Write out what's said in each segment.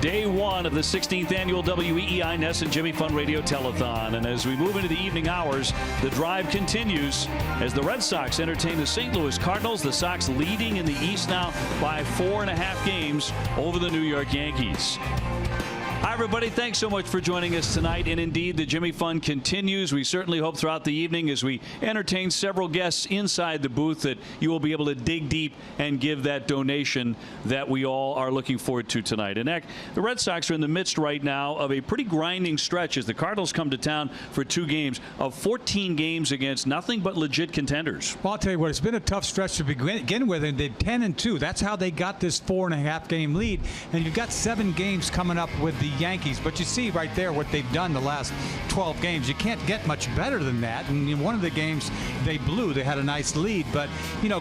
Day one of the 16th annual WEEI Ness and Jimmy Fun Radio Telethon. And as we move into the evening hours, the drive continues as the Red Sox entertain the St. Louis Cardinals. The Sox leading in the East now by 4.5 games over the New York Yankees. Hi, everybody. Thanks so much for joining us tonight. And indeed, the Jimmy Fun continues. We certainly hope throughout the evening as we entertain several guests inside the booth that you will be able to dig deep and give that donation that we all are looking forward to tonight. And the Red Sox are in the midst right now of a pretty grinding stretch as the Cardinals come to town for 2 games of 14 games against nothing but legit contenders. Well, I'll tell you what, it's been a tough stretch to begin with, and they're 10-2. That's how they got this 4.5 game lead. And you've got 7 games coming up with the Yankees, but you see right there what they've done the last 12 games. You can't get much better than that. And in one of the games they blew, they had a nice lead, but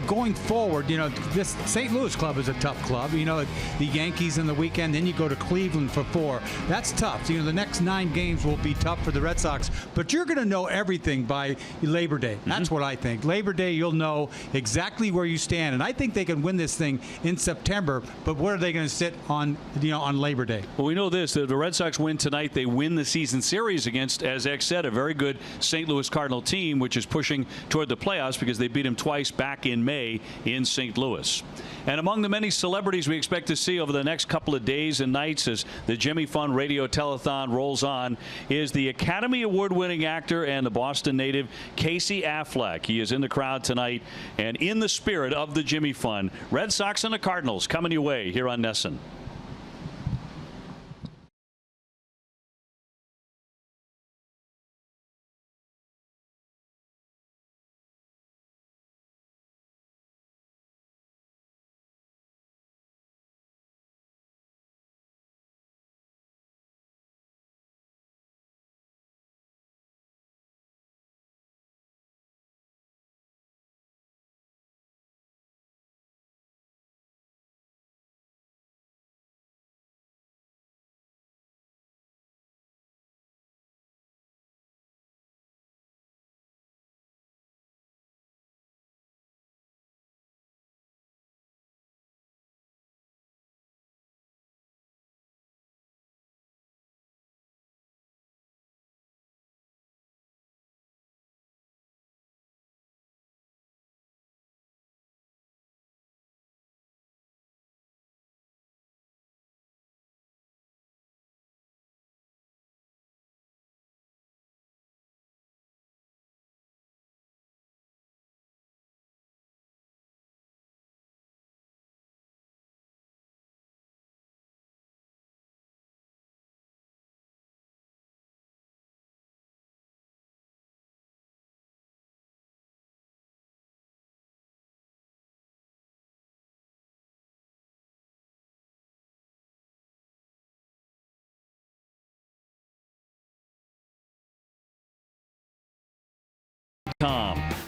going forward, this St. Louis club is a tough club. The Yankees in the weekend, then you go to Cleveland for 4. That's tough. The next 9 games will be tough for the Red Sox, but you're going to know everything by Labor Day. That's what I think. Labor Day, you'll know exactly where you stand, and I think they can win this thing in September, but where are they going to sit on Labor Day? Well, we know this. The Red Sox win tonight. They win the season series against, as X said, a very good St. Louis Cardinal team, which is pushing toward the playoffs because they beat them twice back in May in St. Louis. And among the many celebrities we expect to see over the next couple of days and nights as the Jimmy Fun Radio Telethon rolls on is the Academy Award-winning actor and the Boston native Casey Affleck. He is in the crowd tonight, and in the spirit of the Jimmy Fun, Red Sox and the Cardinals coming your way here on Nesson.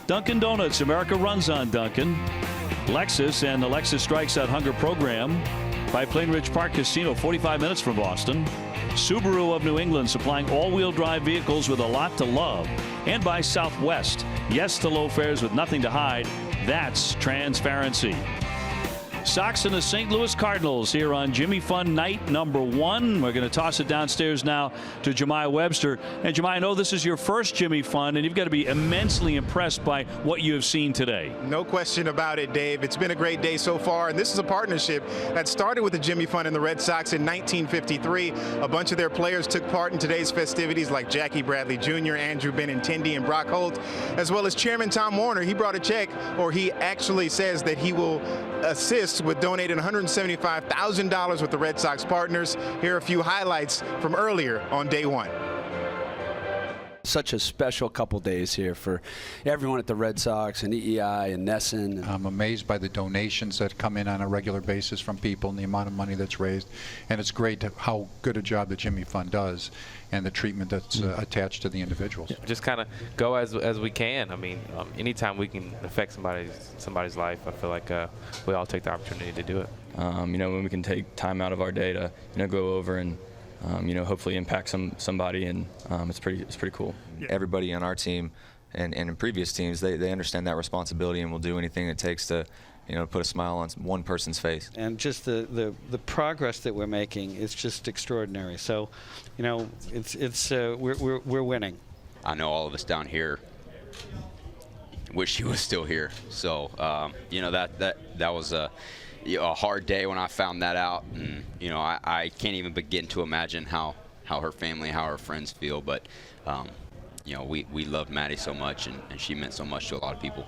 Dunkin' Donuts, America runs on Dunkin'. Lexus and the Lexus Strikes Out Hunger program by Plain Ridge Park Casino, 45 minutes from Boston. Subaru of New England supplying all-wheel drive vehicles with a lot to love. And by Southwest, yes to low fares with nothing to hide. That's transparency. Sox and the St. Louis Cardinals here on Jimmy Fun night number 1. We're going to toss it downstairs now to Jemiah Webster. And Jemiah, I know this is your first Jimmy Fun, and you've got to be immensely impressed by what you have seen today. No question about it, Dave. It's been a great day so far, and this is a partnership that started with the Jimmy Fun and the Red Sox in 1953. A bunch of their players took part in today's festivities, like Jackie Bradley Jr., Andrew Benintendi, and Brock Holt, as well as Chairman Tom Warner. He brought a check, or he actually says that he will assist with donating $175,000 with the Red Sox partners. Here are a few highlights from earlier on day 1. Such a special couple days here for everyone at the Red Sox and EEI and Nesson. I'm amazed by the donations that come in on a regular basis from people and the amount of money that's raised. And it's great how good a job the Jimmy Fund does and the treatment that's attached to the individuals. Just kind of go as we can. I mean, anytime we can affect somebody's life, I feel like we all take the opportunity to do it. When we can take time out of our day to go over and hopefully impact somebody, and it's pretty cool. Everybody on our team and in previous teams, they understand that responsibility and will do anything it takes to to put a smile on one person's face. And just the progress that we're making is just extraordinary. So, we're winning. I know all of us down here wish he was still here. So, that was a hard day when I found that out, and I can't even begin to imagine how her family, how her friends feel. But we love Maddie so much, and she meant so much to a lot of people.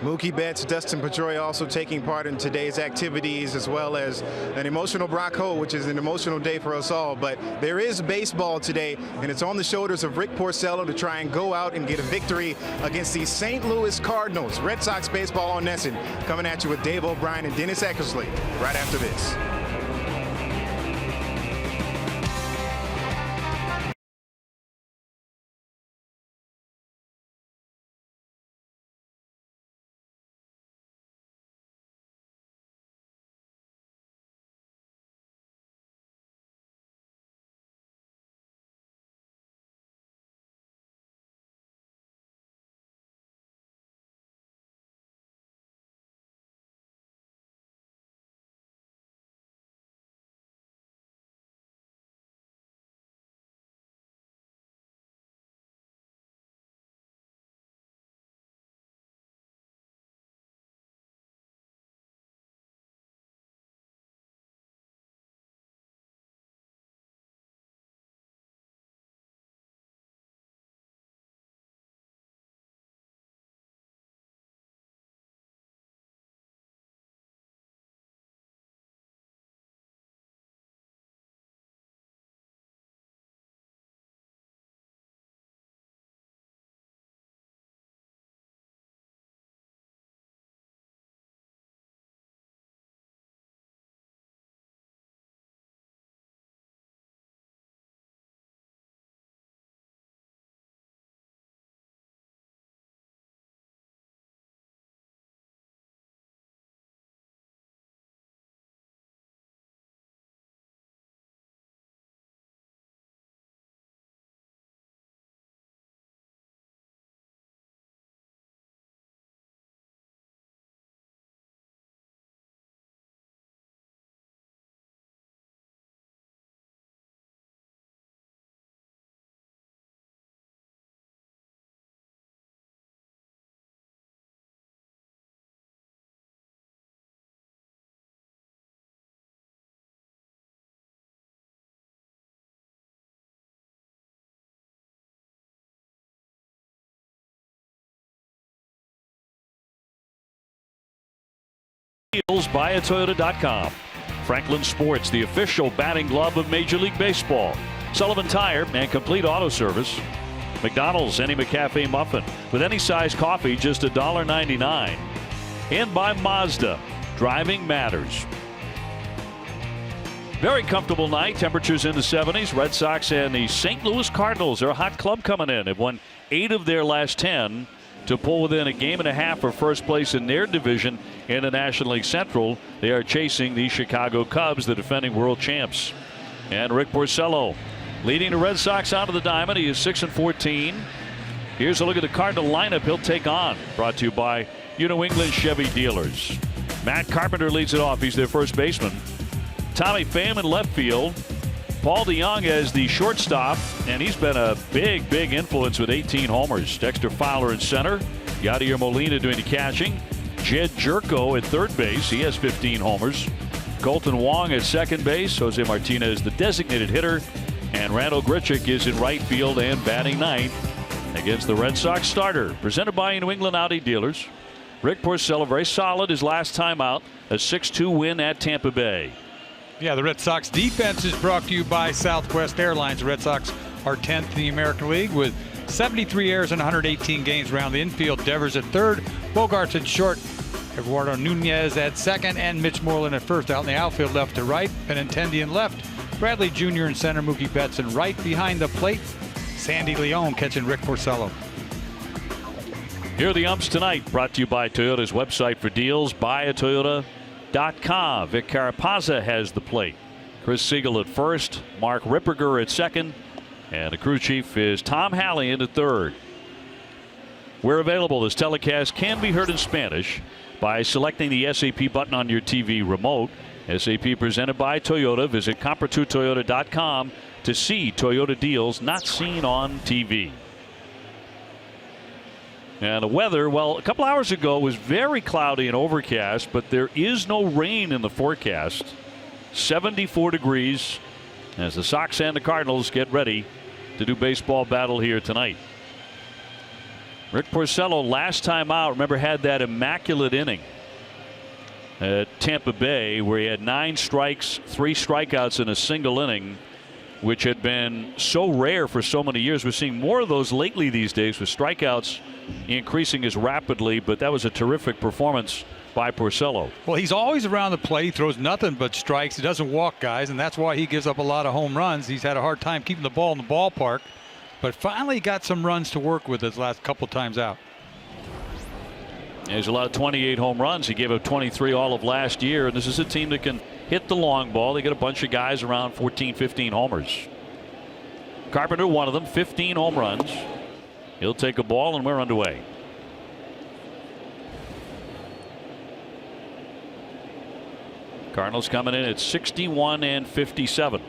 Mookie Betts, Dustin Pedroia also taking part in today's activities, as well as an emotional Brock Holt, which is an emotional day for us all. But there is baseball today, and it's on the shoulders of Rick Porcello to try and go out and get a victory against the St. Louis Cardinals. Red Sox baseball on NESN, coming at you with Dave O'Brien and Dennis Eckersley right after this. BuyAToyota.com. Franklin Sports, the official batting glove of Major League Baseball. Sullivan Tire and Complete Auto Service. McDonald's Any McCafe Muffin with any size coffee, just $1.99. And by Mazda, driving matters. Very comfortable night. Temperatures in the 70s. Red Sox and the St. Louis Cardinals. They're a hot club coming in. They've won 8 of their last 10 to pull within a game and a half for first place in their division in the National League Central. They are chasing the Chicago Cubs, the defending world champs. And Rick Porcello leading the Red Sox out of the diamond. He is 6-14. Here's a look at the Cardinal lineup he'll take on. Brought to you by New England Chevy Dealers. Matt Carpenter leads it off. He's their first baseman. Tommy Pham in left field. Paul DeJong as the shortstop, and he's been a big influence with 18 homers. Dexter Fowler in center. Yadier Molina doing the catching. Jed Jerko at third base. He has 15 homers. Colton Wong at second base. Jose Martinez the designated hitter. And Randall Grichuk is in right field and batting ninth against the Red Sox starter. Presented by New England Audi Dealers. Rick Porcello, very solid his last time out. A 6-2 win at Tampa Bay. Yeah, the Red Sox defense is brought to you by Southwest Airlines. The Red Sox are 10th in the American League with 73 errors in 118 games around the infield. Devers at third, Bogarts at short, Eduardo Nunez at second, and Mitch Moreland at first. Out in the outfield, left to right, Benintendi in left, Bradley Jr. in center, Mookie Betts in right. Behind the plate, Sandy Leon catching Rick Porcello. Here are the umps tonight, brought to you by Toyota's website for deals, BuyAToyota.com. Vic Carapazza has the plate. Chris Siegel at first, Mark Ripperger at second, and the crew chief is Tom Halley in at third. We're available. This telecast can be heard in Spanish by selecting the SAP button on your TV remote. SAP presented by Toyota. Visit compra2toyota.com to see Toyota deals not seen on TV. And the weather, well, a couple hours ago was very cloudy and overcast, but there is no rain in the forecast. 74 degrees as the Sox and the Cardinals get ready to do baseball battle here tonight. Rick Porcello, last time out, remember, had that immaculate inning at Tampa Bay where he had 9 strikes, 3 strikeouts in a single inning, which had been so rare for so many years. We're seeing more of those lately these days, with strikeouts increasing as rapidly, but that was a terrific performance by Porcello. Well, he's always around the plate. He throws nothing but strikes. He doesn't walk guys, and that's why he gives up a lot of home runs. He's had a hard time keeping the ball in the ballpark, but finally got some runs to work with his last couple times out. He's allowed 28 home runs. He gave up 23 all of last year, and this is a team that can hit the long ball. They get a bunch of guys around 14, 15 homers. Carpenter, one of them, 15 home runs. He'll take a ball, and we're underway. Cardinals coming in at 61 and 57.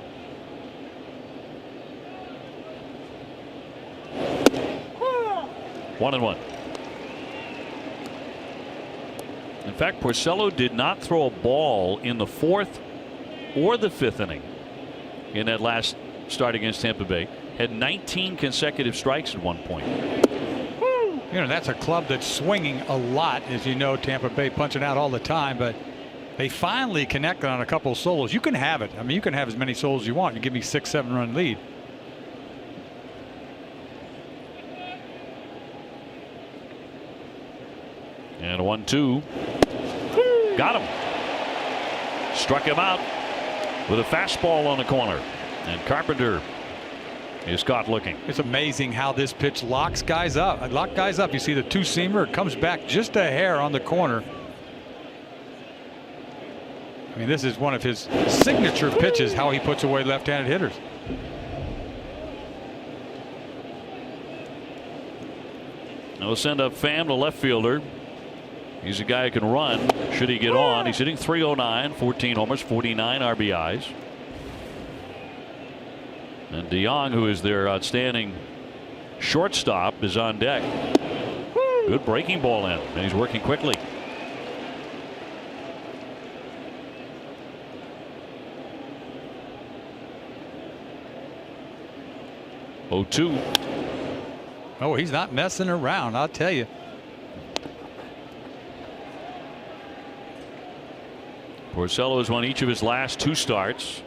One and one. In fact, Porcello did not throw a ball in the 4th or the 5th inning in that last start against Tampa Bay. Had 19 consecutive strikes at one point. You know, that's a club that's swinging a lot. As you know, Tampa Bay punching out all the time, but they finally connected on a couple of solos. You can have it. I mean, you can have as many solos as you want. You give me 6-7 run lead. And a 1-2. Got him. Struck him out with a fastball on the corner. And Carpenter is caught looking. It's amazing how this pitch locks guys up. You see the two-seamer. It comes back just a hair on the corner. I mean, this is one of his signature pitches, how he puts away left-handed hitters. Now we'll send up Pham, the left fielder. He's a guy who can run should he get on. He's hitting .309, 14 homers, 49 RBIs. And DeYoung, who is their outstanding shortstop, is on deck. Good breaking ball in, and he's working quickly. Oh, 2. Oh, he's not messing around, I'll tell you. Porcello has won each of his last 2 starts.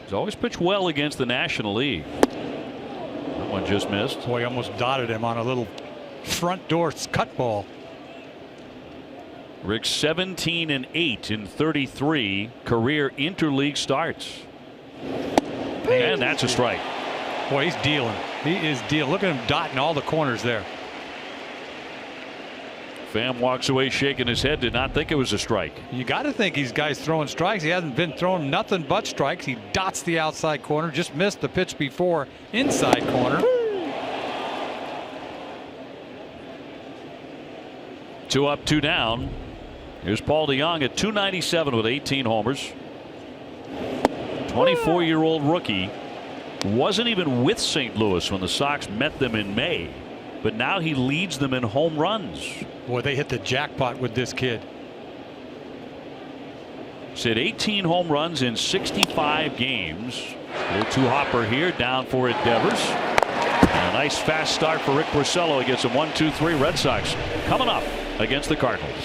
He's always pitched well against the National League. That one just missed. Boy, he almost dotted him on a little front door cut ball. Rick 17 and 8 in 33 career interleague starts. And that's a strike. Boy, he's dealing. He is dealing. Look at him dotting all the corners there. Pham walks away shaking his head. Did not think it was a strike. You got to think these guys throwing strikes. He hasn't been throwing nothing but strikes. He dots the outside corner. Just missed the pitch before inside corner. 2 up, 2 down. Here's Paul DeYoung at .297 with 18 homers. 24-year-old rookie. Wasn't even with St. Louis when the Sox met them in May, but now he leads them in home runs. Boy, they hit the jackpot with this kid. He's hit 18 home runs in 65 games. Little two-hopper here, down for it, Devers. And a nice fast start for Rick Porcello. He gets a 1-2-3. Red Sox coming up against the Cardinals.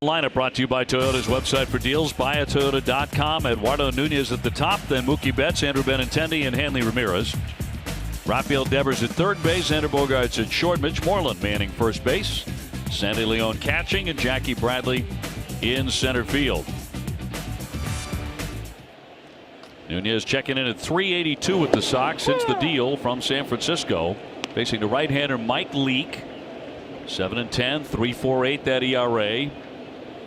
Lineup brought to you by Toyota's website for deals. BuyAToyota.com. Eduardo Nunez at the top. Then Mookie Betts, Andrew Benintendi, and Hanley Ramirez. Rafael Devers at third base. Xander Bogaerts at short. Mitch Moreland manning first base. Sandy Leon catching, and Jackie Bradley in center field. Nunez checking in at .382 with the Sox since the deal from San Francisco. Facing the right-hander Mike Leake. 7-10, 3.48 that ERA.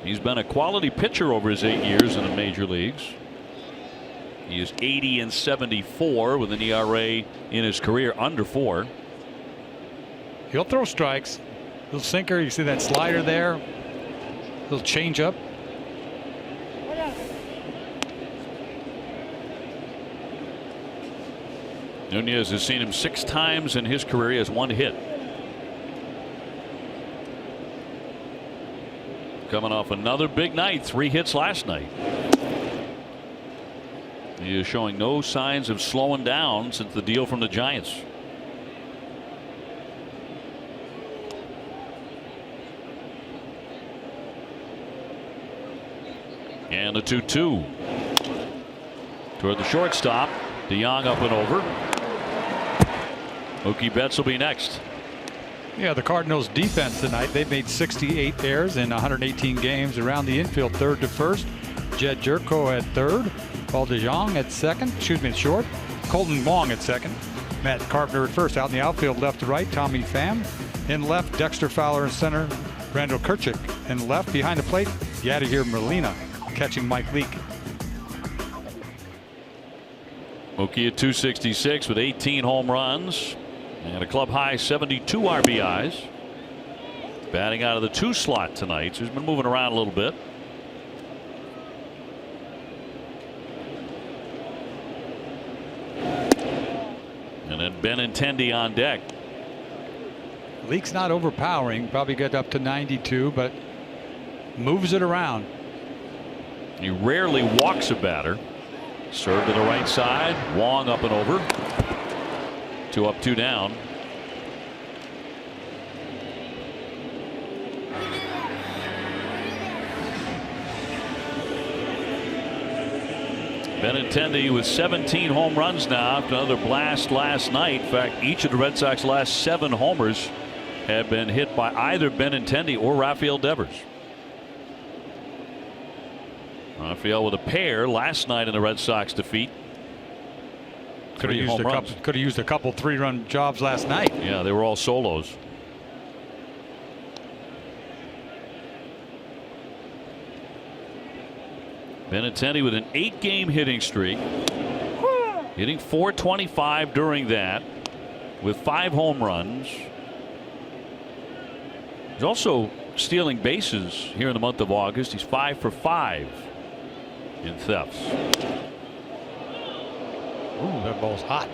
He's been a quality pitcher over his 8 years in the major leagues. He is 80-74 with an ERA in his career under 4. He'll throw strikes. Little sinker. You see that slider there. Little change up. Nunez has seen him 6 times in his career. He has 1 hit. Coming off another big night. 3 hits last night. He is showing no signs of slowing down since the deal from the Giants. And the 2-2 toward the shortstop. DeYoung up and over. Mookie Betts will be next. Yeah, the Cardinals defense tonight, they've made 68 errors in 118 games around the infield, third to first. Jed Jerko at third. Paul DeJong at second, at short. Colton Wong at second. Matt Carpenter at first. Out in the outfield, left to right, Tommy Pham. In left, Dexter Fowler in center. Randall Kirchick in left. Behind the plate, Yadier Molina catching Mike Leake. Mookie at .266 with 18 home runs and a club high 72 RBIs. Batting out of the 2 slot tonight, so he's been moving around a little bit. And then Benintendi on deck. Leake's not overpowering, probably get up to 92, but moves it around. He rarely walks a batter. Serve to the right side. Wong up and over. 2 up, 2 down. Benintendi with 17 home runs now after another blast last night. In fact, each of the Red Sox last 7 homers have been hit by either Benintendi or Rafael Devers. Rafael with a pair last night in the Red Sox defeat. Could have used a couple 3-run jobs last night. Yeah, they were all solos. Benintendi with an 8-game hitting streak, hitting .425 during that with 5 home runs. He's also stealing bases here in the month of August. He's 5 for 5 in thefts. Ooh, that ball's hot.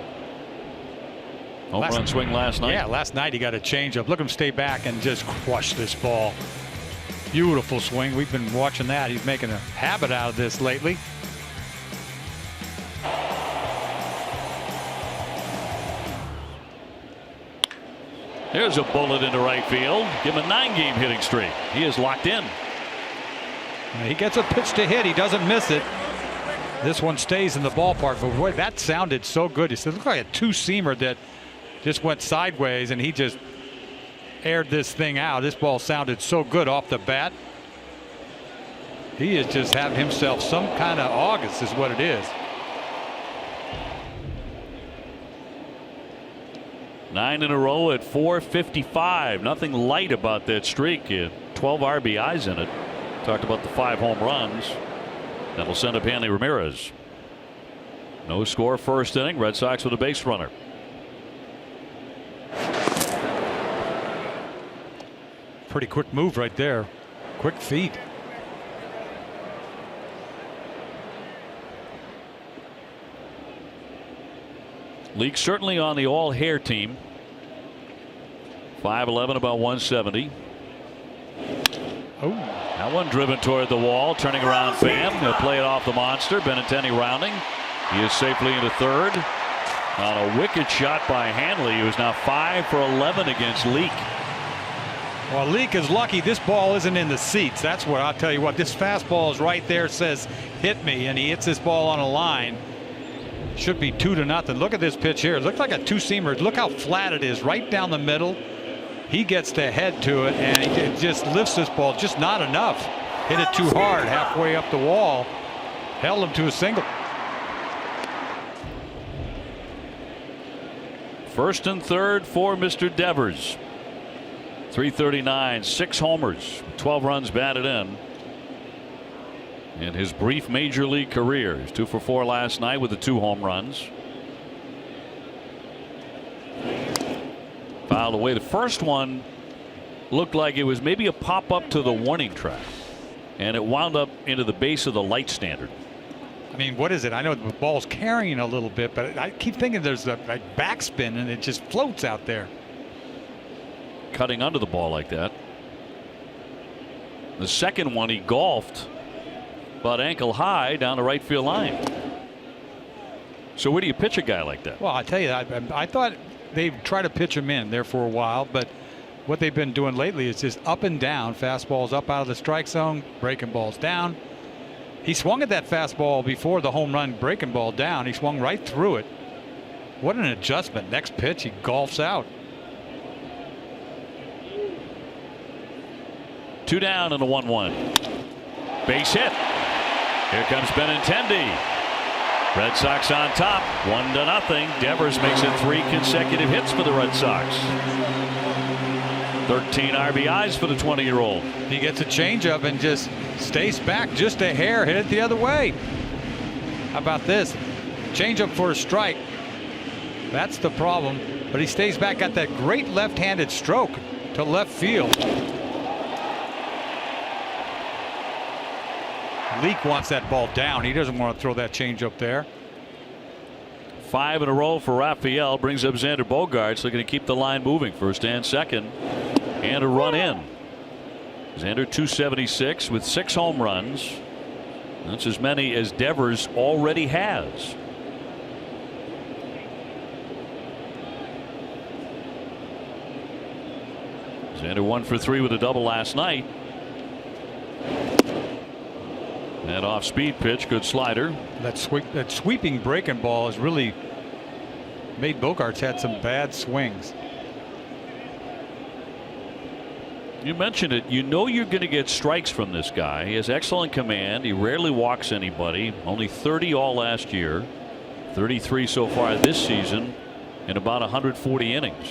Home run swing last night. Yeah, last night he got a changeup. Look at him stay back and just crush this ball. Beautiful swing. We've been watching that. He's making a habit out of this lately. There's a bullet into right field. Give him a 9-game hitting streak. He is locked in. He gets a pitch to hit. He doesn't miss it. This one stays in the ballpark. But boy, that sounded so good. It looked like a 2-seamer that just went sideways, and he just aired this thing out. This ball sounded so good off the bat. He is just having himself some kind of August is what it is. 9 in a row at .455. Nothing light about that streak. 12 RBIs in it. Talked about the 5 home runs. That'll send up Hanley Ramirez. No score first inning. Red Sox with a base runner. Pretty quick move right there. Quick feet. Leake certainly on the all hair team. 5'11", about 170. Oh, that one driven toward the wall. Turning around Pham. He'll play it off the monster. Benintendi rounding. He is safely into third. On a wicked shot by Hanley, who is now 5 for 11 against Leake. Well, Leake is lucky this ball isn't in the seats. That's what I'll tell you what. This fastball is right there, says hit me, and he hits this ball on a line. Should be 2-0. Look at this pitch here. It looks like a two-seamer. Look how flat it is, right down the middle. He gets the head to it, and he just lifts this ball. Just not enough. Hit it too hard, halfway up the wall. Held him to a single. First and third for Mr. Devers. 339, 6 homers, 12 runs batted in his brief major league career. He's 2 for 4 last night with the 2 home runs. Fouled away. The first one looked like it was maybe a pop up to the warning track, and it wound up into the base of the light standard. I mean, what is it? I know the ball's carrying a little bit, but I keep thinking there's a backspin and it just floats out there. Cutting under the ball like that. The second one he golfed about ankle high down the right field line. So where do you pitch a guy like that? Well, I tell you, I thought they'd try to pitch him in there for a while, but what they've been doing lately is just up and down. Fastballs up out of the strike zone, breaking balls down. He swung at that fastball before the home run, breaking ball down. He swung right through it. What an adjustment. Next pitch, he golfs out. 2 down and a 1-1. Base hit. Here comes Benintendi. Red Sox on top, 1-0. Devers makes it 3 consecutive hits for the Red Sox. 13 RBIs for the 20-year-old. He gets a changeup and just stays back just a hair, hit it the other way. How about this? Changeup for a strike. That's the problem. But he stays back, got that great left-handed stroke to left field. Leake wants that ball down. He doesn't want to throw that changeup there. 5 in a row for Raphael brings up Xander Bogaerts, looking to keep the line moving. First and second, and a run in. Xander 276 with 6 home runs. That's as many as Devers already has. Xander 1 for 3 with a double last night. And off speed pitch, good slider. That sweeping breaking ball has really made Bogaerts had some bad swings. You mentioned it. You know you're going to get strikes from this guy. He has excellent command. He rarely walks anybody. Only 30 all last year. 33 so far this season in about 140 innings.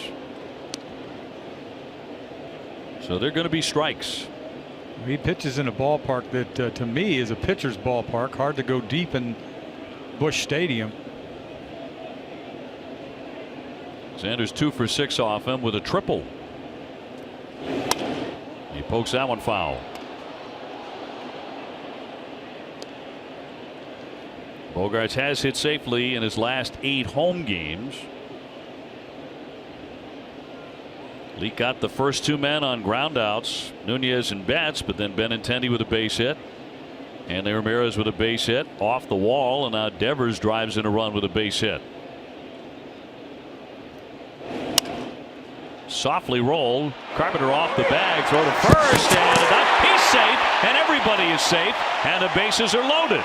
So they're going to be strikes. He pitches in a ballpark that to me is a pitcher's ballpark. Hard to go deep in Busch Stadium. Xander's 2 for 6 off him with a triple. He pokes that one foul. Bogaerts has hit safely in his last 8 home games. Leake got the first 2 men on groundouts, Nunez and Betts, but then Benintendi with a base hit. And Ramirez with a base hit off the wall, and now Devers drives in a run with a base hit. Softly rolled. Carpenter off the bag, throw to first, and he's safe, and everybody is safe, and the bases are loaded.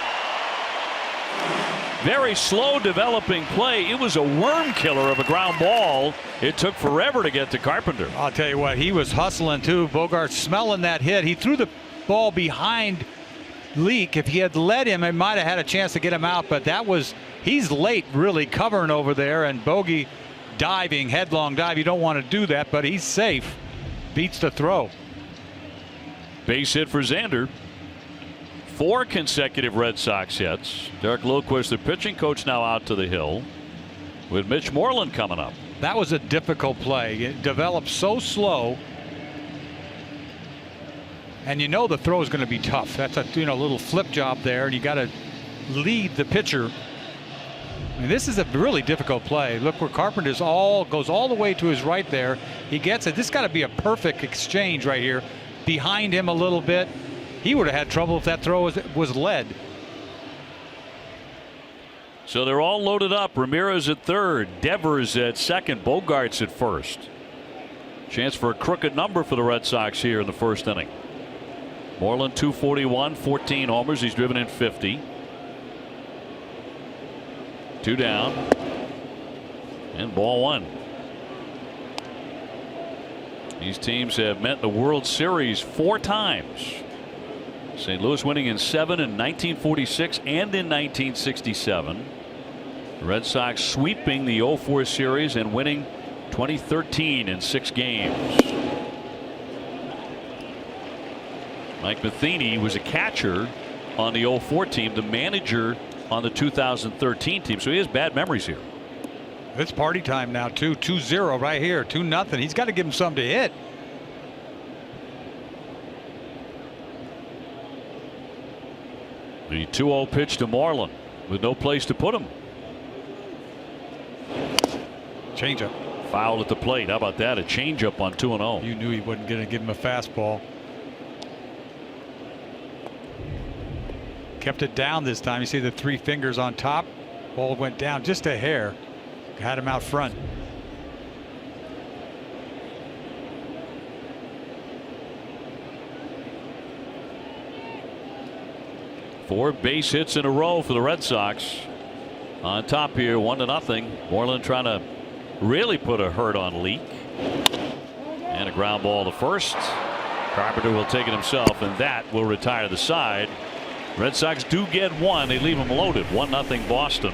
Very slow developing play. It was a worm killer of a ground ball. It took forever to get to Carpenter. I'll tell you what, he was hustling too. Bogaerts smelling that hit. He threw the ball behind Leake. If he had led him, it might have had a chance to get him out, but he's late really covering over there, and Bogey diving, headlong dive. You don't want to do that, but he's safe. Beats the throw. Base hit for Xander. 4 consecutive Red Sox hits. Derek Lilquist, the pitching coach, now out to the hill with Mitch Moreland coming up. That was a difficult play. It developed so slow, and you know the throw is going to be tough. That's a little flip job there, and you got to lead the pitcher. I mean, this is a really difficult play. Look where Carpenter's goes all the way to his right there. He gets it. This got to be a perfect exchange right here. Behind him a little bit. He would have had trouble if that throw was led. So they're all loaded up. Ramirez at third, Devers at second, Bogaerts at first. Chance for a crooked number for the Red Sox here in the first inning. Moreland 241, 14 homers. He's driven in 50. 2 down. And ball 1. These teams have met in the World Series 4 times. St. Louis winning in 7 in 1946 and in 1967. The Red Sox sweeping the 04 series and winning 2013 in 6 games. Mike Matheny was a catcher on the 04 team, the manager on the 2013 team, so he has bad memories here. It's party time now, too. 2-0 right here, 2-0. He's got to give him something to hit. The 2-0 pitch to Moreland with no place to put him. Changeup. Foul at the plate. How about that? A changeup on 2-0. You knew he wasn't going to give him a fastball. Kept it down this time. You see the 3 fingers on top. Ball went down just a hair. Had him out front. Four base hits in a row for the Red Sox. On top here, 1-0. Moreland trying to really put a hurt on Leake. And a ground ball to first. Carpenter will take it himself, and that will retire the side. Red Sox do get 1. They leave them loaded. 1-0 Boston.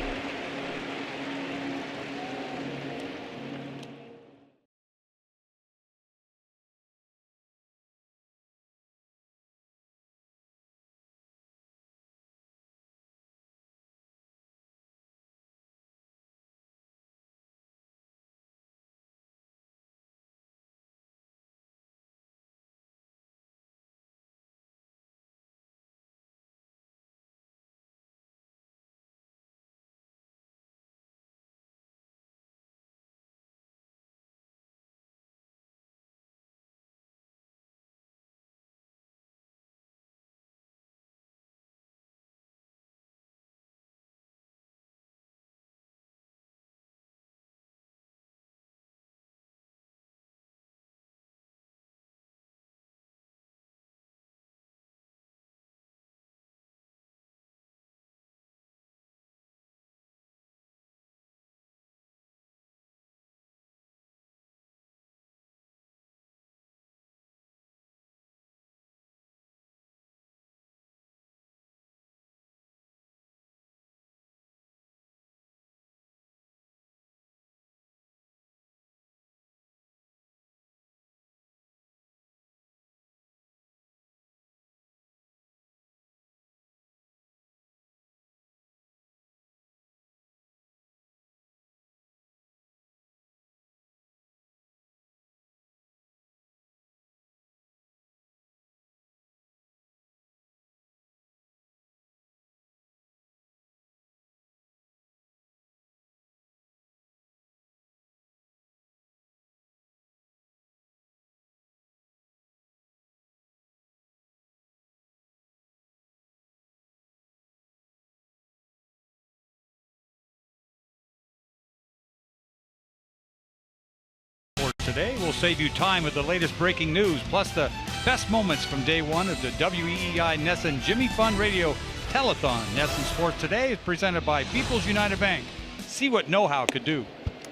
Today we'll save you time with the latest breaking news, plus the best moments from day 1 of the WEEI NESN Jimmy Fund Radio Telethon. NESN Sports Today is presented by People's United Bank. See what know-how could do.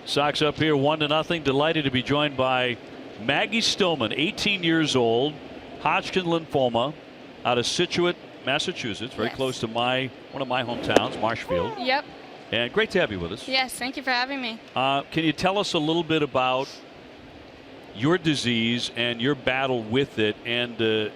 Sox up here 1-0. Delighted to be joined by Maggie Stillman, 18 years old, Hodgkin lymphoma, out of Situate, Massachusetts, very close to one of my hometowns, Marshfield. Yep. And great to have you with us. Yes, thank you for having me. Can you tell us a little bit about your disease and your battle with it, and a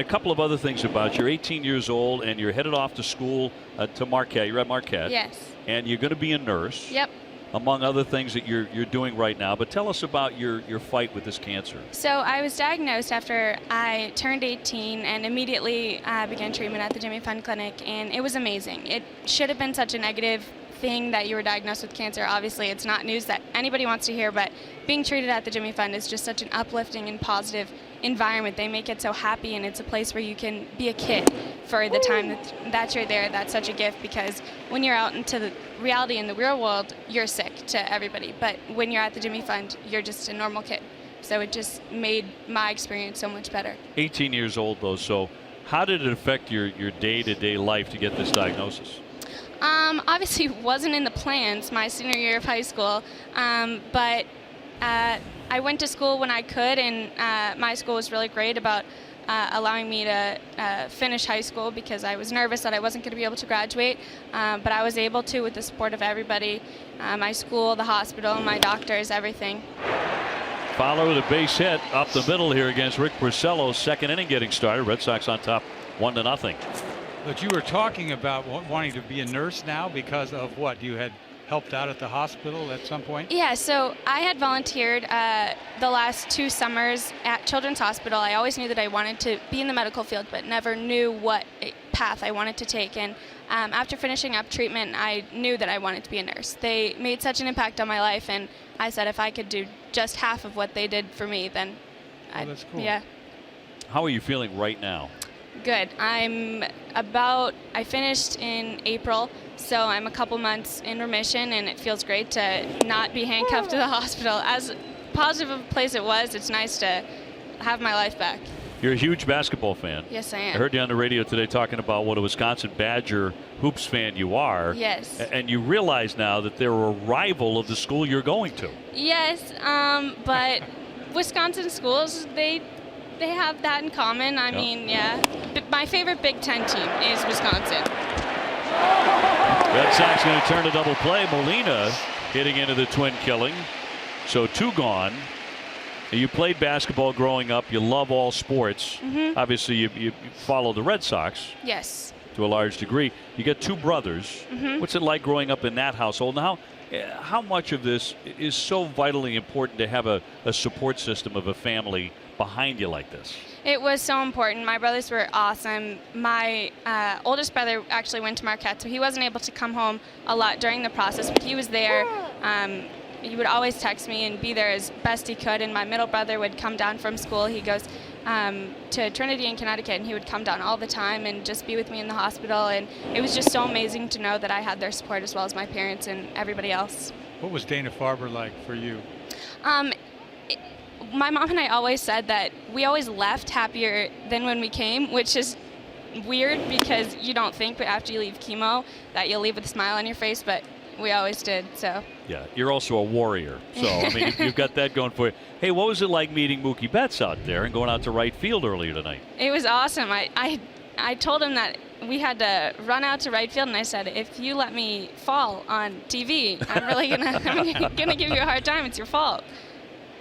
couple of other things about you? You're 18 years old and you're headed off to school to Marquette. You're at Marquette. Yes. And you're going to be a nurse. Yep. Among other things that you're doing right now. But tell us about your fight with this cancer. So I was diagnosed after I turned 18 and immediately began treatment at the Jimmy Fund Clinic, and it was amazing. It should have been such a negative thing that you were diagnosed with cancer. Obviously, it's not news that anybody wants to hear, but being treated at the Jimmy Fund is just such an uplifting and positive environment. They make it so happy, and it's a place where you can be a kid for the time that you're there. That's such a gift, because when you're out into the reality in the real world, you're sick to everybody. But when you're at the Jimmy Fund, you're just a normal kid. So it just made my experience so much better. 18 years old, though, so how did it affect your day-to-day life to get this diagnosis? Obviously wasn't in the plans my senior year of high school, but I went to school when I could, and my school was really great about allowing me to finish high school because I was nervous that I wasn't going to be able to graduate, but I was able to with the support of everybody, my school, the hospital, my doctors, everything. Follow with a base hit up the middle here against Rick Porcello. Second inning getting started. Red Sox on top 1-0. But you were talking about wanting to be a nurse now because of what? You had helped out at the hospital at some point? Yeah, so I had volunteered the last 2 summers at Children's Hospital. I always knew that I wanted to be in the medical field, but never knew what path I wanted to take. And after finishing up treatment, I knew that I wanted to be a nurse. They made such an impact on my life, and I said if I could do just half of what they did for me, then that's cool. Yeah. How are you feeling right now? Good. I finished in April, so I'm a couple months in remission, and it feels great to not be handcuffed to the hospital. As positive of a place it was, it's nice to have my life back. You're a huge basketball fan. Yes, I am. I heard you on the radio today talking about what a Wisconsin Badger hoops fan you are. Yes. And you realize now that they're a rival of the school you're going to. Yes, but Wisconsin schools, they have that in common. I mean, yeah. My favorite Big Ten team is Wisconsin. Red Sox going to turn a double play. Molina hitting into the twin killing. So 2 gone. You played basketball growing up. You love all sports. Mm-hmm. Obviously, you follow the Red Sox. Yes. To a large degree. You got 2 brothers. Mm-hmm. What's it like growing up in that household? Now, how much of this is so vitally important to have a support system of a family behind you like this? It was so important. My brothers were awesome. My oldest brother actually went to Marquette, so he wasn't able to come home a lot during the process, but he was there. He would always text me and be there as best he could, and my middle brother would come down from school. He goes to Trinity in Connecticut, and he would come down all the time and just be with me in the hospital, and it was just so amazing to know that I had their support as well as my parents and everybody else. What was Dana-Farber like for you? My mom and I always said that we always left happier than when we came, which is weird because you don't think after you leave chemo that you'll leave with a smile on your face, but we always did. So yeah, you're also a warrior, so I mean you've got that going for you. Hey, what was it like meeting Mookie Betts out there and going out to right field earlier tonight? It was awesome. I told him that we had to run out to right field, and I said, if you let me fall on TV, I'm really gonna give you a hard time. It's your fault.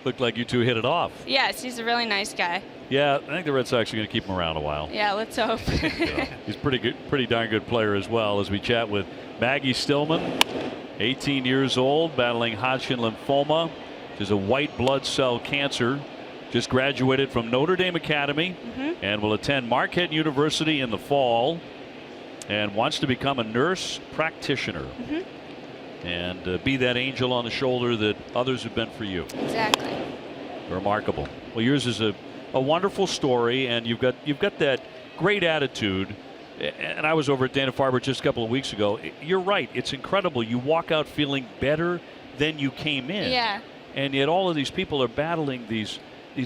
Looked like you 2 hit it off. Yes, he's a really nice guy. Yeah, I think the Red Sox are going to keep him around a while. Yeah, let's hope. He's pretty darn good player as well. As we chat with Maggie Stillman, 18 years old, battling Hodgkin lymphoma, which is a white blood cell cancer. Just graduated from Notre Dame Academy and will attend Marquette University in the fall, and wants to become a nurse practitioner. And be that angel on the shoulder that others have been for you. Exactly. Remarkable. Well, yours is a wonderful story, and you've got that great attitude. And I was over at Dana-Farber just a couple of weeks ago. You're right. It's incredible. You walk out feeling better than you came in. Yeah. And yet all of these people are battling these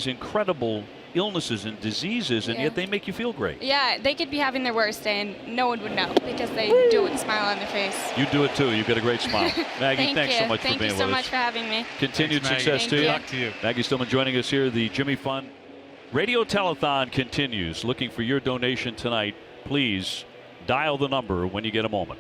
incredible illnesses and diseases, and yet they make you feel great. Yeah, they could be having their worst day and no one would know because they do it with a smile on their face. You do it too. You've got a great smile. Maggie, thanks so much for being with us. Thank you so much for having me. Continued success to you. Good luck to you. Maggie Stillman joining us here. The Jimmy Fund Radio Telethon continues. Looking for your donation tonight. Please dial the number when you get a moment.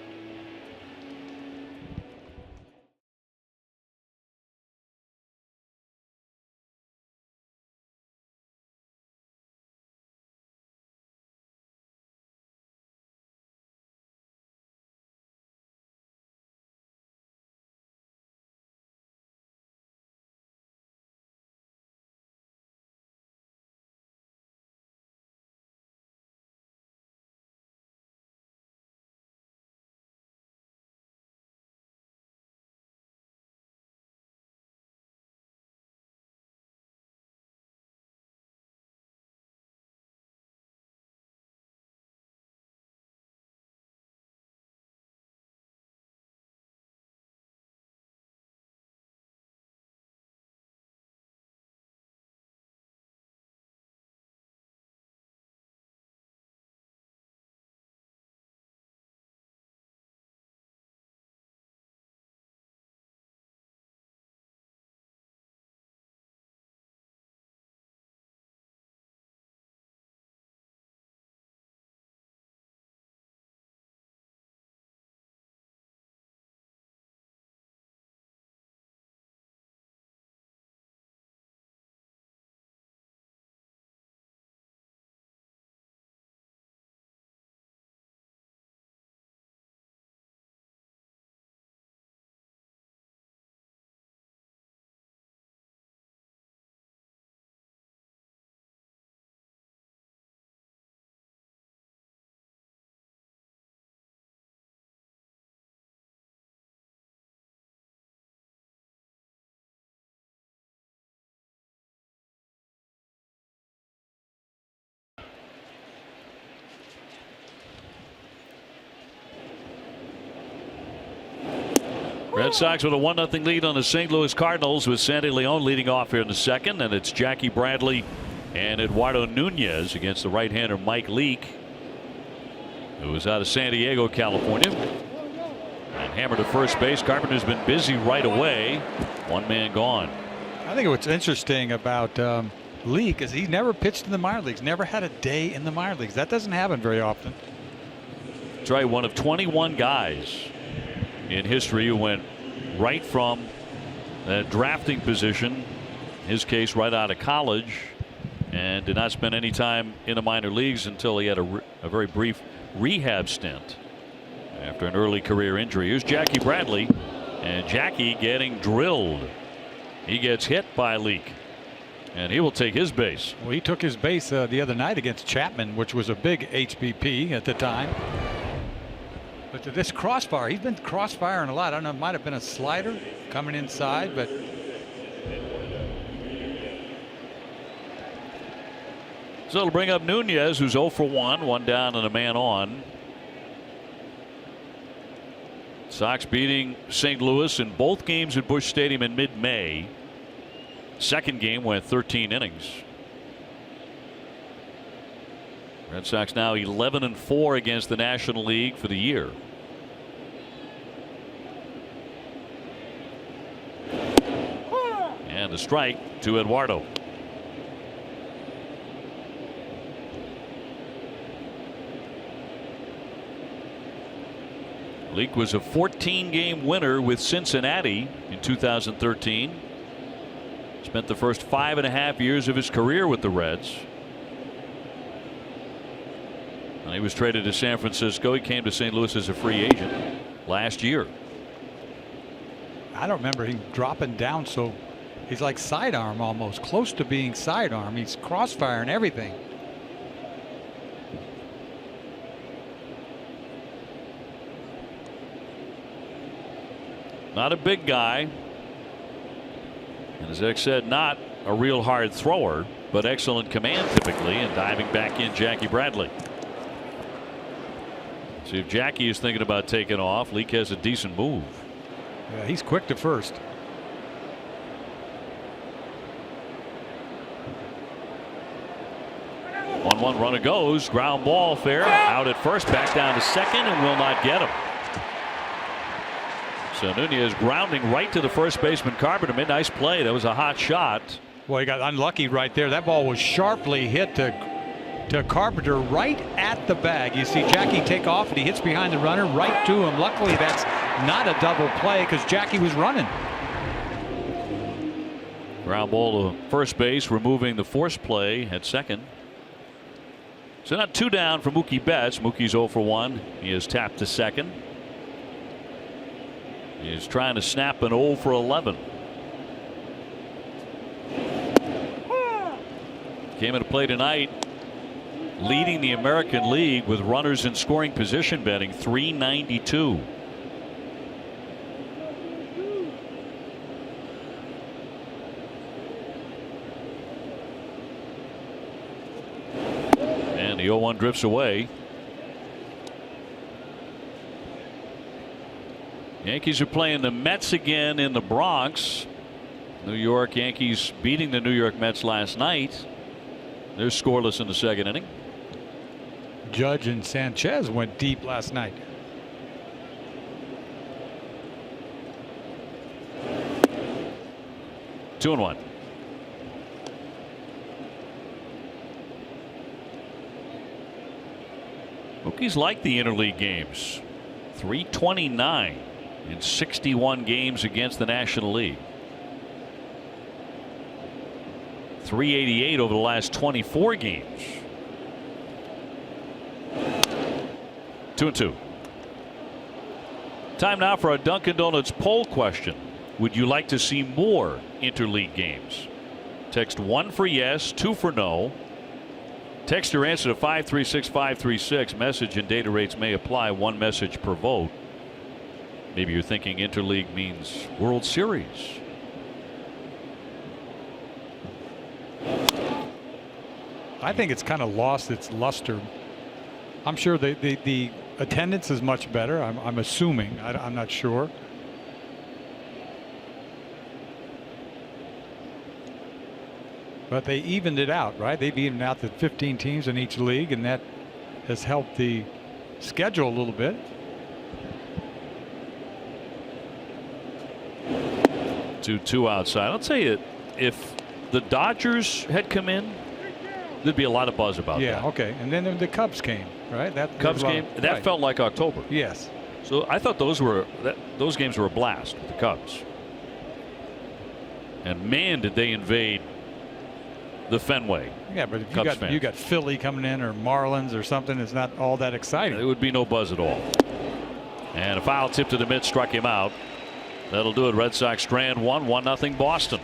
Red Sox with a 1-0 lead on the St. Louis Cardinals with Sandy Leon leading off here in the second, and it's Jackie Bradley and Eduardo Nunez against the right-hander Mike Leake, who is out of San Diego, California, and hammered to first base. Carpenter's been busy right away. One man gone. I think what's interesting about Leake is he never pitched in the minor leagues, never had a day in the minor leagues. That doesn't happen very often. That's right, one of 21 guys in history who went right from that drafting position, in his case right out of college, and did not spend any time in the minor leagues until he had a very brief rehab stint after an early career injury. Here's Jackie Bradley, and Jackie getting drilled. He gets hit by Leake, and he will take his base. Well, he took his base the other night against Chapman, which was a big HBP at the time. But to this crossfire, he's been crossfiring a lot. I don't know, it might have been a slider coming inside, but so it'll bring up Nunez, who's 0 for 1, one down and a man on. Sox beating St. Louis in both games at Busch Stadium in mid-May. Second game went 13 innings. Red Sox now 11-4 against the National League for the year. And a strike to Eduardo. Leake was a 14-game winner with Cincinnati in 2013. Spent the first 5.5 years of his career with the Reds. And he was traded to San Francisco. He came to St. Louis as a free agent last year. I don't remember him dropping down, so he's like sidearm almost, close to being sidearm. He's crossfiring everything. Not a big guy. And as X said, not a real hard thrower, but excellent command typically. And diving back in, Jackie Bradley. See if Jackie is thinking about taking off. Leake has a decent move. Yeah, he's quick to first. One runner goes. Ground ball fair. Out at first. Back down to second and will not get him. So Nunez grounding right to the first baseman Carpenter. Made nice play. That was a hot shot. Well, he got unlucky right there. That ball was sharply hit to Carpenter right at the bag. You see Jackie take off and he hits behind the runner right to him. Luckily that's not a double play because Jackie was running. Ground ball to first base, removing the force play at second. So not two down for Mookie Betts. Mookie's 0 for 1. He is tapped to second. He is trying to snap an 0 for 11. Came into play tonight, leading the American League with runners in scoring position, batting .392. And the 0-1 drifts away. Yankees are playing the Mets again in the Bronx. New York Yankees beating the New York Mets last night. They're scoreless in the second inning. Judge and Sanchez went deep last night. Two and 1. Hokies like the interleague games. 329 in 61 games against the National League. 388 over the last 24 games. 2-2. Time now for our Dunkin' Donuts poll question. Would you like to see more interleague games? Text 1 for yes, 2 for no. Text your answer to 536-536. Message and data rates may apply. One message per vote. Maybe you're thinking interleague means World Series. I think it's kind of lost its luster. I'm sure the attendance is much better. I'm assuming. I'm not sure. But they evened it out, right? They've evened out the 15 teams in each league, and that has helped the schedule a little bit. Two outside. I'll tell you, if the Dodgers had come in, there'd be a lot of buzz about that. Yeah, okay. And then the Cubs came, right? Cubs came. That right. felt like October. Yes. So I thought those games were a blast with the Cubs. And man, did they invade the Fenway. Yeah, but if you got Philly coming in or Marlins or something, it's not all that exciting. It would be no buzz at all. And a foul tip to the mid struck him out. That'll do it. Red Sox strand 1-0 Boston.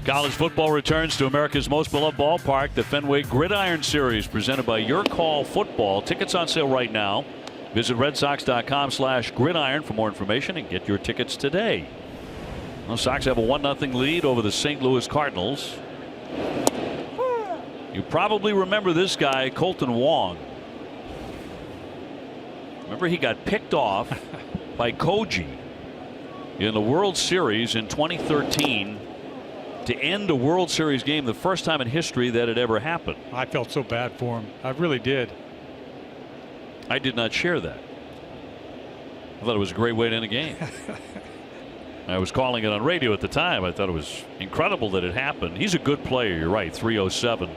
College football returns to America's most beloved ballpark, the Fenway Gridiron Series, presented by Your Call Football. Tickets on sale right now. Visit redsox.com/gridiron for more information and get your tickets today. The Sox have a 1-0 lead over the St. Louis Cardinals. You probably remember this guy, Colton Wong. Remember, he got picked off by Koji in the World Series in 2013 to end a World Series game, the first time in history that had ever happened. I felt so bad for him. I really did. I did not share that. I thought it was a great way to end a game. I was calling it on radio at the time. I thought it was incredible that it happened. He's a good player. You're right. 307.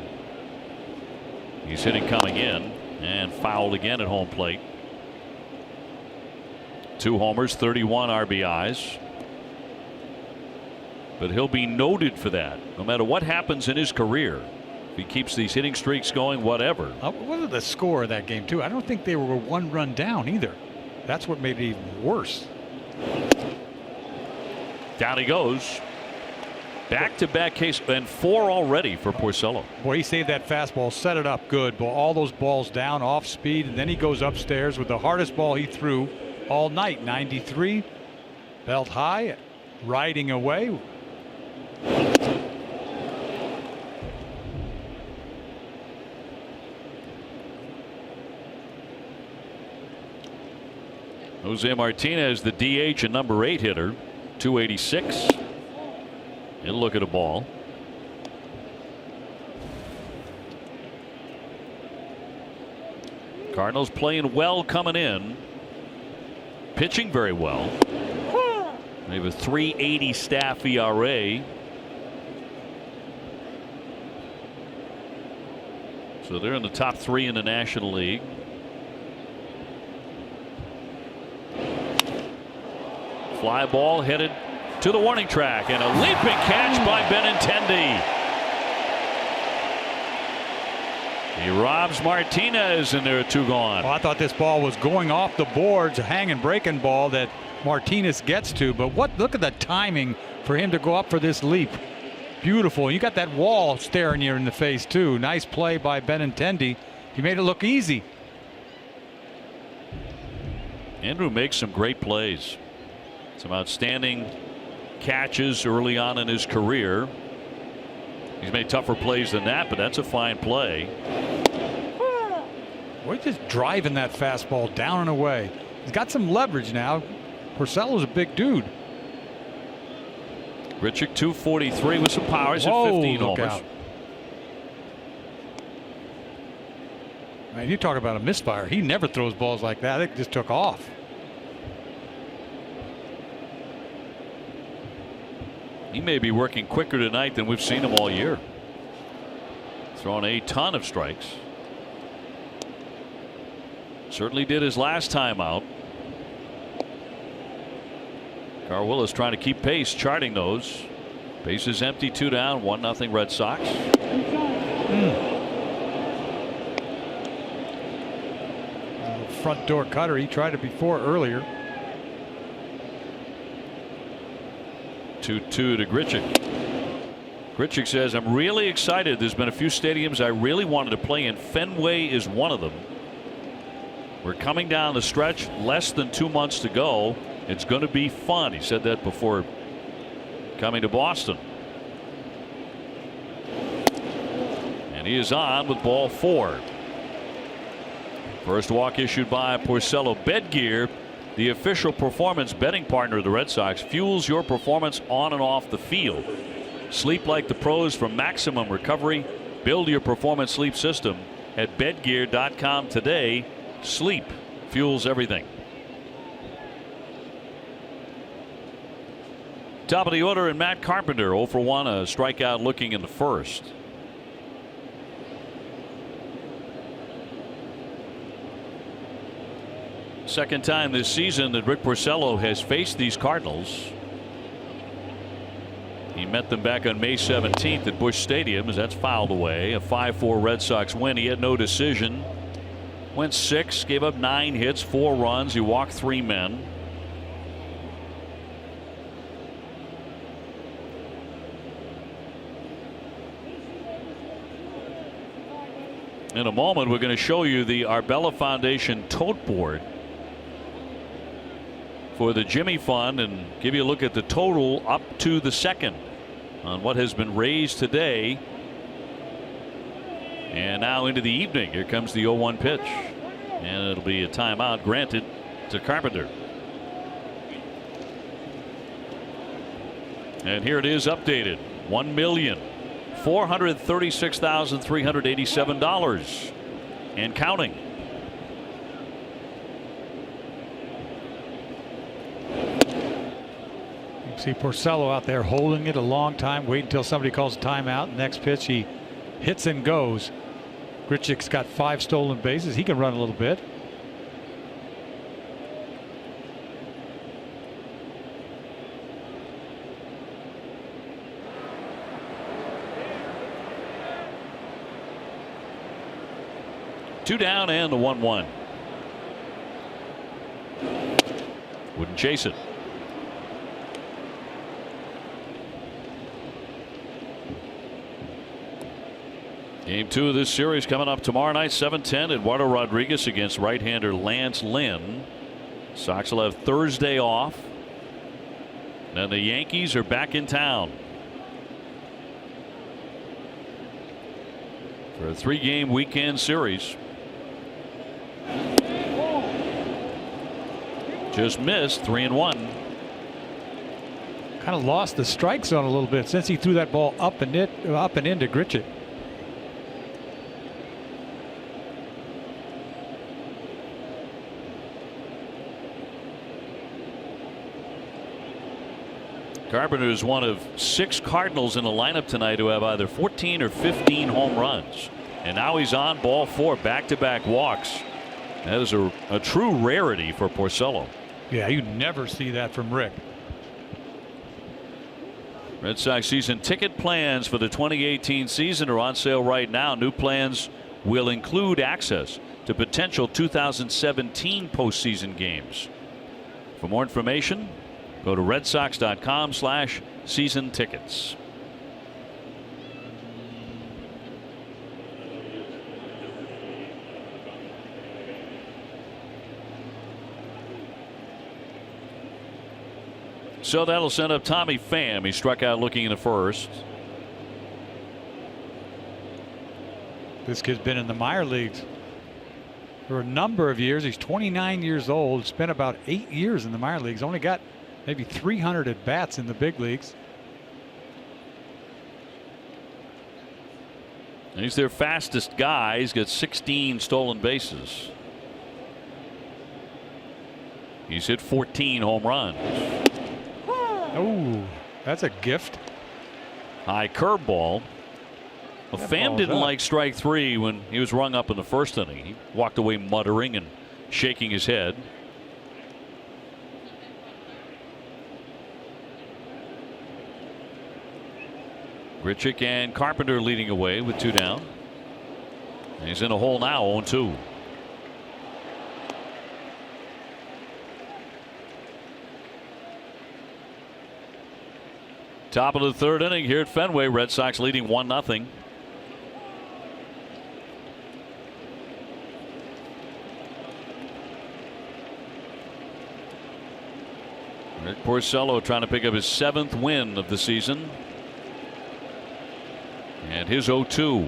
He's hitting coming in and fouled again at home plate. 2 homers, 31 RBIs. But he'll be noted for that no matter what happens in his career. If he keeps these hitting streaks going, whatever. What was the score of that game too? I don't think they were 1 run down either. That's what made it even worse. Down he goes. Back-to-back case, and 4 already for Porcello. Boy, he saved that fastball, set it up good. But all those balls down off speed, and then he goes upstairs with the hardest ball he threw all night. 93, belt high, riding away. Jose Martinez, the DH and number 8 hitter, 286. He'll look at a ball. Cardinals playing well coming in. Pitching very well. They have a 3.80 staff ERA. So they're in the top 3 in the National League. Fly ball headed to the warning track, and a leaping catch by Benintendi. He robs Martinez, and there are 2 gone. Well, I thought this ball was going off the boards, a hanging breaking ball that Martinez gets to. But look at the timing for him to go up for this leap. Beautiful. You got that wall staring you in the face, too. Nice play by Benintendi. He made it look easy. Andrew makes some great plays. Some outstanding catches early on in his career. He's made tougher plays than that, but that's a fine play. We're just driving that fastball down and away. He's got some leverage now. Porcello's a big dude. Grichuk 243 with some power. He's Whoa, at 15 look homers. out. Man, you talk about a misfire. He never throws balls like that. It just took off. He may be working quicker tonight than we've seen him all year. Throwing a ton of strikes. Certainly did his last time out. Carl Willis trying to keep pace, charting those. Bases empty, 2 down, 1-0 Red Sox. Front door cutter. He tried it before earlier. 2-2 to Grichuk. Grichuk says, I'm really excited. There's been a few stadiums I really wanted to play in. Fenway is one of them. We're coming down the stretch, less than 2 months to go. It's going to be fun. He said that before coming to Boston. And he is on with ball 4. First walk issued by Porcello. Bedgear, the official performance betting partner of the Red Sox, fuels your performance on and off the field. Sleep like the pros for maximum recovery. Build your performance sleep system at bedgear.com today. Sleep fuels everything. Top of the order, and Matt Carpenter 0 for 1, a strikeout looking in the first. Second time this season that Rick Porcello has faced these Cardinals. He met them back on May 17th at Busch Stadium, as that's fouled away. A 5-4 Red Sox win. He had no decision. Went 6, gave up 9 hits, 4 runs. He walked 3 men. In a moment, we're going to show you the Arbella Foundation tote board for the Jimmy Fund and give you a look at the total up to the second on what has been raised today. And now into the evening. Here comes the 0-1 pitch. And it'll be a timeout granted to Carpenter. And here it is updated. $1,436,387 and counting. You see Porcello out there holding it a long time, wait until somebody calls a timeout. Next pitch he hits and goes. Grichuk's got 5 stolen bases. He can run a little bit. Two down and the 1-1. Wouldn't chase it. Game 2 of this series coming up tomorrow night, 7:10. Eduardo Rodriguez against right-hander Lance Lynn. Sox will have Thursday off. Then the Yankees are back in town for a 3-game weekend series. Just missed, 3-1. Kind of lost the strike zone a little bit since he threw that ball up and into Grichuk. Carpenter is one of 6 Cardinals in the lineup tonight who have either 14 or 15 home runs. And now he's on ball 4, back-to-back walks. That is a true rarity for Porcello. Yeah, you never see that from Rick. Red Sox season ticket plans for the 2018 season are on sale right now. New plans will include access to potential 2017 postseason games. For more information, go to redsox.com/season tickets. So that'll send up Tommy Pham. He struck out looking in the first. This kid's been in the minor leagues for a number of years. He's 29 years old. Spent about 8 years in the minor leagues. Only got maybe 300 at bats in the big leagues. He's their fastest guy. He's got 16 stolen bases. He's hit 14 home runs. Oh, that's a gift. High curveball. Well, Pham didn't like strike three when he was rung up in the first inning. He walked away muttering and shaking his head. Grichuk and Carpenter leading away with 2 down. He's in a hole now, 0-2. Top of the third inning here at Fenway. Red Sox leading 1-0. Rick Porcello trying to pick up his 7th win of the season. And his 0-2.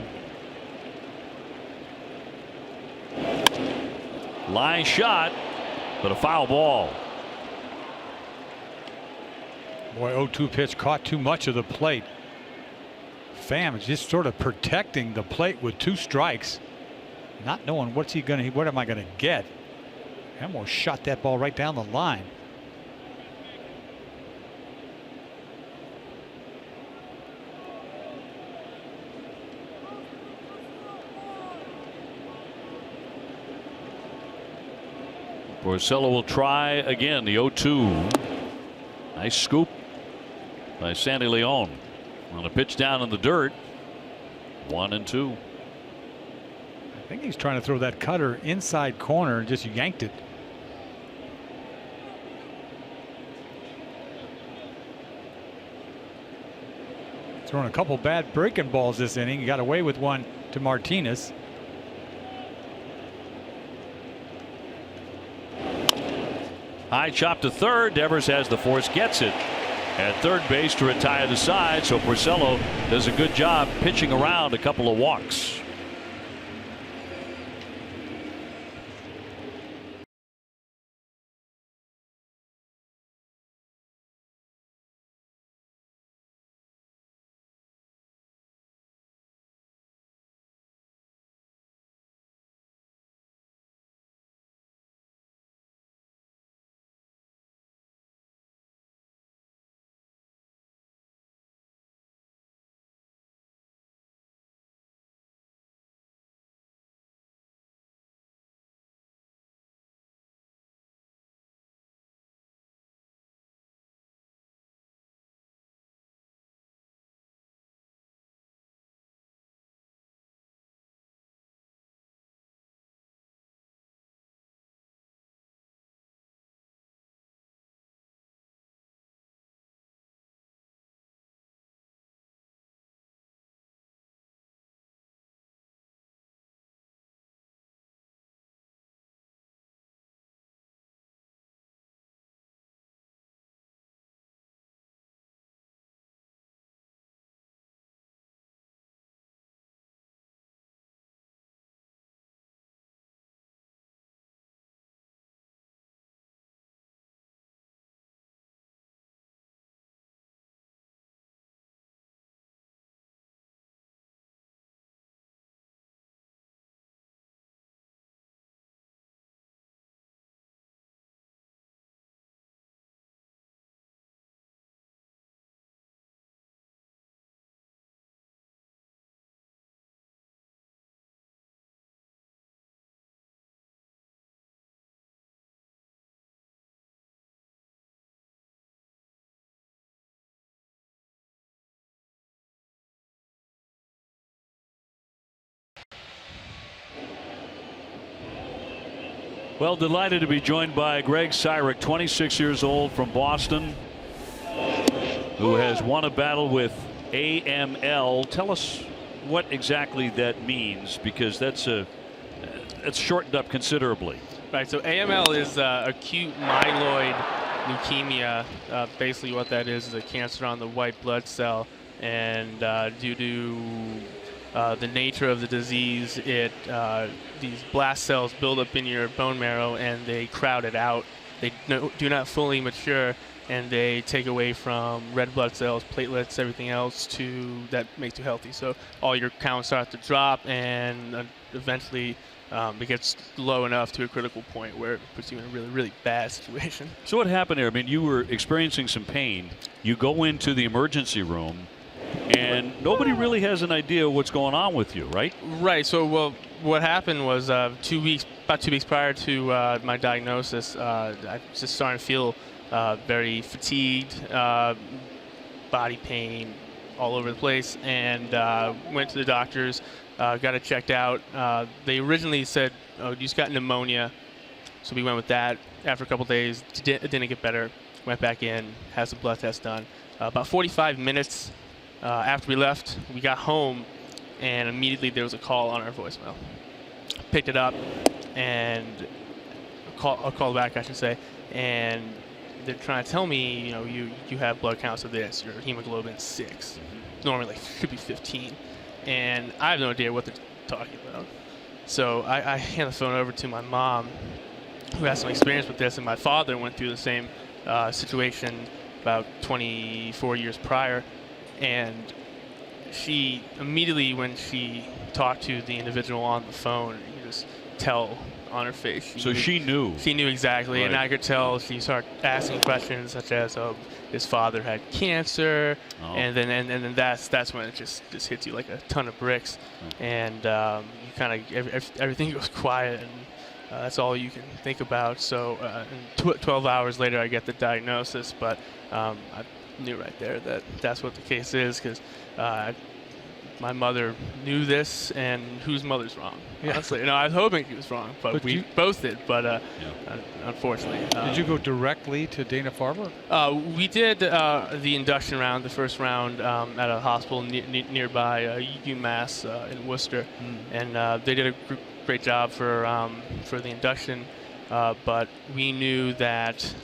Line shot, but a foul ball. Boy, 0-2 pitch caught too much of the plate. Pham is just sort of protecting the plate with 2 strikes, not knowing what am I gonna get. I almost shot that ball right down the line. Porcello will try again. The 0-2. Nice scoop by Sandy Leon on a pitch down in the dirt. 1-2. I think he's trying to throw that cutter inside corner and just yanked it. Throwing a couple bad breaking balls this inning. He got away with one to Martinez. High chop to third. Devers has the force, gets it at third base to retire the side. So Porcello does a good job pitching around a couple of walks. Well, delighted to be joined by Greg Saira, 26 years old from Boston, who has won a battle with AML. Tell us what exactly that means, because that's shortened up considerably. Right. So AML is acute myeloid leukemia. Basically, what that is a cancer on the white blood cell, and due to the nature of the disease, these blast cells build up in your bone marrow and they crowd it out. They do not fully mature, and they take away from red blood cells, platelets, everything else that makes you healthy. So all your counts start to drop, and eventually it gets low enough to a critical point where it puts you in a really, really bad situation. So what happened there? I mean, you were experiencing some pain. You go into the emergency room, and nobody really has an idea what's going on with you, right? Right. So, well, what happened was about 2 weeks prior to my diagnosis, I was just starting to feel very fatigued, body pain all over the place, and went to the doctors, got it checked out. They originally said, "Oh, you just got pneumonia," so we went with that. After a couple days, it didn't get better. Went back in, had some blood tests done. About 45 minutes after we left, we got home, and immediately there was a call on our voicemail. Picked it up, and a call back, I should say, and they're trying to tell me, you have blood counts of this, your hemoglobin's 6. Normally should be 15, and I have no idea what they're talking about. So I hand the phone over to my mom, who has some experience with this, and my father went through the same situation about 24 years prior. And she immediately, when she talked to the individual on the phone, you could just tell on her face. She knew. She knew exactly, right. And I could tell. She started asking questions such as, his father had cancer, and then that's when it just hits you like a ton of bricks, and you kind of everything goes quiet, and that's all you can think about. So, 12 hours later, I get the diagnosis, but I knew right there that that's what the case is, because my mother knew this, and whose mother's wrong? Yeah. Honestly, I was hoping she was wrong, but we both did. But unfortunately, did you go directly to Dana-Farber? We did the induction round, the first round, at a hospital nearby UMass in Worcester, and they did a great job for the induction. But we knew that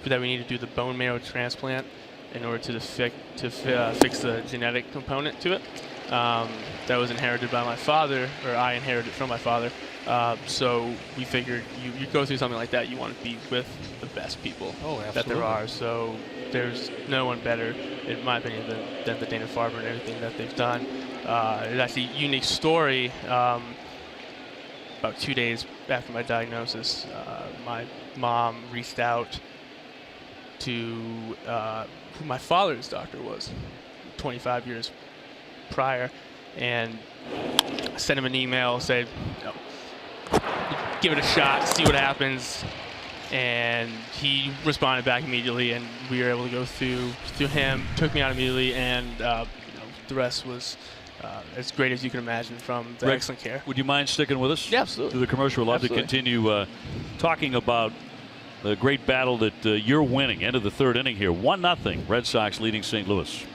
we needed to do the bone marrow transplant in order to fix the genetic component to it. That was inherited by my father, or I inherited from my father. So we figured you go through something like that, you want to be with the best people that there are. So there's no one better, in my opinion, than the Dana-Farber and everything that they've done. It's actually a unique story. About 2 days after my diagnosis, my mom reached out to who my father's doctor was 25 years prior, and sent him an email, said, give it a shot, see what happens, and he responded back immediately, and we were able to go through him, took me out immediately, and the rest was as great as you can imagine from the excellent care. Would you mind sticking with us? Yeah, absolutely. To the commercial. We'd love to continue talking about the great battle that you're winning. End of the third inning here. 1-0. Red Sox leading St. Louis.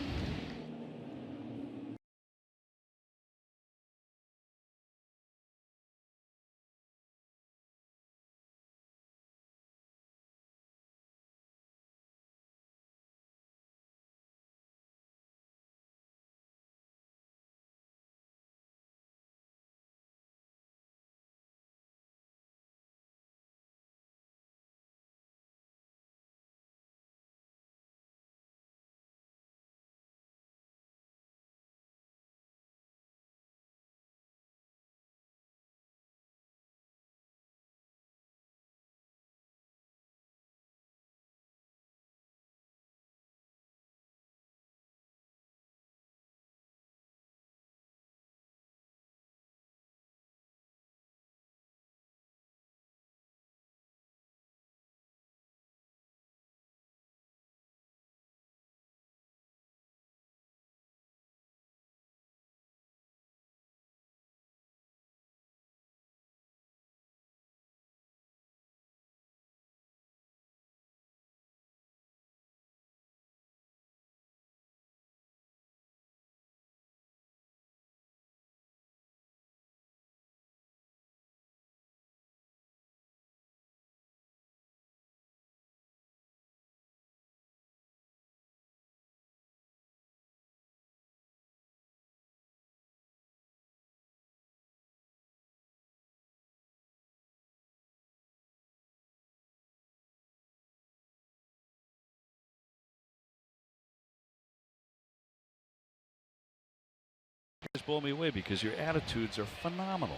Just blow me away because your attitudes are phenomenal.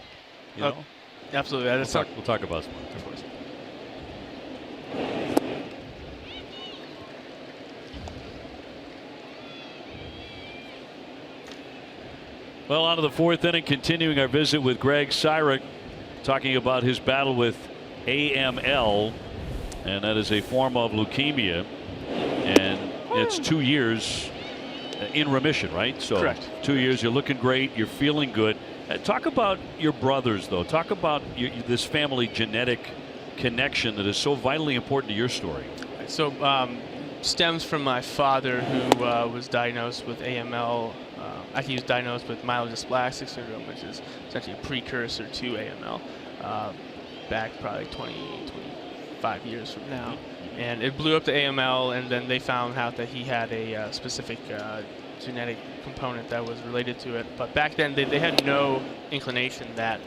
You know? Absolutely. We'll talk about some of course. Well, on to the fourth inning, continuing our visit with Greg Saira, talking about his battle with AML, and that is a form of leukemia, and it's 2 years in remission, right? So correct. 2 years, you're looking great, you're feeling good. Talk about your brothers, though. Talk about this family genetic connection that is so vitally important to your story. So stems from my father, who was diagnosed with AML. Actually, he was diagnosed with myelodysplastic syndrome, which is essentially a precursor to AML, back probably 25 years from now. And it blew up to AML, and then they found out that he had a specific genetic component that was related to it. But back then, they had no inclination that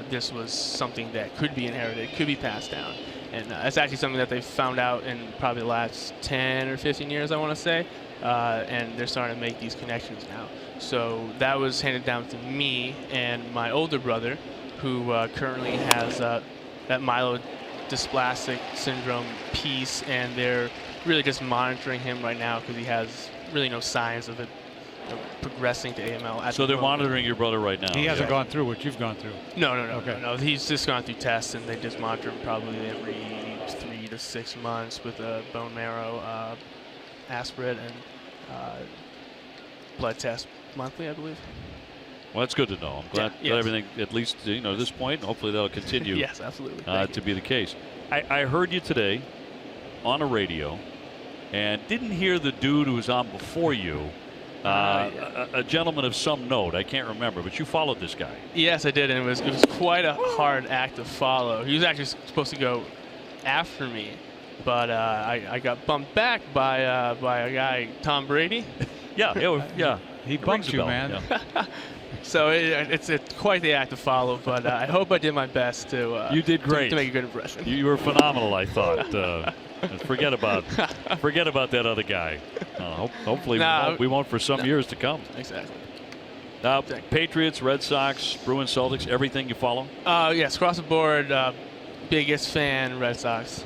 this was something that could be inherited, could be passed down. And it's actually something that they found out in probably the last 10 or 15 years, I want to say. And they're starting to make these connections now. So that was handed down to me and my older brother, who currently has that myelodysplastic syndrome piece, and they're really just monitoring him right now because he has really no signs of it progressing to AML. So they're monitoring your brother right now. He hasn't gone through what you've gone through. No. Okay. No. He's just gone through tests, and they just monitor him probably every 3 to 6 months with a bone marrow aspirate and blood test monthly, I believe. Well, that's good to know. I'm glad that everything, at least at this point, hopefully that'll continue. Yes, absolutely. To be the case. I heard you today on a radio, and didn't hear the dude who was on before you. A gentleman of some note. I can't remember, but you followed this guy. Yes, I did, and it was quite a hard act to follow. He was actually supposed to go after me, but I got bumped back by a guy, Tom Brady. Yeah. He bumped you, man. Yeah. So it's quite the act to follow, but I hope I did my best to. You did great. To make a good impression. You were phenomenal, I thought. Forget about that other guy. Hopefully we won't for some years to come. Exactly. Patriots, Red Sox, Bruins, Celtics, everything you follow? Yes, across the board. Biggest fan, Red Sox.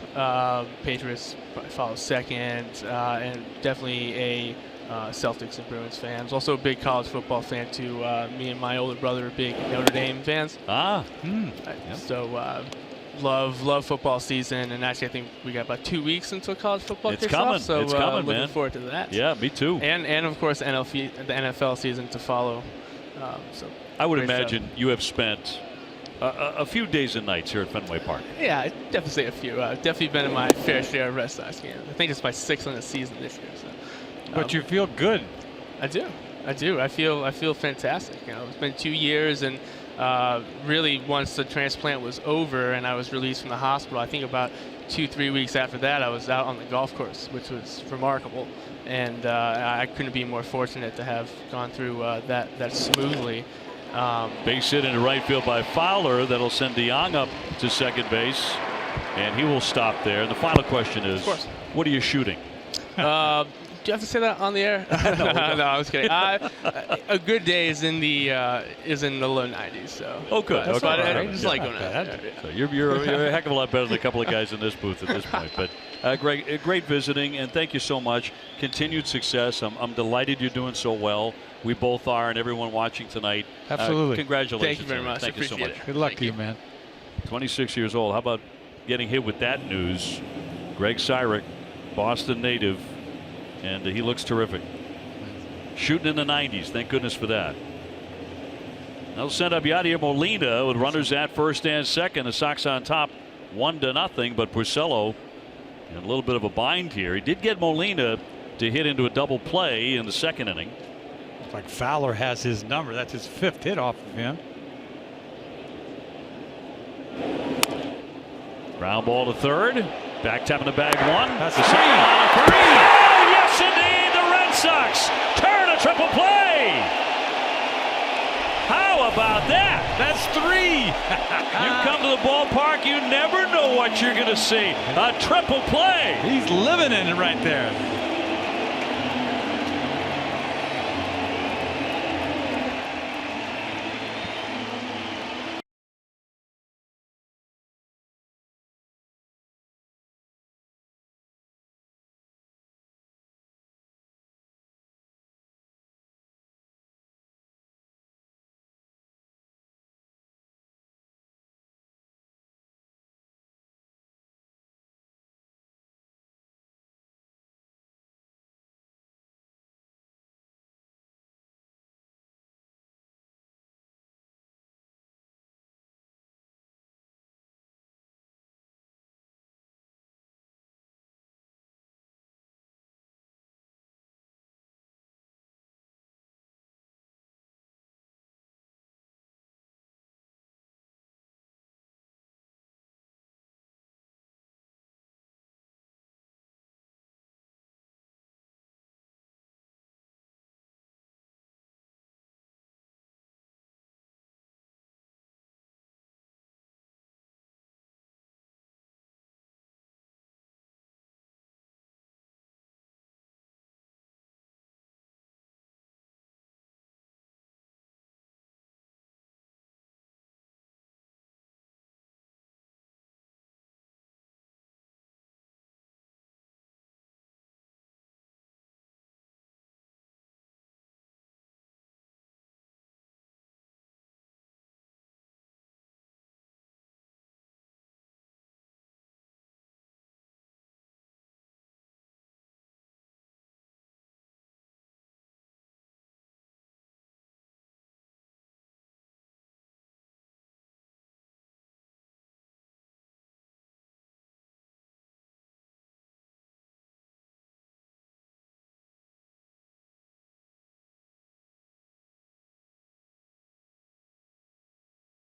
Patriots follow second, and definitely a Celtics and Bruins fans. Also a big college football fan too. Me and my older brother are big Notre Dame fans. So love football season, and actually I think we got about 2 weeks until college football kicks off. So it's coming, looking man. forward to that. Yeah, me too. And of course the NFL season to follow. So I would imagine you have spent a few days and nights here at Fenway Park. Yeah, I'd definitely say a few. I've definitely been in my fair share of Red Sox games. I think it's my 6th on the season this year. So. But you feel good. I do. I feel fantastic. It's been 2 years, and really once the transplant was over and I was released from the hospital, I think about 2-3 weeks after that I was out on the golf course, which was remarkable. And I couldn't be more fortunate to have gone through that smoothly. Base hit into right field by Fowler. That'll send DeYoung up to second base, and he will stop there. And the final question is, what are you shooting? Do you have to say that on the air? No, I was kidding. A good day is in the low 90s. So. Oh, good. But I just like going out. So you're a heck of a lot better than a couple of guys in this booth at this point. But Greg, great visiting, and thank you so much. Continued success. I'm delighted you're doing so well. We both are, and everyone watching tonight. Absolutely. Congratulations. Thank you very much. Thank you so much. Good luck to you, man. 26 years old. How about getting hit with that news? Greg Saira, Boston native. And he looks terrific. Shooting in the 90s. Thank goodness for that. They'll send up Yadier Molina with runners at first and second. The Sox on top 1-0. But Porcello in a little bit of a bind here. He did get Molina to hit into a double play in the second inning. It's like Fowler has his number. That's his 5th hit off of him. Ground ball to third. Back tapping the bag one. That's the second on a 3. Yes, indeed, the Red Sox turn a triple play. How about that? That's 3. You come to the ballpark, you never know what you're going to see. A triple play. He's living in it right there.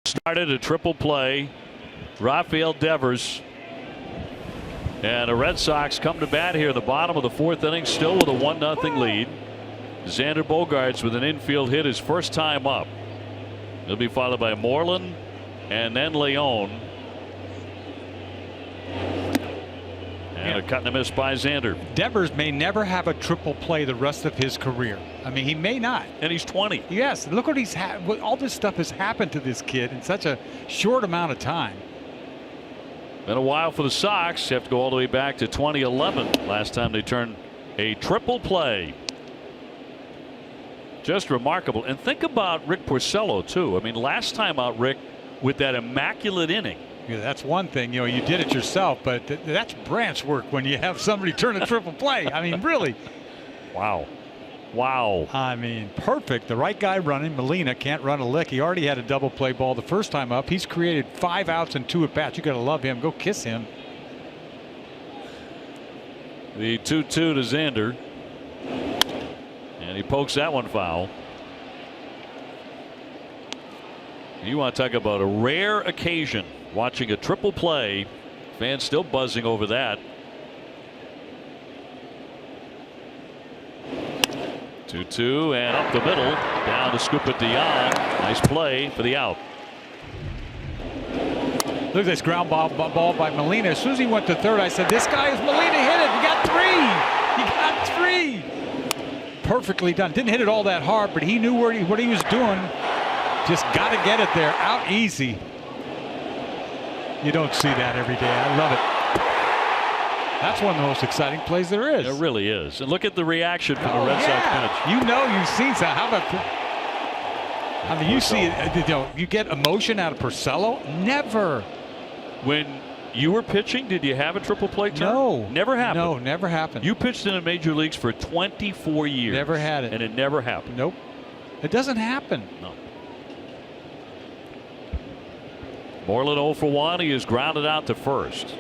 Started a triple play. Rafael Devers. And the Red Sox come to bat here in the bottom of the 4th inning, still with a 1-0 lead. Xander Bogaerts with an infield hit his first time up. He'll be followed by Moreland and then Leon. And a cut and a miss by Xander. Devers may never have a triple play the rest of his career. I mean, he may not. And he's 20. Yes, look what he's had. All this stuff has happened to this kid in such a short amount of time. Been a while for the Sox. You have to go all the way back to 2011. Last time they turned a triple play. Just remarkable. And think about Rick Porcello, too. I mean, last time out, Rick, with that immaculate inning. Yeah, that's one thing. You know, you did it yourself, but that's branch work when you have somebody turn a triple play. I mean, really. Wow. Wow. I mean, perfect. The right guy running. Molina can't run a lick. He already had a double play ball the first time up. He's created 5 outs and 2 at bats. You got to love him. Go kiss him. The 2-2 to Xander. And he pokes that one foul. You want to talk about a rare occasion. Watching a triple play. Fans still buzzing over that. 2-2 and up the middle. Down to scoop it DeYoung. Nice play for the out. Look at this ground ball by Molina. As soon as he went to third, I said, this guy is Molina. Hit it. He got 3. He got 3. Perfectly done. Didn't hit it all that hard, but he knew what he was doing. Just got to get it there. Out easy. You don't see that every day. I love it. That's one of the most exciting plays there is. It really is. And look at the reaction from the Red Sox bench. You know, you've seen that. How about? I mean, you see, you get emotion out of Porcello. Never. When you were pitching, did you have a triple play turn? No. Never happened. No, never happened. You pitched in the major leagues for 24 years. Never had it. And it never happened. Nope. It doesn't happen. No. Moreland 0 for 1. He is grounded out to first.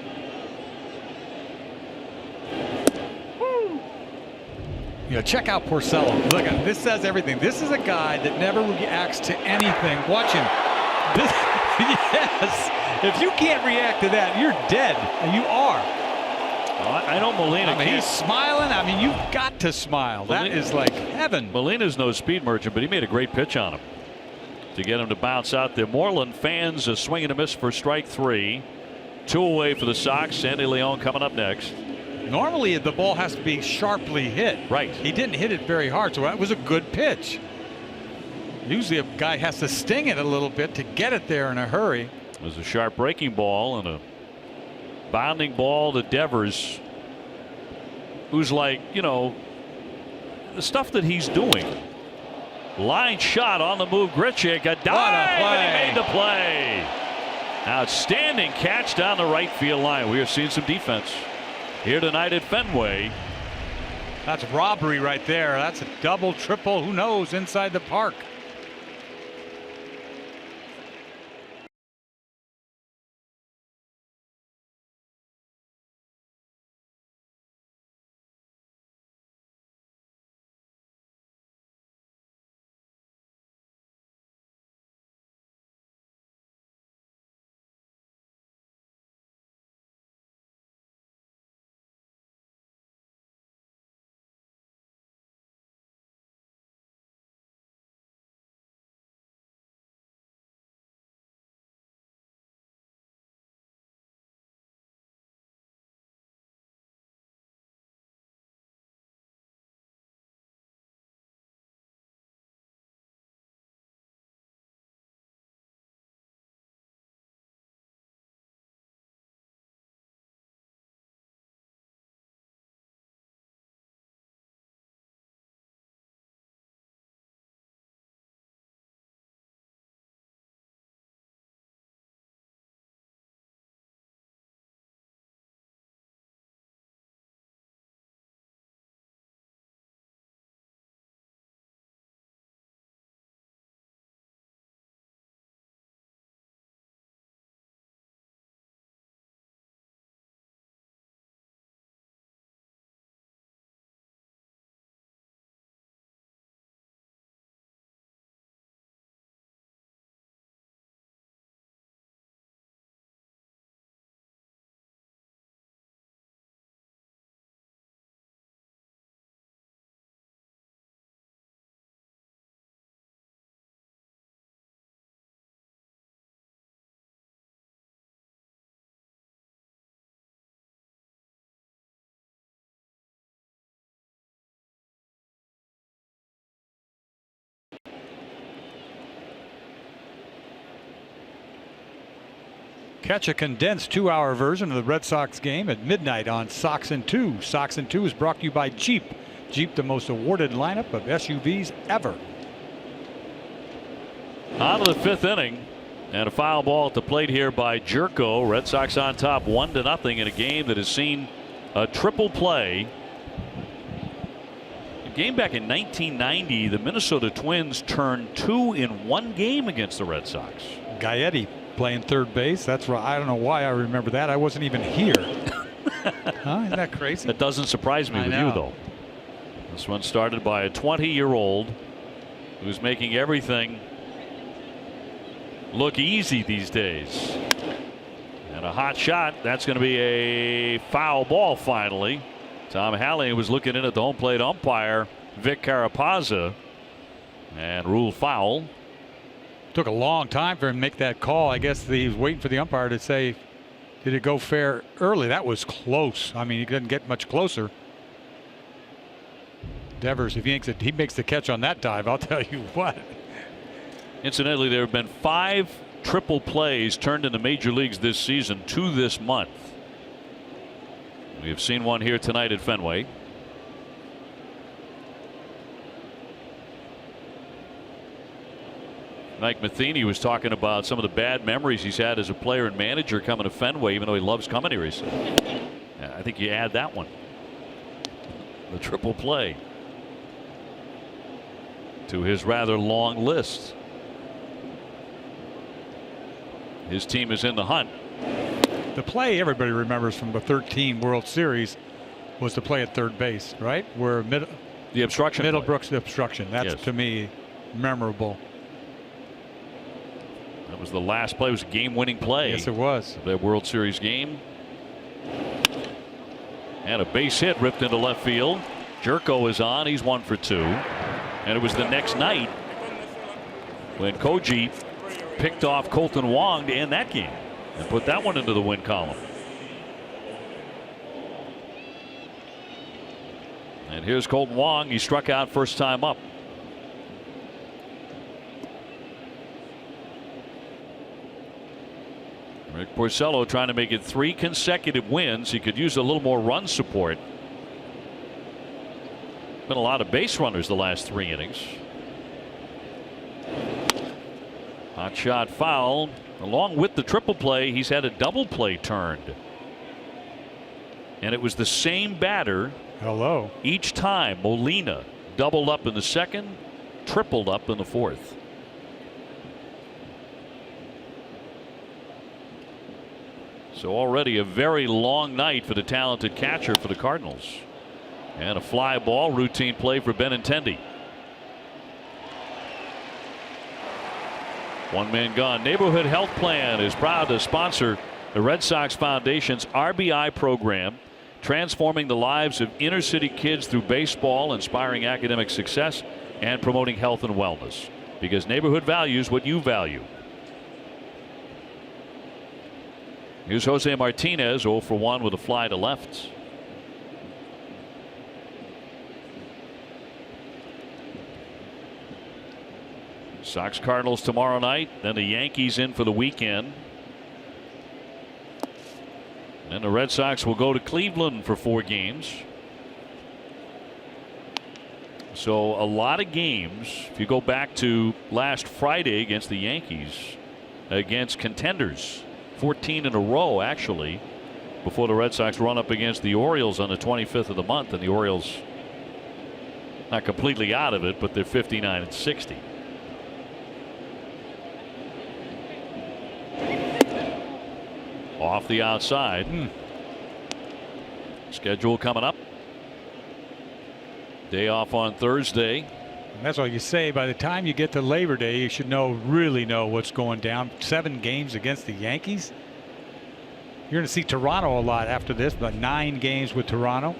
You know, check out Porcello. Look, this says everything. This is a guy that never reacts to anything. Watch him. Yes. If you can't react to that, you're dead. And you are. Well, I know Molina. I mean, he's smiling. I mean, you've got to smile. That is like heaven. Molina's no speed merchant, but he made a great pitch on him to get him to bounce out there. Moreland fans a swing and a miss for strike 3. 2 away for the Sox. Sandy Leon coming up next. Normally the ball has to be sharply hit. Right. He didn't hit it very hard, so that was a good pitch. Usually a guy has to sting it a little bit to get it there in a hurry. It was a sharp breaking ball and a bounding ball to Devers, who's like, you know, the stuff that he's doing. Line shot on the move. Grichuk a dive, and he made the play. Outstanding catch down the right field line. We are seeing some defense here tonight at Fenway. That's robbery right there. That's a double, triple, who knows, inside the park. Catch a condensed 2-hour version of the Red Sox game at midnight on Sox and 2. Sox and 2 is brought to you by Jeep. Jeep, the most awarded lineup of SUVs ever. On to the 5th inning. And a foul ball at the plate here by Jerko. Red Sox on top 1-0 in a game that has seen a triple play. A game back in 1990, the Minnesota Twins turned 2 in one game against the Red Sox. Gaetti playing third base. That's right. I don't know why I remember that. I wasn't even here. Huh? Isn't that crazy? That doesn't surprise me with you, though. This one started by a 20-year-old who's making everything look easy these days. And a hot shot. That's going to be a foul ball finally. Tom Halley was looking in at the home plate umpire, Vic Carapazza, and ruled foul. Took a long time for him to make that call. I guess he was waiting for the umpire to say, did it go fair early? That was close. I mean, he didn't get much closer. Devers, if he makes the catch on that dive, I'll tell you what. Incidentally, there have been 5 triple plays turned in the major leagues this season to this month. We have seen one here tonight at Fenway. Mike Matheny was talking about some of the bad memories he's had as a player and manager coming to Fenway, even though he loves coming here. I think you add that one, the triple play, to his rather long list. His team is in the hunt. The play everybody remembers from the 13 World Series was the play at third base, right? Where the obstruction, Middlebrooks obstruction. That's to me memorable. That was the last play. It was a game-winning play. Yes, it was. That World Series game. And a base hit ripped into left field. Jerko is on. He's 1 for 2. And it was the next night when Koji picked off Colton Wong to end that game and put that one into the win column. And here's Colton Wong. He struck out first time up. Rick Porcello trying to make it 3 consecutive wins. He could use a little more run support. Been a lot of base runners the last 3 innings. Hot shot foul. Along with the triple play, he's had a double play turned. And it was the same batter. Hello. Each time. Molina doubled up in the second, tripled up in the fourth. So already a very long night for the talented catcher for the Cardinals. And a fly ball, routine play for Benintendi. 1 man gone. Neighborhood Health Plan is proud to sponsor the Red Sox Foundation's RBI program, transforming the lives of inner city kids through baseball, inspiring academic success, and promoting health and wellness. Because neighborhood values what you value. Here's Jose Martinez, 0 for 1 with a fly to left. Sox Cardinals tomorrow night, then the Yankees in for the weekend. And the Red Sox will go to Cleveland for 4 games. So a lot of games. If you go back to last Friday against the Yankees, against contenders, 14 in a row actually, before the Red Sox run up against the Orioles on the 25th of the month, and the Orioles not completely out of it, but they're 59 and 60. Off the outside. Schedule coming up. Day off on Thursday. And that's what you say. By the time you get to Labor Day, you should really know what's going down. 7 games against the Yankees. You're going to see Toronto a lot after this, but 9 games with Toronto.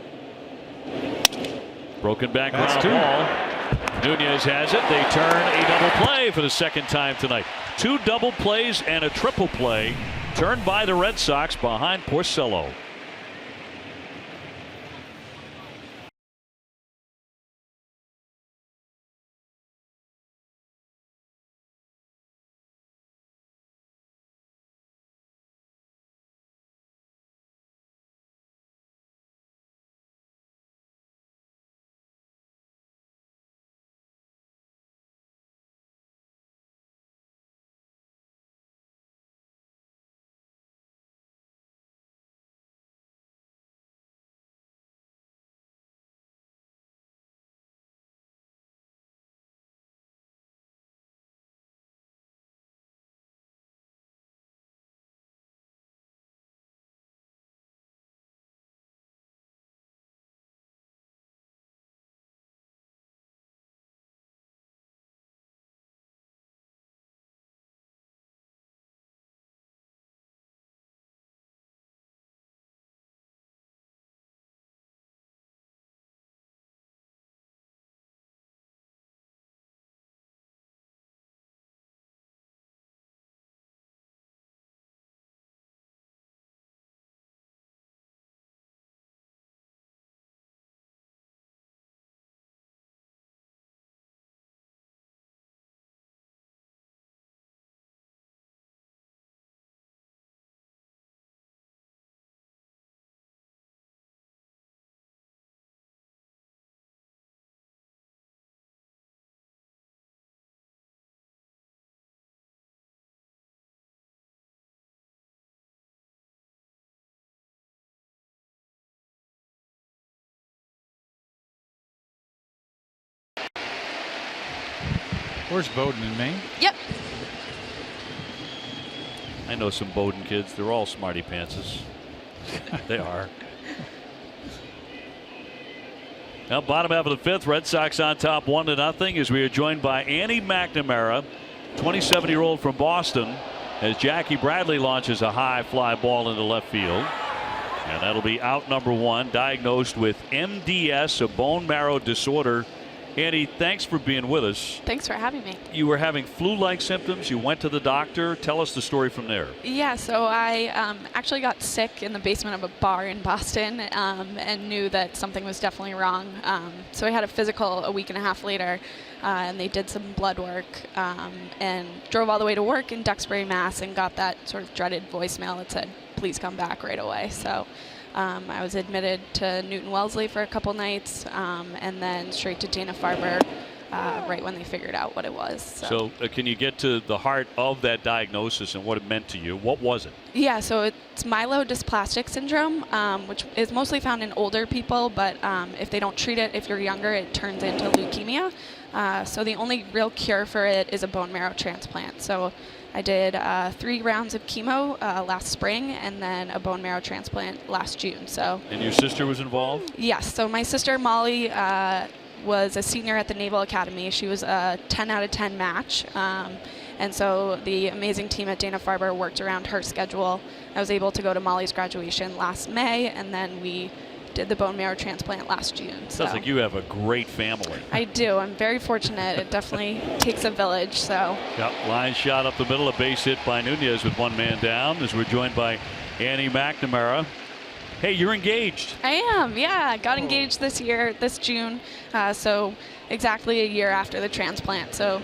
Broken back ground ball. Nunez has it. They turn a double play for the second time tonight. 2 double plays and a triple play turned by the Red Sox behind Porcello. Where's Bowden in Maine? Yep. I know some Bowden kids. They're all smarty pantses. They are. Now, bottom half of the 5th, Red Sox on top 1-0 as we are joined by Annie McNamara, 27-year-old from Boston, as Jackie Bradley launches a high fly ball into left field. And that'll be out number 1, diagnosed with MDS, a bone marrow disorder. Annie, thanks for being with us. Thanks for having me. You were having flu-like symptoms. You went to the doctor. Tell us the story from there. Yeah, so I actually got sick in the basement of a bar in Boston and knew that something was definitely wrong. So I had a physical a week and a half later, and they did some blood work and drove all the way to work in Duxbury, Mass, and got that sort of dreaded voicemail that said, please come back right away. So I was admitted to Newton Wellesley for a couple nights and then straight to Dana-Farber right when they figured out what it was. So can you get to the heart of that diagnosis and what it meant to you? What was it? Yeah, so it's myelodysplastic syndrome, which is mostly found in older people, but if they don't treat it, if you're younger, it turns into leukemia. So the only real cure for it is a bone marrow transplant. So I did 3 rounds of chemo last spring and then a bone marrow transplant last June. So. And your sister was involved? Yes. So my sister Molly was a senior at the Naval Academy. She was a 10 out of 10 match. And so the amazing team at Dana-Farber worked around her schedule. I was able to go to Molly's graduation last May, and then we did the bone marrow transplant last June. Sounds like you have a great family. I do. I'm very fortunate. It definitely takes a village. So. Yep. Line shot up the middle, a base hit by Nunez with 1 man down as we're joined by Annie McNamara. Hey, you're engaged. I am, yeah. Got engaged this June. So exactly a year after the transplant. So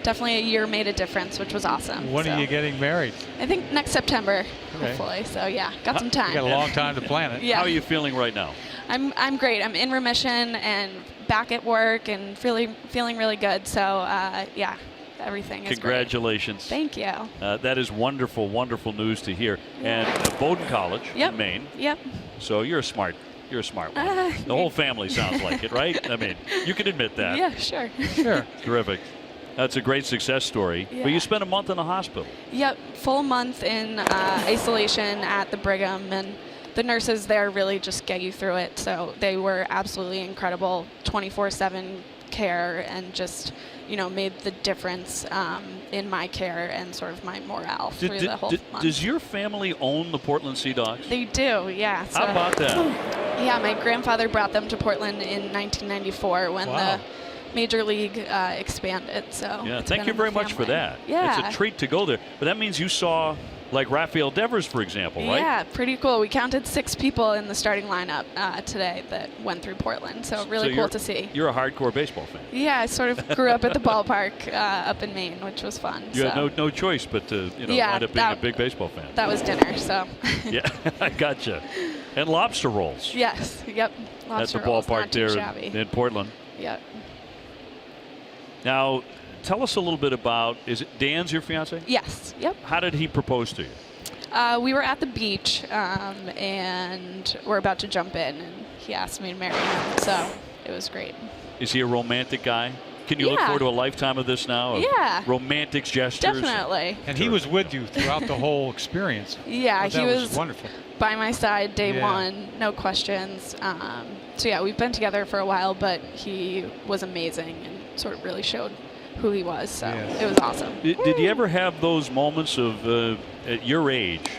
definitely a year made a difference, which was awesome. When are you getting married? I think next September, hopefully. So yeah, got some time. You got a long time to plan it. Yeah. How are you feeling right now? I'm great. I'm in remission and back at work and feeling really good. So yeah, everything is Congratulations. Great. Thank you. That is wonderful, wonderful news to hear. Yeah. And Bowdoin College in Maine. Yep. So you're a smart one. The whole family sounds like it, right? I mean, you can admit that. Yeah, sure. Sure. Terrific. That's a great success story. Yeah. But you spent a month in the hospital. Yep, full month in isolation at the Pregame, and the nurses there really just get you through it. So they were absolutely incredible, 24/7 care, and just made the difference in my care and sort of my morale through the whole month. Does your family own the Portland Sea Dogs? They do, yeah. So, how about that? Yeah, my grandfather brought them to Portland in 1994 when the Major League expanded. So yeah, thank you very much for that. Yeah. It's a treat to go there. But that means you saw, like, Rafael Devers, for example, right? Yeah, pretty cool. We counted 6 people in the starting lineup today that went through Portland. So really cool to see. You're a hardcore baseball fan. Yeah, I sort of grew up at the ballpark up in Maine, which was fun. You had no choice but to wind up being a big baseball fan. That was dinner, so. Yeah, I gotcha. And lobster rolls. Yes, yep. Lobster at the rolls, ballpark not too there shabby. in Portland. Yep. Now, tell us a little bit about, is it Dan's your fiance? Yes, yep. How did he propose to you? We were at the beach, and we're about to jump in, and he asked me to marry him, so it was great. Is he a romantic guy? Can you look forward to a lifetime of this now? Of romantic gestures? Definitely. And he was with you throughout the whole experience. Yeah, he was wonderful. By my side day one, no questions. So yeah, we've been together for a while, but he was amazing and sort of really showed who he was. So it was awesome. Did you ever have those moments of, at your age,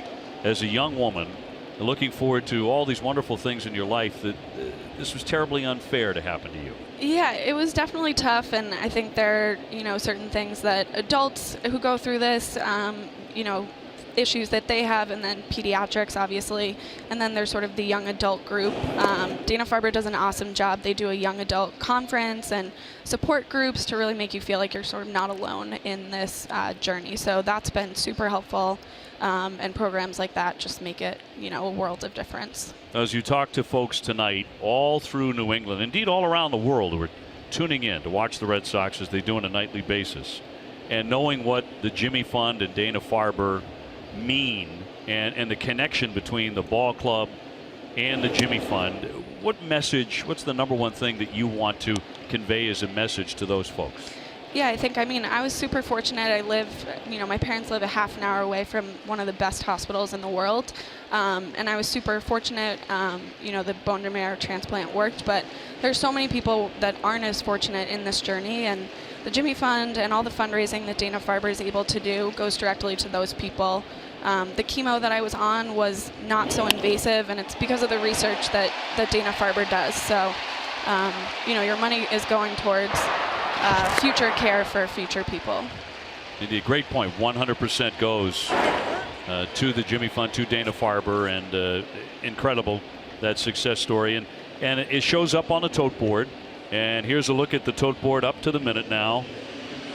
as a young woman, looking forward to all these wonderful things in your life, that this was terribly unfair to happen to you? Yeah, it was definitely tough, and I think there are, certain things that adults who go through this, issues that they have, and then pediatrics, obviously, and then there's sort of the young adult group. Dana-Farber does an awesome job. They do a young adult conference and support groups to really make you feel like you're sort of not alone in this journey. So that's been super helpful, and programs like that just make it, a world of difference. As you talk to folks tonight all through New England, indeed all around the world, who are tuning in to watch the Red Sox as they do on a nightly basis, and knowing what the Jimmy Fund and Dana-Farber mean, and the connection between the ball club and the Jimmy Fund, what's the number one thing that you want to convey as a message to those folks? Yeah, I mean, I was super fortunate. I live, my parents live a half an hour away from one of the best hospitals in the world. And I was super fortunate, the bone marrow transplant worked, but there's so many people that aren't as fortunate in this journey. And the Jimmy Fund and all the fundraising that Dana-Farber is able to do goes directly to those people. The chemo that I was on was not so invasive, and it's because of the research that Dana-Farber does. So, your money is going towards future care for future people. Indeed, great point. 100% goes to the Jimmy Fund, to Dana-Farber, and incredible, that success story. And it shows up on the tote board. And here's a look at the tote board up to the minute now.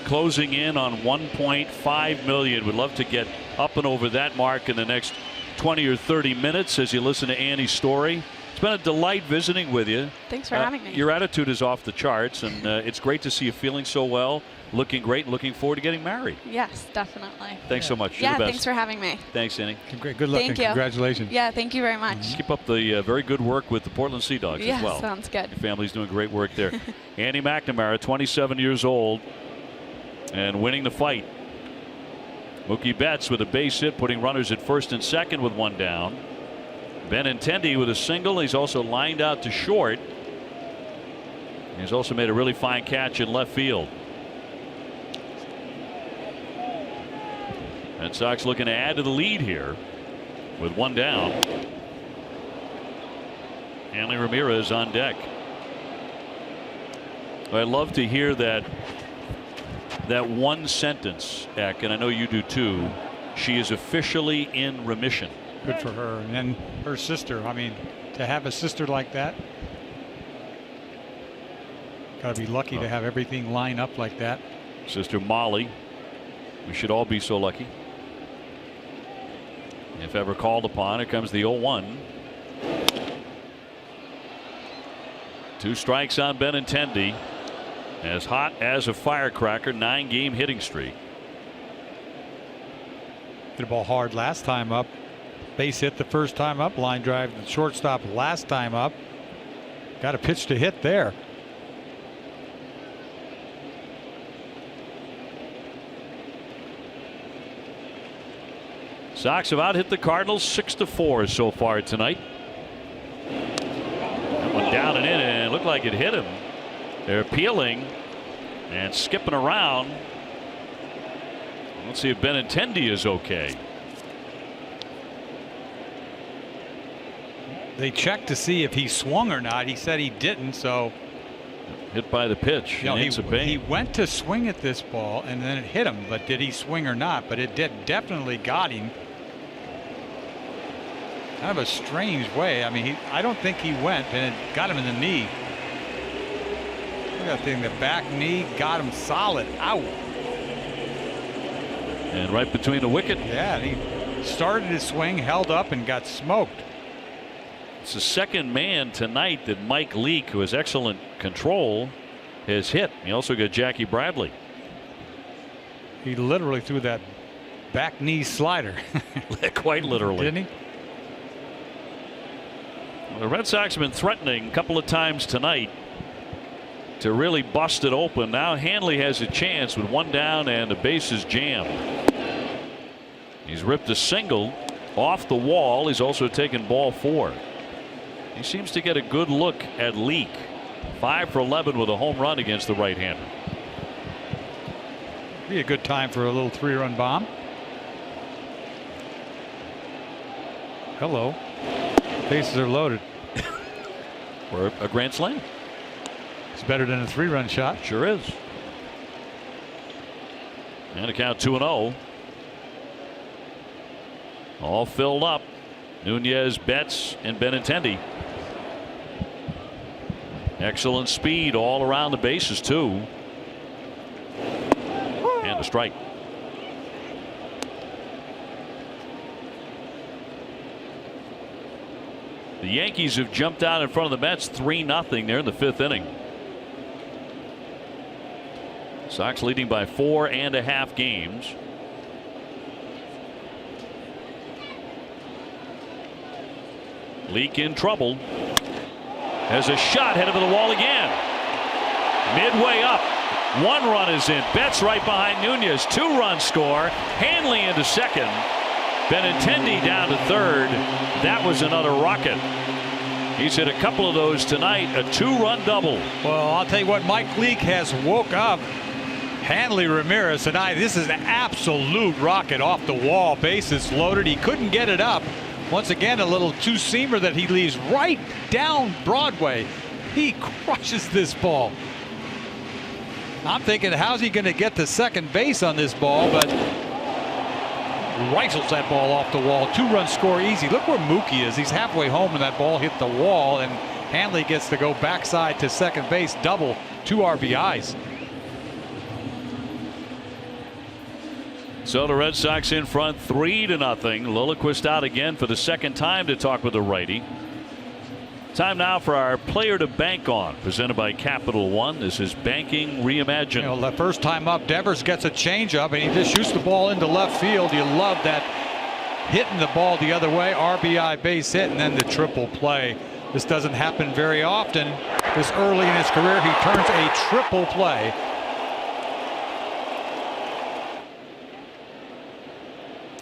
Closing in on 1.5 million. We'd love to get up and over that mark in the next 20 or 30 minutes as you listen to Annie's story. It's been a delight visiting with you. Thanks for having me. Your attitude is off the charts, and it's great to see you feeling so well, looking great, and looking forward to getting married. Yes, definitely. Thanks so much. You're Yeah, the best. thanks for having me. Thanks, Annie. Great. Good luck Thank and you. congratulations. Yeah, thank you very much. Keep up the very good work with the Portland Sea Dogs as well. Yeah, sounds good. Your family's doing great work there. Annie McNamara, 27 years old, and winning the fight. Mookie Betts with a base hit, putting runners at first and second with one down. Benintendi with a single. He's also lined out to short. He's also made a really fine catch in left field. Red Sox looking to add to the lead here with one down. Hanley Ramirez on deck. I love to hear that one sentence, Eck, and I know you do too. She is officially in remission. Good for her. And then her sister. I mean, to have a sister like that, got to be lucky to have everything line up like that. Sister Molly. We should all be so lucky. If ever called upon. Here comes the 0-1. 2 strikes on Benintendi. As hot as a firecracker, 9-game hitting streak. Hit the ball hard last time up. Base hit the first time up. Line drive to the shortstop last time up. Got a pitch to hit there. Sox have out hit the Cardinals 6-4 so far tonight. That one down and in, and it looked like it hit him. They're peeling and skipping around. Let's see if Benintendi is okay. They checked to see if he swung or not. He said he didn't, so. Hit by the pitch. He went to swing at this ball and then it hit him, but did he swing or not? But it definitely got him. Kind of a strange way. I mean, I don't think he went, and it got him in the knee. Look at that thing. The back knee got him solid out. And right between the wicket. Yeah, and he started his swing, held up, and got smoked. It's the second man tonight that Mike Leake, who has excellent control, has hit. He also got Jackie Bradley. He literally threw that back knee slider. Quite literally. Didn't he? Well, the Red Sox have been threatening a couple of times tonight to really bust it open. Now Hanley has a chance with one down and the bases jammed. He's ripped a single off the wall. He's also taken ball 4. He seems to get a good look at Leake. 5 for 11 with a home run against the right-hander. Be a good time for a little 3-run bomb. Hello. Bases are loaded. Or a grand slam. It's better than a 3-run shot. Sure is. And a count 2-0. All filled up. Nunez, Betts, and Benintendi. Excellent speed all around the bases too. And a strike. The Yankees have jumped out in front of the Mets 3-0. They're in the 5th inning. Sox leading by 4.5 games. Leake in trouble. Has a shot headed for the wall again. Midway up. 1 run is in. Betts right behind Nunez. 2-run score. Hanley into second. Benintendi down to third. That was another rocket. He's hit a couple of those tonight. A 2-run double. Well, I'll tell you what, Mike Leake has woke up Hanley Ramirez tonight. This is an absolute rocket off the wall. Bases loaded. He couldn't get it up. Once again, a little two-seamer that he leaves right down Broadway. He crushes this ball. I'm thinking, how's he going to get to second base on this ball? But rifles that ball off the wall. 2-run score easy. Look where Mookie is. He's halfway home and that ball hit the wall, and Hanley gets to go backside to second base. Double, 2 RBIs. So the Red Sox in front 3-0. Lilliquist out again for the second time to talk with the righty. Time now for our player to bank on, presented by Capital One. This is Banking Reimagined. You know, the first time up, Devers gets a changeup and he just shoots the ball into left field. You love that, hitting the ball the other way. RBI base hit, and then the triple play. This doesn't happen very often. This early in his career, he turns a triple play.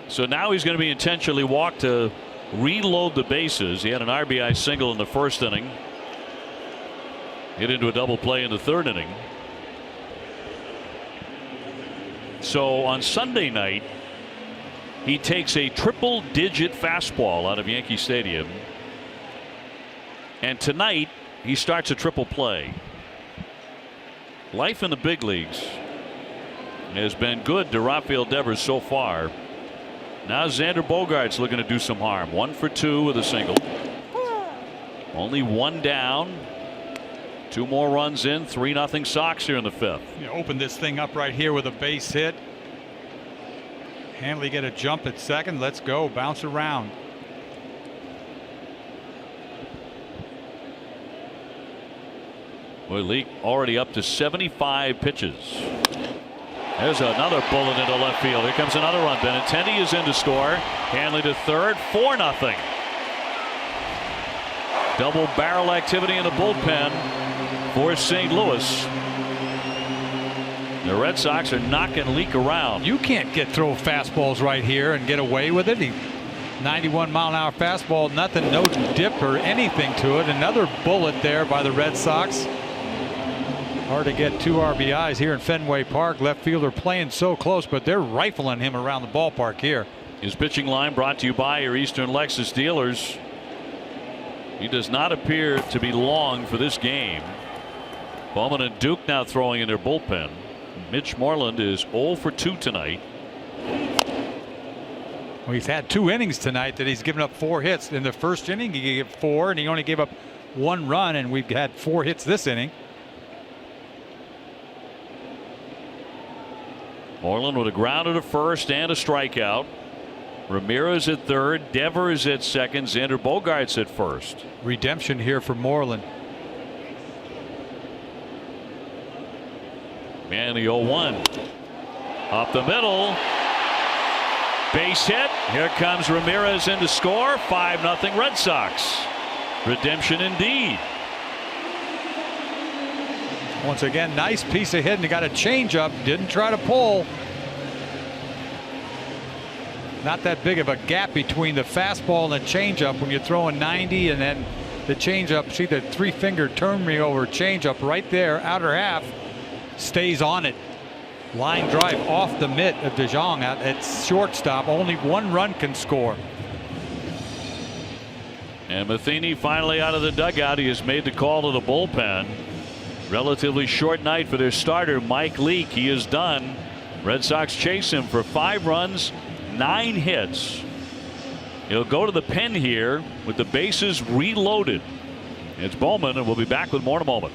So now he's going to be intentionally walked to reload the bases. He had an RBI single in the first inning. Hit into a double play in the third inning. So on Sunday night, he takes a triple-digit fastball out of Yankee Stadium. And tonight, he starts a triple play. Life in the big leagues has been good to Rafael Devers so far. Now Xander Bogaerts looking to do some harm. 1 for 2 with a single. Only 1 down. 2 more runs in. 3-0 Sox here in the 5th. You know, open this thing up right here with a base hit. Hanley get a jump at second. Let's go. Bounce around. Boy, Leake already up to 75 pitches. There's another bullet into left field. Here comes another run. Benintendi is in to score. Hanley to third. 4-0. Double barrel activity in the bullpen for St. Louis. The Red Sox are knocking Leake around. You can't throw fastballs right here and get away with it. 91-mile-an-hour fastball, nothing, no dip or anything to it. Another bullet there by the Red Sox. Hard to get 2 RBIs here in Fenway Park. Left fielder playing so close, but they're rifling him around the ballpark here. His pitching line brought to you by your Eastern Lexus dealers. He does not appear to be long for this game. Bowman and Duke now throwing in their bullpen. Mitch Moreland is 0 for 2 tonight. Well, he's had 2 innings tonight that he's given up 4 hits. In the first inning, he gave 4, and he only gave up 1 run, and we've had 4 hits this inning. Moreland with a grounder to first and a strikeout. Ramirez at third. Devers at second. Xander Bogaerts at first. Redemption here for Moreland. And the 0-1. Up the middle. Base hit. Here comes Ramirez in to score. 5-0 Red Sox. Redemption indeed. Once again, nice piece of hit, and he got a changeup. Didn't try to pull. Not that big of a gap between the fastball and the changeup when you're throwing 90, and then the changeup. See the 3-finger turn me over changeup right there, outer half, stays on it. Line drive off the mitt of DeJong at shortstop. Only 1 run can score. And Matheny finally out of the dugout. He has made the call to the bullpen. Relatively short night for their starter, Mike Leake. He is done. Red Sox chase him for 5 runs, 9 hits. He'll go to the pen here with the bases reloaded. It's Bowman, and we'll be back with more in a moment.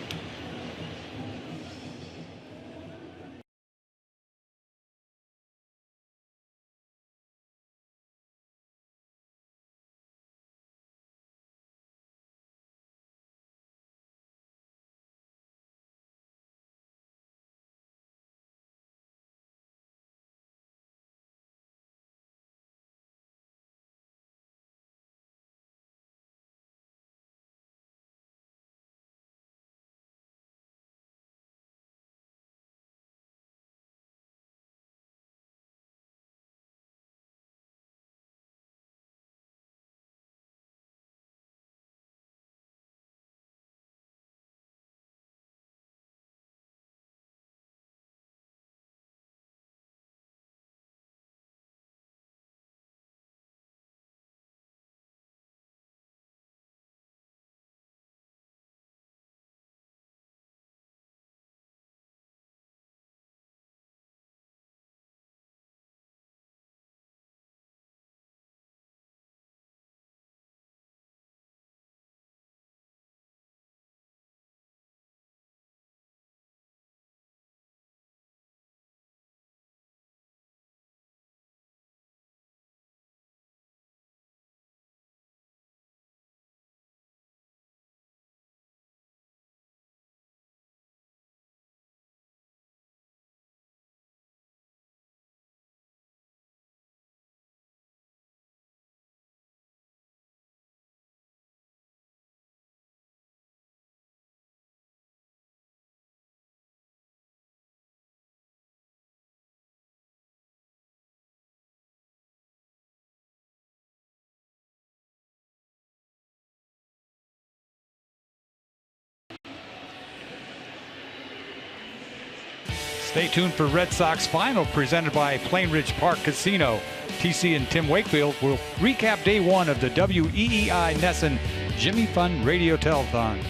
Stay tuned for Red Sox Final presented by Plain Ridge Park Casino. TC and Tim Wakefield will recap day one of the WEEI Nesson Jimmy Fund Radio Telethon.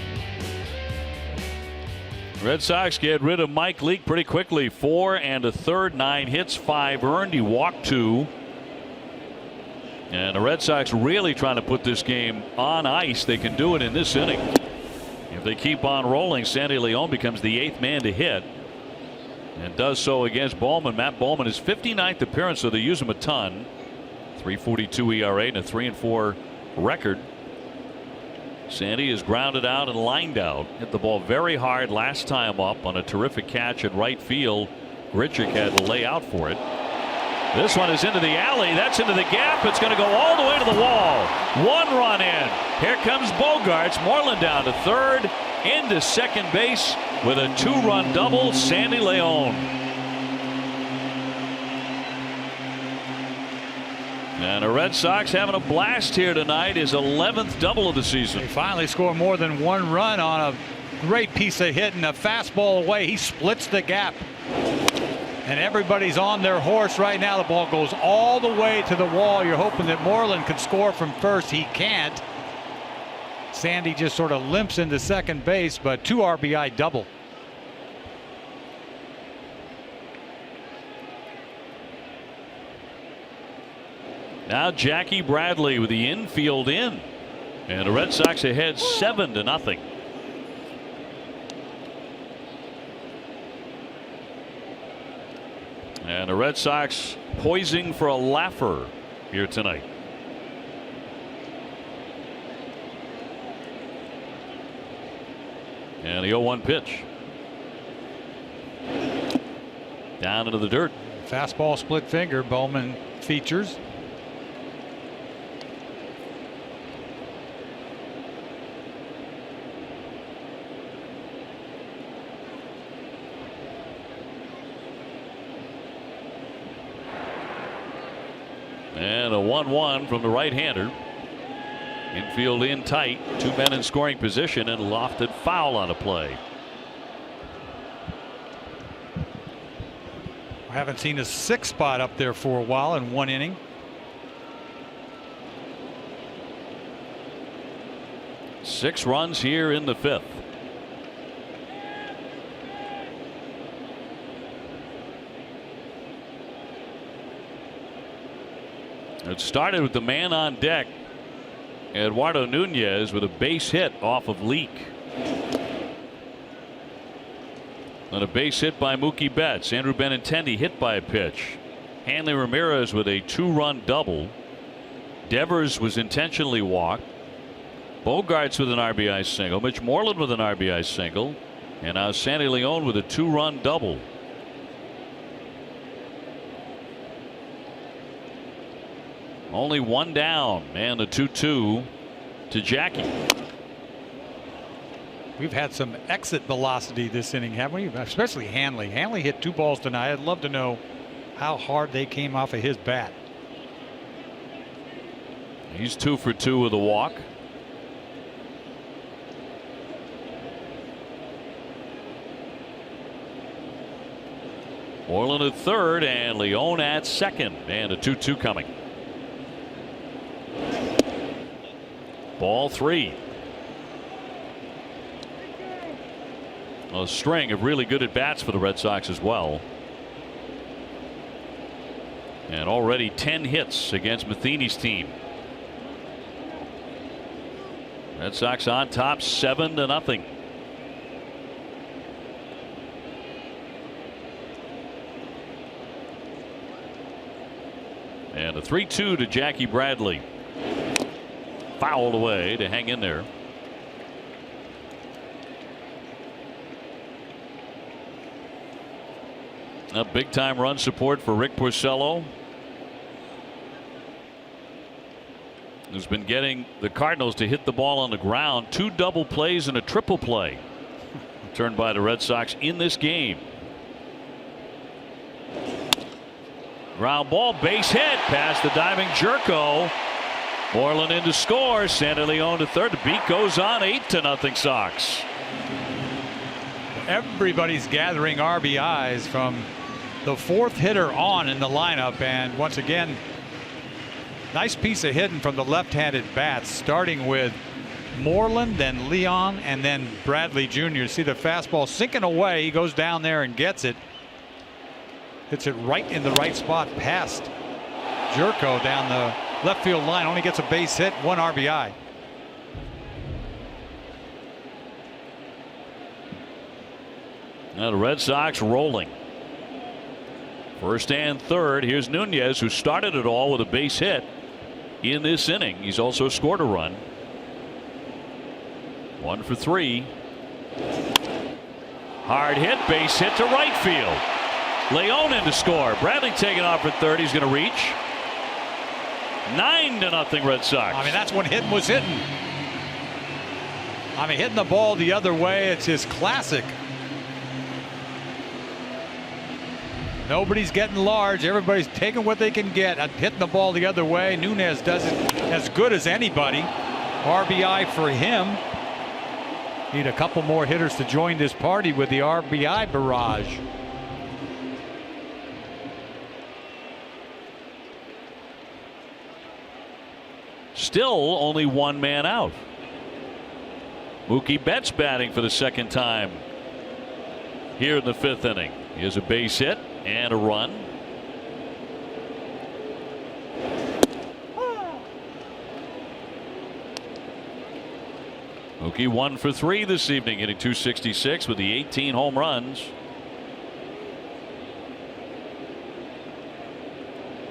Red Sox get rid of Mike Leake pretty quickly. 4 1/3, 9 hits, 5 earned. He walked 2. And the Red Sox really trying to put this game on ice. They can do it in this inning. If they keep on rolling, Sandy Leon becomes the 8th man to hit. And does so against Bowman. Matt Bowman, his 59th appearance, so they use him a ton. 3.42 ERA and a 3-4 record. Sandy is grounded out and lined out. Hit the ball very hard last time up on a terrific catch at right field. Grichuk had to lay out for it. This one is into the alley. That's into the gap. It's going to go all the way to the wall. 1 run in. Here comes Bogaerts. Moreland down to third. Into second base with a 2-run double. Sandy Leon. And the Red Sox having a blast here tonight. His 11th double of the season. They finally score more than 1 run on a great piece of hitting, a fastball away. He splits the gap. And everybody's on their horse right now. The ball goes all the way to the wall. You're hoping that Moreland could score from first. He can't. Sandy just sort of limps into second base, but 2 RBI double. Now Jackie Bradley with the infield in. And the Red Sox ahead 7-0. And the Red Sox poising for a laugher here tonight. And the 0-1 pitch. Down into the dirt. Fastball split finger. Bowman features. And a 1-1 from the right-hander. Infield in tight. 2 men in scoring position and lofted foul on a play. I haven't seen a 6 spot up there for a while in 1 inning. Six runs here in the 5th. It started with the man on deck, Eduardo Nunez, with a base hit off of Leake. And a base hit by Mookie Betts. Andrew Benintendi hit by a pitch. Hanley Ramirez with a 2-run double. Devers was intentionally walked. Bogaerts with an RBI single. Mitch Moreland with an RBI single. And now Sandy Leon with a 2-run double. Only 1 down, and the 2-2 to Jackie. We've had some exit velocity this inning, haven't we? Especially Hanley. Hanley hit 2 balls tonight. I'd love to know how hard they came off of his bat. He's 2 for 2 with a walk. Moreland at third and Leon at second, and a 2-2 coming. Ball 3. A string of really good at bats for the Red Sox as well. And already 10 hits against Matheny's team. Red Sox on top 7-0. And a 3-2 to Jackie Bradley. Fouled away to hang in there. A big time run support for Rick Porcello, who's been getting the Cardinals to hit the ball on the ground. 2 double plays and a triple play turned by the Red Sox in this game. Ground ball, base hit past the diving Jerko. Moreland in to score. Sandy Leon to third. The beat goes on. 8-0 Sox. Everybody's gathering RBIs from the 4th hitter on in the lineup, and once again, nice piece of hitting from the left-handed bats, starting with Moreland, then Leon, and then Bradley Jr. See the fastball sinking away. He goes down there and gets it. Hits it right in the right spot past Jerko down the left field line. Only gets a base hit, 1 RBI. Now the Red Sox rolling. First and third. Here's Nunez, who started it all with a base hit in this inning. He's also scored a run. 1 for 3. Hard hit, base hit to right field. Leon in to score. Bradley taking off at third. He's going to reach. 9-0 Red Sox. I mean, that's when hitting was hitting. I mean, hitting the ball the other way, it's his classic. Nobody's getting large. Everybody's taking what they can get. Hitting the ball the other way. Nunez does it as good as anybody. RBI for him. Need a couple more hitters to join this party with the RBI barrage. Still only 1 man out. Mookie Betts batting for the 2nd time here in the 5th inning. He has a base hit and a run. Mookie 1 for 3 this evening, hitting .266 with the 18 home runs.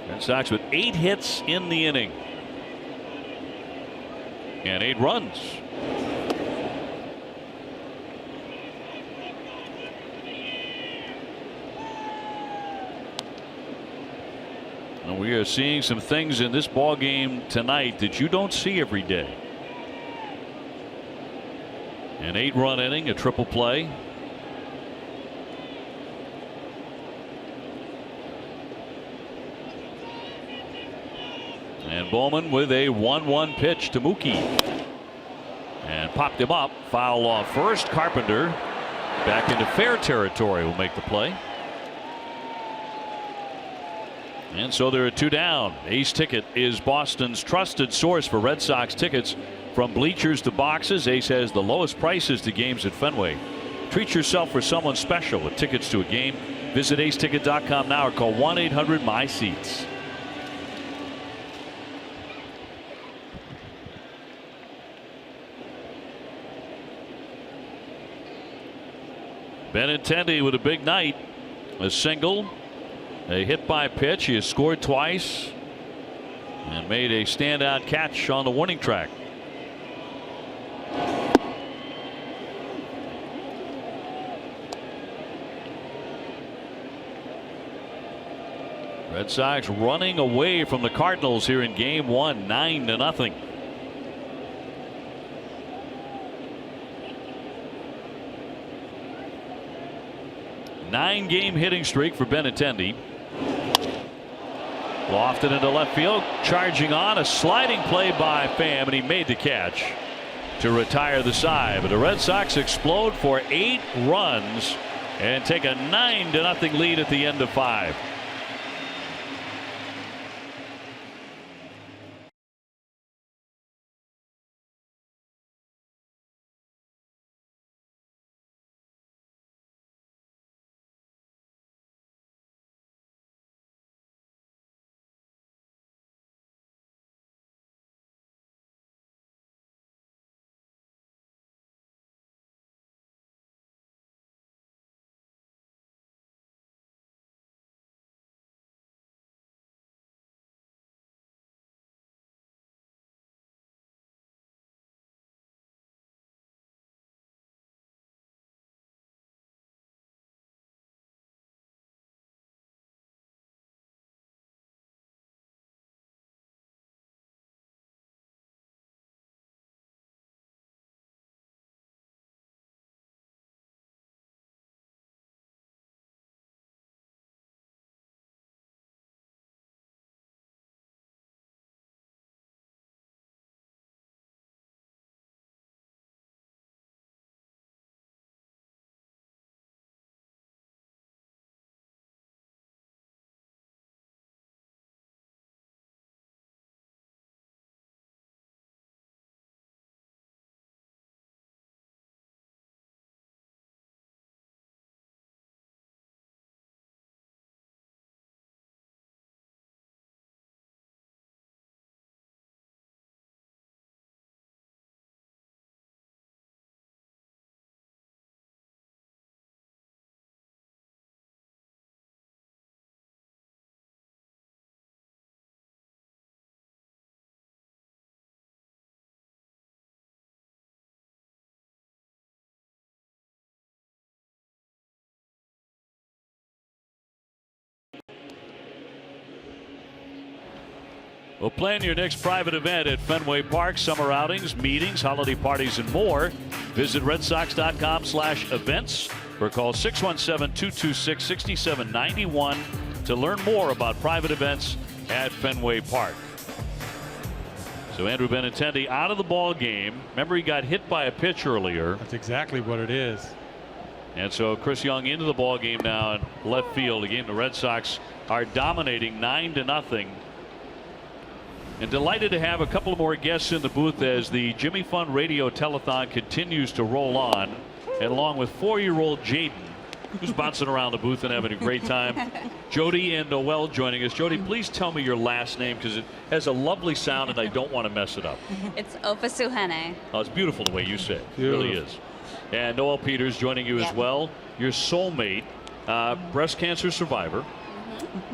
Red Sox with 8 hits in the inning and 8 runs. And we are seeing some things in this ball game tonight that you don't see every day. An 8-run inning, a triple play. And Bowman with a 1-1 pitch to Mookie. And popped him up. Foul off first. Carpenter back into fair territory will make the play. And so there are 2 down. Ace Ticket is Boston's trusted source for Red Sox tickets from bleachers to boxes. Ace has the lowest prices to games at Fenway. Treat yourself for someone special with tickets to a game. Visit aceticket.com now or call 1-800-MY-SEATS. Benintendi with a big night. A single, a hit by pitch. He has scored twice and made a standout catch on the warning track. Red Sox running away from the Cardinals here in game 1, 9-0. Nine-game hitting streak for Benintendi. Lofted into left field, charging on a sliding play by Pham, and he made the catch to retire the side. But the Red Sox explode for 8 runs and take a 9-0 lead at the end of 5. Well, plan your next private event at Fenway Park. Summer outings, meetings, holiday parties, and more. Visit redsox.com/events or call 617-226-6791 to learn more about private events at Fenway Park. So Andrew Benintendi out of the ball game. Remember, he got hit by a pitch earlier. That's exactly what it is. And so Chris Young into the ball game now in left field. Again, the Red Sox are dominating 9-0. And delighted to have a couple of more guests in the booth as the Jimmy Fund Radio Telethon continues to roll on. And along with 4-year-old Jaden, who's bouncing around the booth and having a great time. Jodi and Noel joining us. Jodi, please tell me your last name because it has a lovely sound and I don't want to mess it up. It's Ofasuhene. Oh, it's beautiful the way you say it. It really is. And Noel Peters joining you as well. Your soulmate, breast cancer survivor.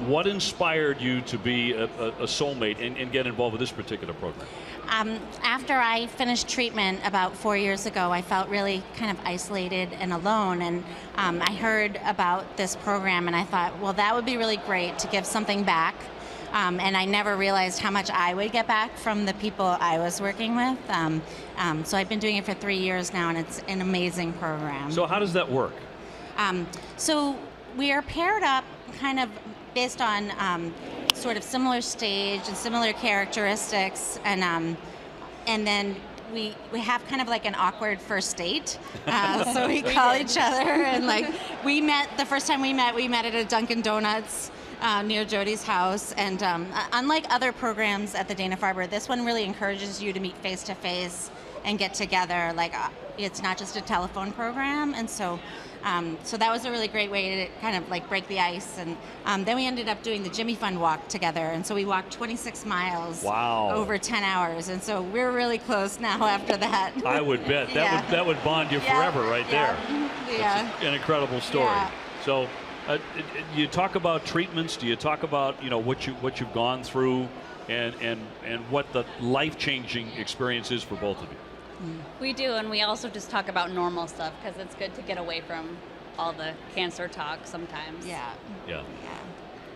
What inspired you to be a soulmate and get involved with this particular program? After I finished treatment about 4 years ago, I felt really kind of isolated and alone. And I heard about this program and I thought, well, that would be really great to give something back. And I never realized how much I would get back from the people I was working with. So I've been doing it for 3 years now, and it's an amazing program. So how does that work? So we are paired up kind of based on sort of similar stage and similar characteristics, and then we have kind of like an awkward first date. So we call each other, and like we met the first time we met at a Dunkin' Donuts near Jodi's house. And unlike other programs at the Dana-Farber, this one really encourages you to meet face to face and get together. Like it's not just a telephone program, and so that was a really great way to kind of like break the ice. And then we ended up doing the Jimmy Fund walk together, and so we walked 26 miles over 10 hours, and so we're really close now after that. I would bet that would bond you forever right there. That's an incredible story. So you talk about treatments. Do you talk about what you've gone through and what the life-changing experience is for both of you? We do, and we also just talk about normal stuff because it's good to get away from all the cancer talk sometimes. Yeah.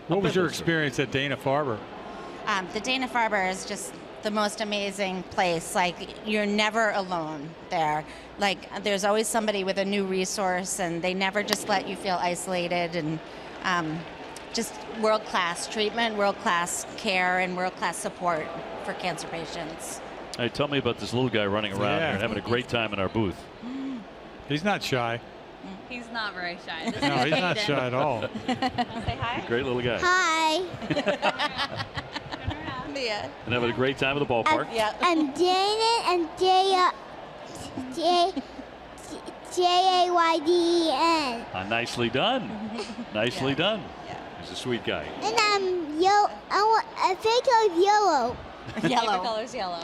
What was your experience at Dana-Farber? The Dana-Farber is just the most amazing place. Like, you're never alone there. Like, there's always somebody with a new resource, and they never just let you feel isolated. And just world-class treatment, world-class care, and world-class support for cancer patients. Hey, tell me about this little guy running around here and having a great time in our booth. He's not shy. He's not very shy. No, he's not shy at all. Say hi. Great little guy. Hi. And having a great time at the ballpark. I'm Jaden and Jayden. Nicely done. Nicely done. He's a sweet guy. And I'm yellow. I think I'm yellow. Favorite color's yellow.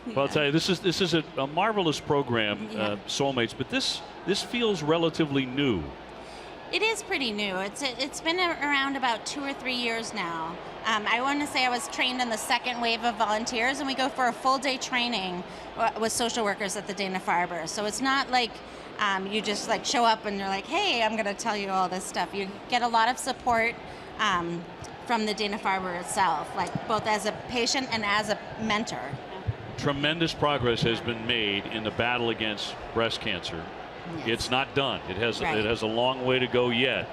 Well, I'll tell you, this is a marvelous program, Soulmates, but this feels relatively new. It is pretty new. It's been around about 2 or 3 years now. I want to say I was trained in the second wave of volunteers, and we go for a full day training with social workers at the Dana-Farber. So it's not like you just like show up and you're like, hey, I'm going to tell you all this stuff. You get a lot of support from the Dana-Farber itself, like both as a patient and as a mentor. Tremendous progress has been made in the battle against breast cancer. Yes. It's not done. It has a long way to go yet,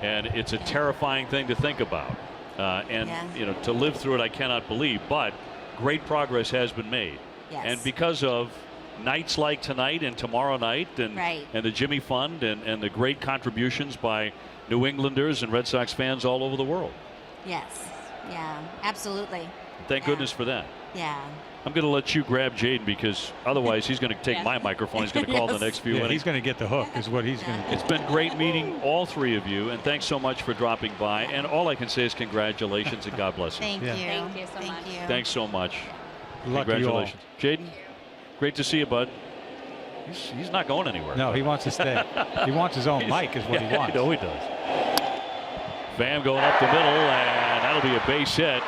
and it's a terrifying thing to think about. To live through it, I cannot believe. But great progress has been made, and because of nights like tonight and tomorrow night, and the Jimmy Fund, and the great contributions by New Englanders and Red Sox fans all over the world. Yes. Yeah. Absolutely. Thank goodness for that. Yeah. I'm going to let you grab Jaden because otherwise he's going to take my microphone. He's going to call in the next few minutes. He's going to get the hook is what he's going to do. It's been great meeting all three of you, and thanks so much for dropping by. And all I can say is congratulations and God bless you. Thank you. Thank you so much. Thanks so much. Congratulations. Jaden, great to see you, bud. He's not going anywhere. No, he wants to stay. He wants his own mic is what he wants. No, he does. Pham going up the middle, and that'll be a base hit.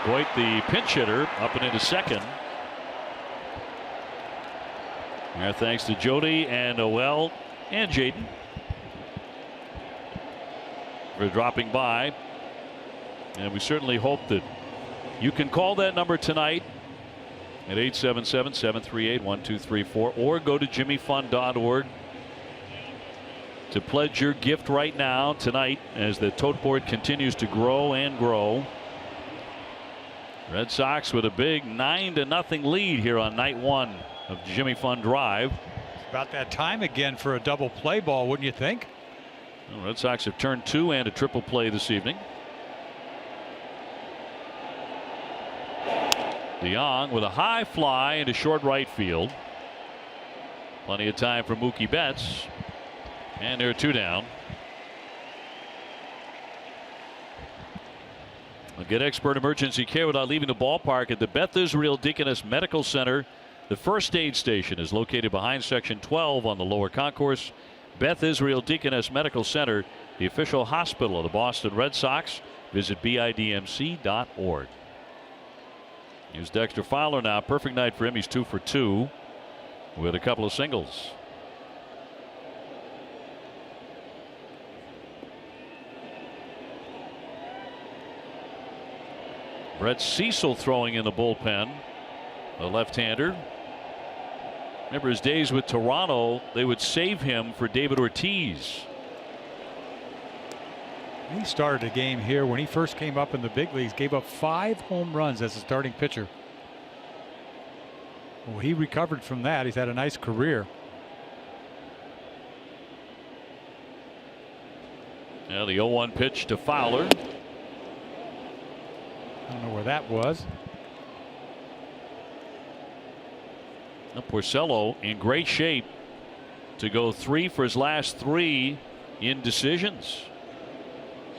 Voigt, the pinch hitter, up and into second. Our thanks to Jodi and Noel and Jaden for dropping by. And we certainly hope that You can call that number tonight at 877-738-1234 or go to jimmyfund.org to pledge your gift right now tonight as the tote board continues to grow and grow. Red Sox with a big 9-0 lead here on night one of Jimmy Fund Drive. It's about that time again for a double play ball, wouldn't you think? The Red Sox have turned 2 and a triple play this evening. DeYoung with a high fly into short right field. Plenty of time for Mookie Betts. And there are 2 down. We'll get expert emergency care without leaving the ballpark at the Beth Israel Deaconess Medical Center. The first aid station is located behind Section 12 on the lower concourse. Beth Israel Deaconess Medical Center, the official hospital of the Boston Red Sox. Visit BIDMC.org. Here's Dexter Fowler now. Perfect night for him. He's 2 for 2 with a couple of singles. Brett Cecil throwing in the bullpen. The left-hander. Remember his days with Toronto, they would save him for David Ortiz. He started a game here when he first came up in the big leagues, gave up 5 home runs as a starting pitcher. Well, he recovered from that. He's had a nice career. Now the 0-1 pitch to Fowler. I don't know where that was. Now Porcello in great shape to go 3 for his last 3 in decisions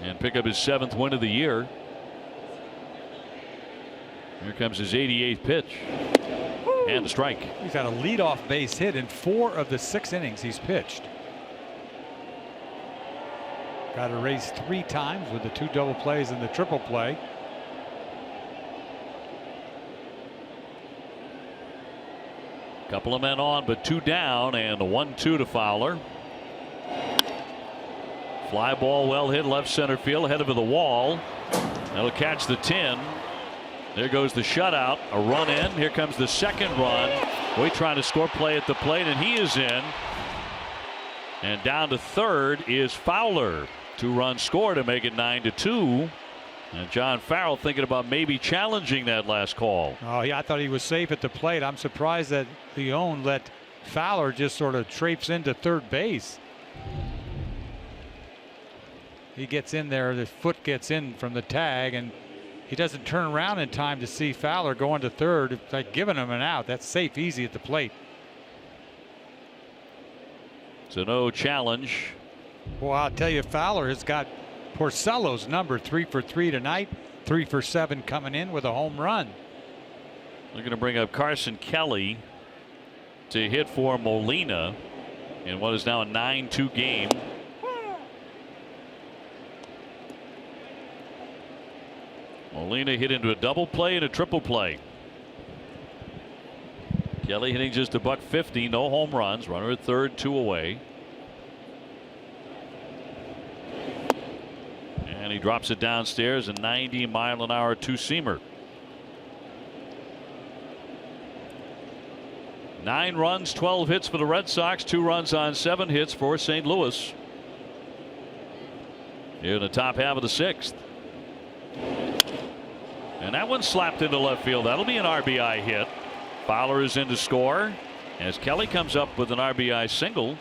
and pick up his 7th win of the year. Here comes his 88th pitch. And a strike. He's had a leadoff base hit in 4 of the 6 innings he's pitched. Got to race 3 times with the 2 double plays and the triple play. Couple of men on, but 2 down, and a 1-2 to Fowler. Fly ball well hit left center field, ahead of the wall. That'll catch the 10. There goes the shutout. A run in. Here comes the second run. Boy trying to score play at the plate, and he is in. And down to third is Fowler. 2-run score to make it 9-2. And John Farrell thinking about maybe challenging that last call. Oh, yeah, I thought he was safe at the plate. I'm surprised that Leone let Fowler just sort of traipse into third base. He gets in there, the foot gets in from the tag, and he doesn't turn around in time to see Fowler going to third. It's like giving him an out. That's safe, easy at the plate. So no challenge. Well, I'll tell you, Fowler has got Porcello's number. 3 for 3 tonight, 3 for 7 coming in with a home run. They're going to bring up Carson Kelly to hit for Molina in what is now a 9-2 game. Molina hit into a double play and a triple play. Kelly hitting just $150, no home runs, runner at third, 2 away. And he drops it downstairs, a 90-mile-an-hour 2-seamer. 9 runs, 12 hits for the Red Sox, 2 runs on 7 hits for St. Louis. Here in the top half of the 6th. And that one slapped into left field. That'll be an RBI hit. Fowler is in to score as Kelly comes up with an RBI single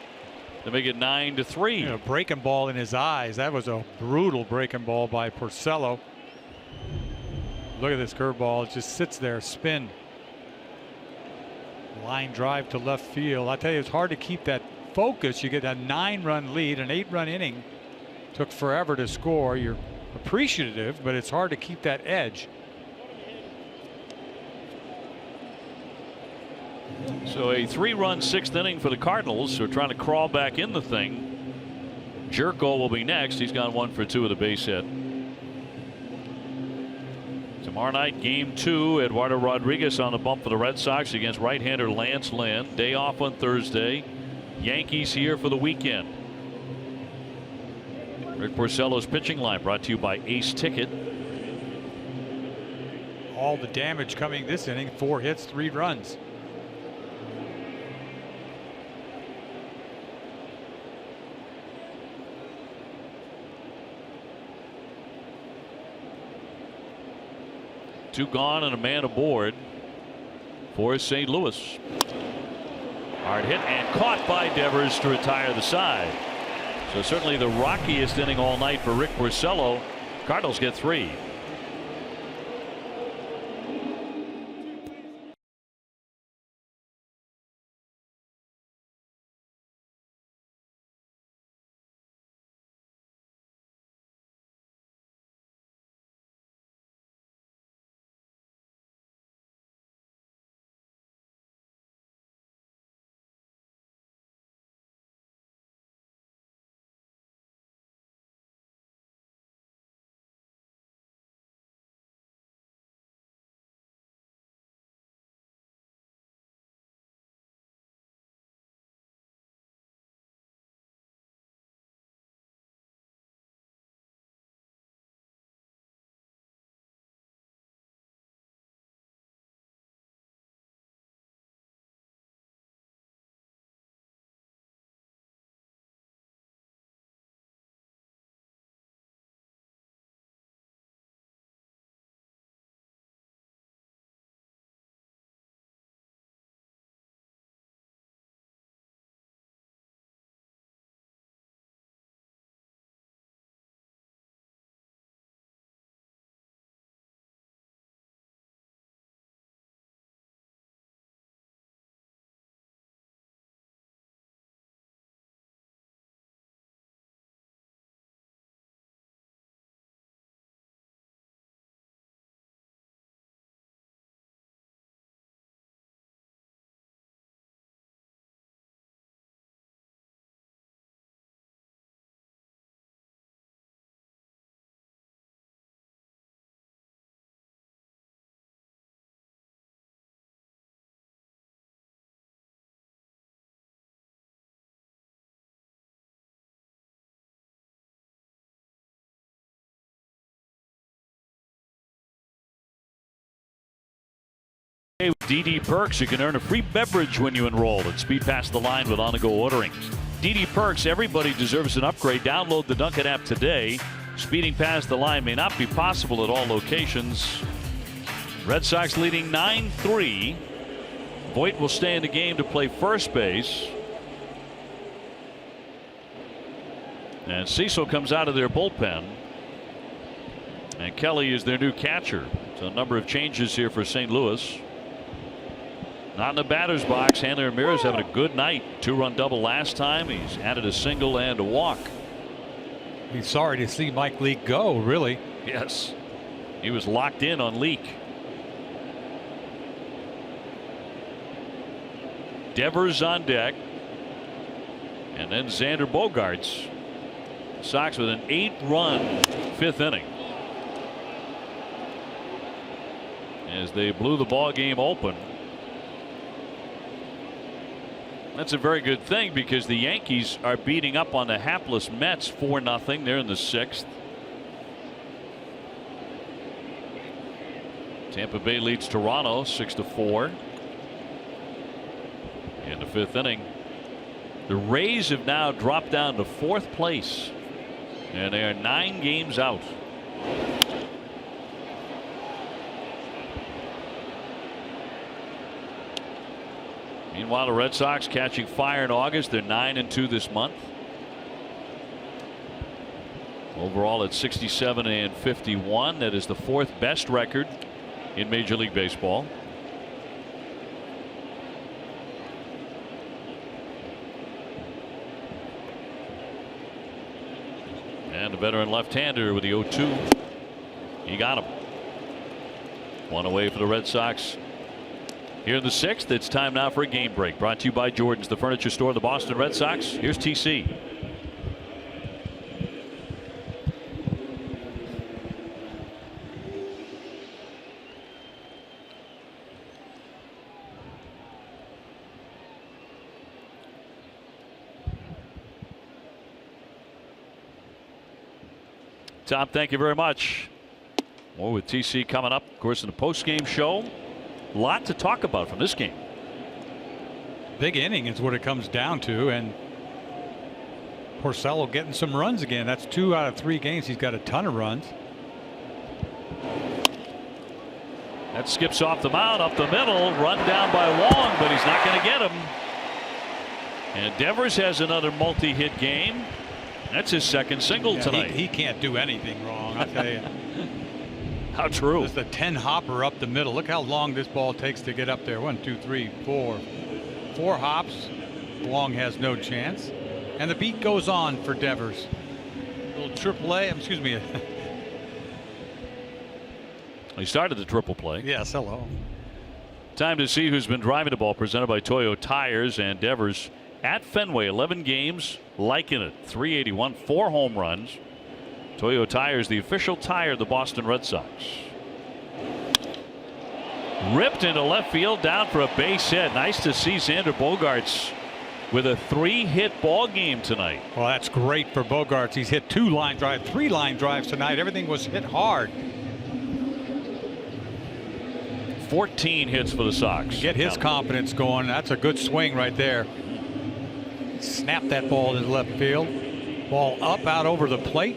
to make it 9-3. You know, breaking ball in his eyes. That was a brutal breaking ball by Porcello. Look at this curveball. It just sits there, spin. Line drive to left field. I tell you, it's hard to keep that focus. You get a 9-run lead, an 8-run inning. Took forever to score. You're appreciative, but it's hard to keep that edge. So a 3-run 6th inning for the Cardinals, who are trying to crawl back in the thing. Jerko will be next. He's gone 1 for 2 with a base hit. Tomorrow night, game 2. Eduardo Rodriguez on the bump for the Red Sox against right-hander Lance Lynn. Day off on Thursday. Yankees here for the weekend. Rick Porcello's pitching line brought to you by Ace Ticket. all the damage coming this inning. 4 hits, 3 runs. Two gone and a man aboard for St. Louis. Hard hit and caught by Devers to retire the side. So certainly the rockiest inning all night for Rick Porcello. Cardinals get 3. With DD Perks, you can earn a free beverage when you enroll and speed past the line with on-the-go ordering. DD Perks, everybody deserves an upgrade. Download the Dunkin' app today. Speeding past the line may not be possible at all locations. Red Sox leading 9-3. Voit will stay in the game to play first base. And Cecil comes out of their bullpen. And Kelly is their new catcher. So a number of changes here for St. Louis. Not in the batter's box. Hanley Ramirez having a good night. 2-run double last time. He's added a single and a walk. He's sorry to see Mike Leake go, really. Yes. He was locked in on Leake. Devers on deck. And then Xander Bogaerts. Sox with an 8-run 5th inning. As they blew the ball game open. That's a very good thing because the Yankees are beating up on the hapless Mets 4-0. They're in the 6th. Tampa Bay leads Toronto 6-4. In the 5th inning, the Rays have now dropped down to 4th place, and they are 9 games out. Meanwhile, the Red Sox catching fire in August. They're 9-2 this month. Overall at 67-51. That is the 4th best record in Major League Baseball. And the veteran left-hander with the 0-2. He got him. One away for the Red Sox. Here in the 6th, it's time now for a game break. Brought to you by Jordan's, the furniture store of the Boston Red Sox. Here's TC. Tom, thank you very much. More with TC coming up, of course, in the post-game show. A lot to talk about from this game. Big inning is what it comes down to, and Porcello getting some runs again. That's 2 out of 3 games. He's got a ton of runs. That skips off the mound, up the middle, run down by Wong, but he's not going to get him. And Devers has another multi-hit game. That's his second single tonight. He can't do anything wrong, I'll tell you. How true. Just a 10 hopper up the middle. Look how long this ball takes to get up there. 1, 2, 3, 4. 4 hops. Wong has no chance. And the beat goes on for Devers. A little AAA, excuse me. He started the triple play. Yes, hello. Time to see who's been driving the ball, presented by Toyo Tires. And Devers at Fenway, 11 games, liking it. 381, 4 home runs. Toyo Tires, the official tire of the Boston Red Sox. Ripped into left field, down for a base hit. Nice to see Xander Bogaerts with a 3-hit ball game tonight. Well, that's great for Bogaerts. He's hit 2 line drives, 3 line drives tonight. Everything was hit hard. 14 hits for the Sox. Get his confidence going. That's a good swing right there. Snap that ball in left field. Ball up out over the plate.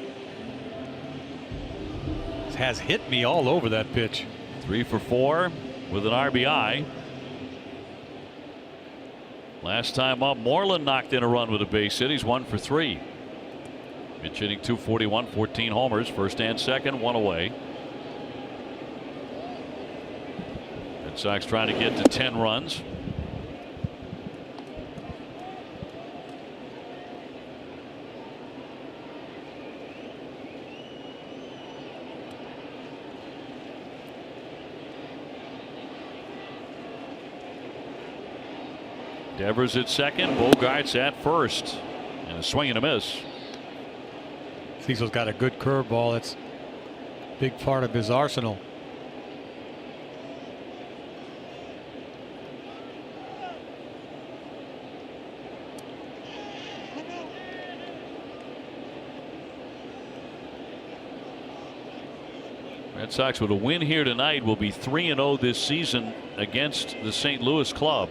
Has hit me all over that pitch. 3 for 4 with an RBI. Last time up, Moreland knocked in a run with a base hit. He's 1 for 3. Pitch hitting .241, 14 homers, first and second, 1 away. Red Sox trying to get to 10 runs. Devers at second, Bogaerts at first, and a swing and a miss. Cecil's got a good curveball. That's a big part of his arsenal. Red Sox with a win here tonight will be 3-0 this season against the St. Louis club.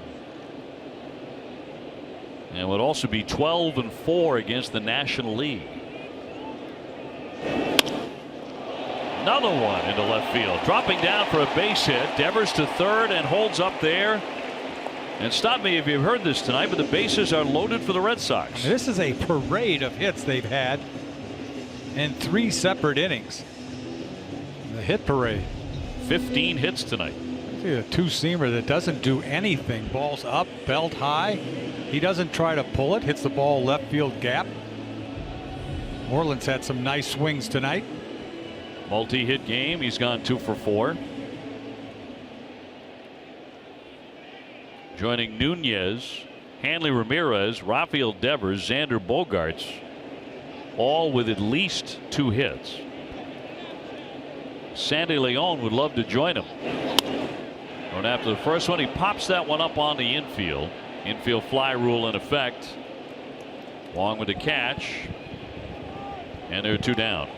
And would also be 12-4 against the National League. Another one into left field. Dropping down for a base hit. Devers to third and holds up there. And stop me if you've heard this tonight, but the bases are loaded for the Red Sox. This is a parade of hits they've had in 3 separate innings. The hit parade. 15 hits tonight. See a 2-seamer that doesn't do anything. Ball's up, belt high. He doesn't try to pull it. Hits the ball left field gap. Moreland's had some nice swings tonight. Multi-hit game. He's gone 2 for 4. Joining Nunez, Hanley Ramirez, Rafael Devers, Xander Bogaerts, all with at least 2 hits. Sandy Leon would love to join him. Going after the first one, he pops that one up on the infield. Infield fly rule in effect. Wong with the catch. And there are 2 down.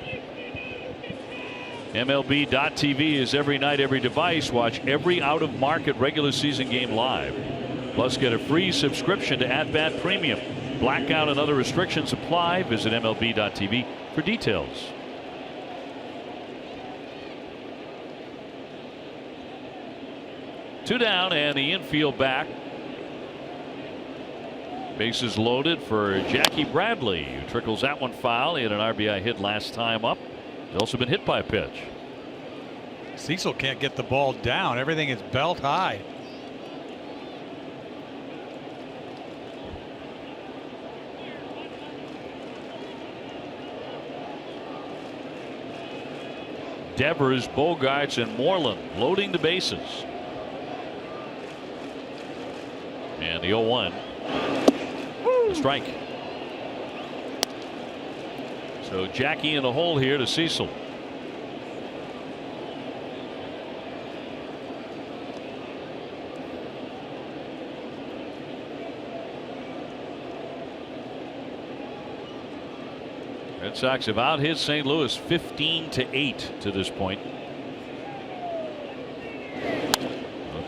MLB.TV is every night, every device. Watch every out-of-market regular season game live. Plus, get a free subscription to At Bat Premium. Blackout and other restrictions apply. Visit MLB.TV for details. Two down and the infield back. Bases loaded for Jackie Bradley, who trickles that one foul. He had an RBI hit last time up. He's also been hit by a pitch. Cecil can't get the ball down. Everything is belt high. Devers, Bogaerts, and Moreland loading the bases. And the 0-1. A strike. So Jackie in the hole here to Cecil. Red Sox have out hit St. Louis 15-8 to this point.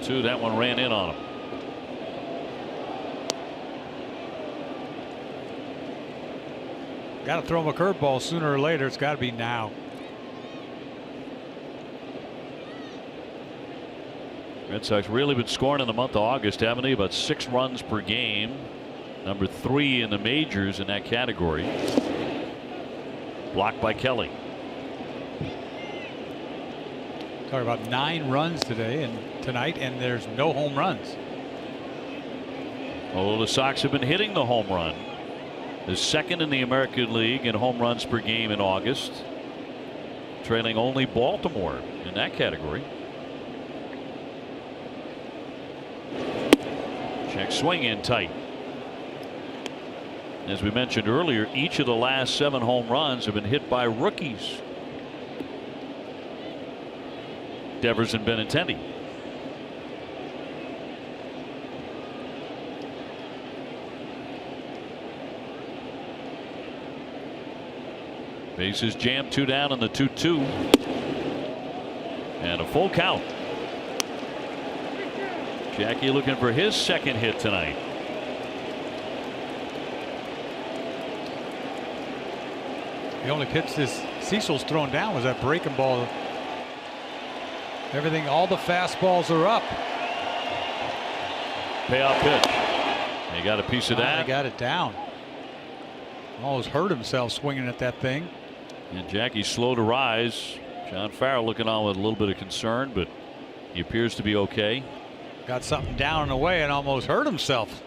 2. That one ran in on him. Got to throw him a curveball sooner or later. It's got to be now. Red Sox really been scoring in the month of August, haven't they? About 6 runs per game. Number 3 in the majors in that category. Blocked by Kelly. Talk about 9 runs tonight, and there's no home runs. Although the Sox have been hitting the home run. The 2nd in the American League in home runs per game in August. Trailing only Baltimore in that category. Check swing in tight. As we mentioned earlier, each of the last 7 home runs have been hit by rookies. Devers and Benintendi. Bases jammed, 2 down on the 2-2. And a full count. Jackie looking for his 2nd hit tonight. The only pitch this Cecil's thrown down was that breaking ball. Everything, all the fastballs are up. Payoff pitch. He got a piece of that. He got it down. Almost hurt himself swinging at that thing. And Jackie's slow to rise. John Farrell looking on with a little bit of concern, but he appears to be okay. Got something down and away and almost hurt himself.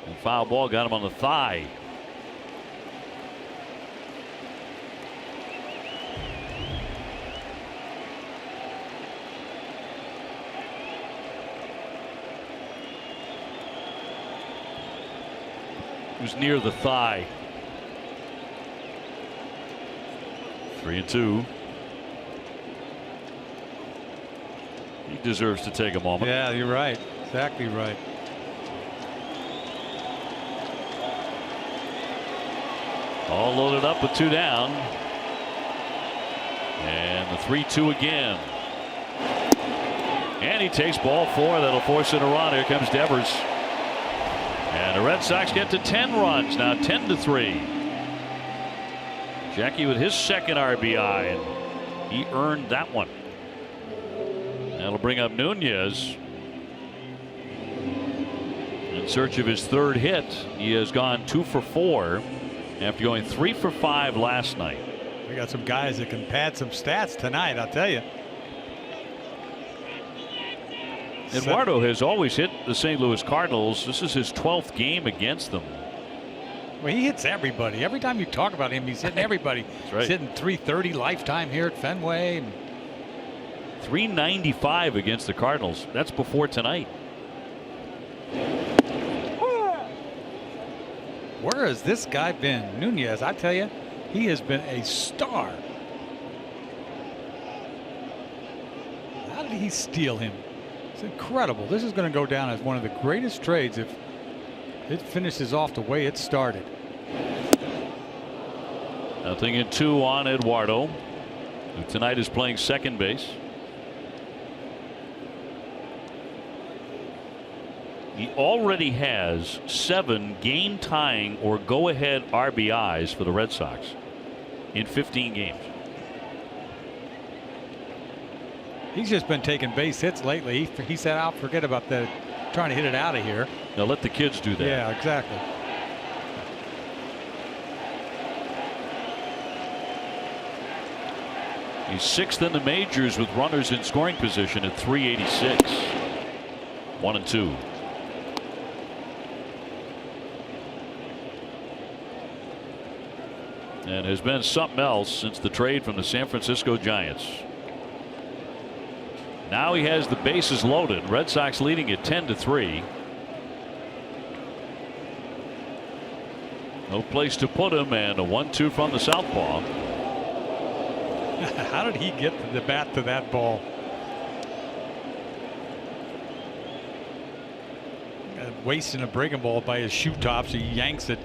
And foul ball got him on the thigh. It was near the thigh. 3-2. He deserves to take a moment. Yeah, you're right. Exactly right. All loaded up with 2 down. And the 3-2 again. And he takes ball 4. That'll force it a run. Here comes Devers. And the Red Sox get to 10 runs now, 10-3. Jackie with his 2nd RBI, and he earned that one. That'll bring up Nunez. In search of his 3rd hit. He has gone 2 for 4 after going 3 for 5 last night. We got some guys that can pad some stats tonight, I'll tell you. Eduardo has always hit the St. Louis Cardinals. This is his 12th game against them. Well, he hits everybody. Every time you talk about him, he's hitting everybody. That's right. He's hitting .330 lifetime here at Fenway. .395 against the Cardinals. That's before tonight. Where has this guy been? Nunez, I tell you, he has been a star. How did he steal him? It's incredible. This is going to go down as one of the greatest trades if it finishes off the way it started. 0-2 on Eduardo, who tonight is playing 2nd base. He already has 7 game-tying or go-ahead RBIs for the Red Sox in 15 games. He's just been taking base hits lately. He said, "I'll forget about that, trying to hit it out of here." Now let the kids do that. Yeah, exactly. He's 6th in the majors with runners in scoring position at .386. 1-2. And has been something else since the trade from the San Francisco Giants. Now he has the bases loaded. Red Sox leading at 10-3. No place to put him, and a 1-2 from the southpaw. How did he get the bat to that ball? Wasting a breaking ball by his shoe tops. He yanks it.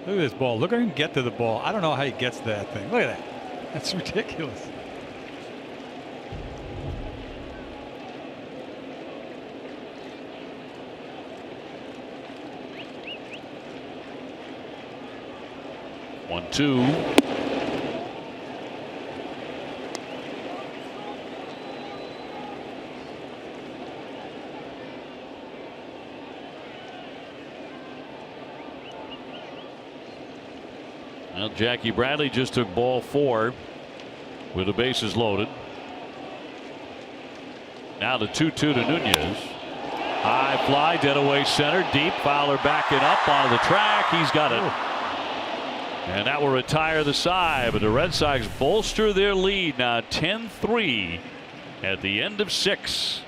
Look at this ball. Look at him get to the ball. I don't know how he gets to that thing. Look at that. That's ridiculous. 1-2. Well, Jackie Bradley just took ball 4 with the bases loaded. Now the 2-2 to Nunez. High fly, dead away center, deep. Fowler backing up on the track. He's got it. And that will retire the side. But the Red Sox bolster their lead now 10-3 at the end of 6.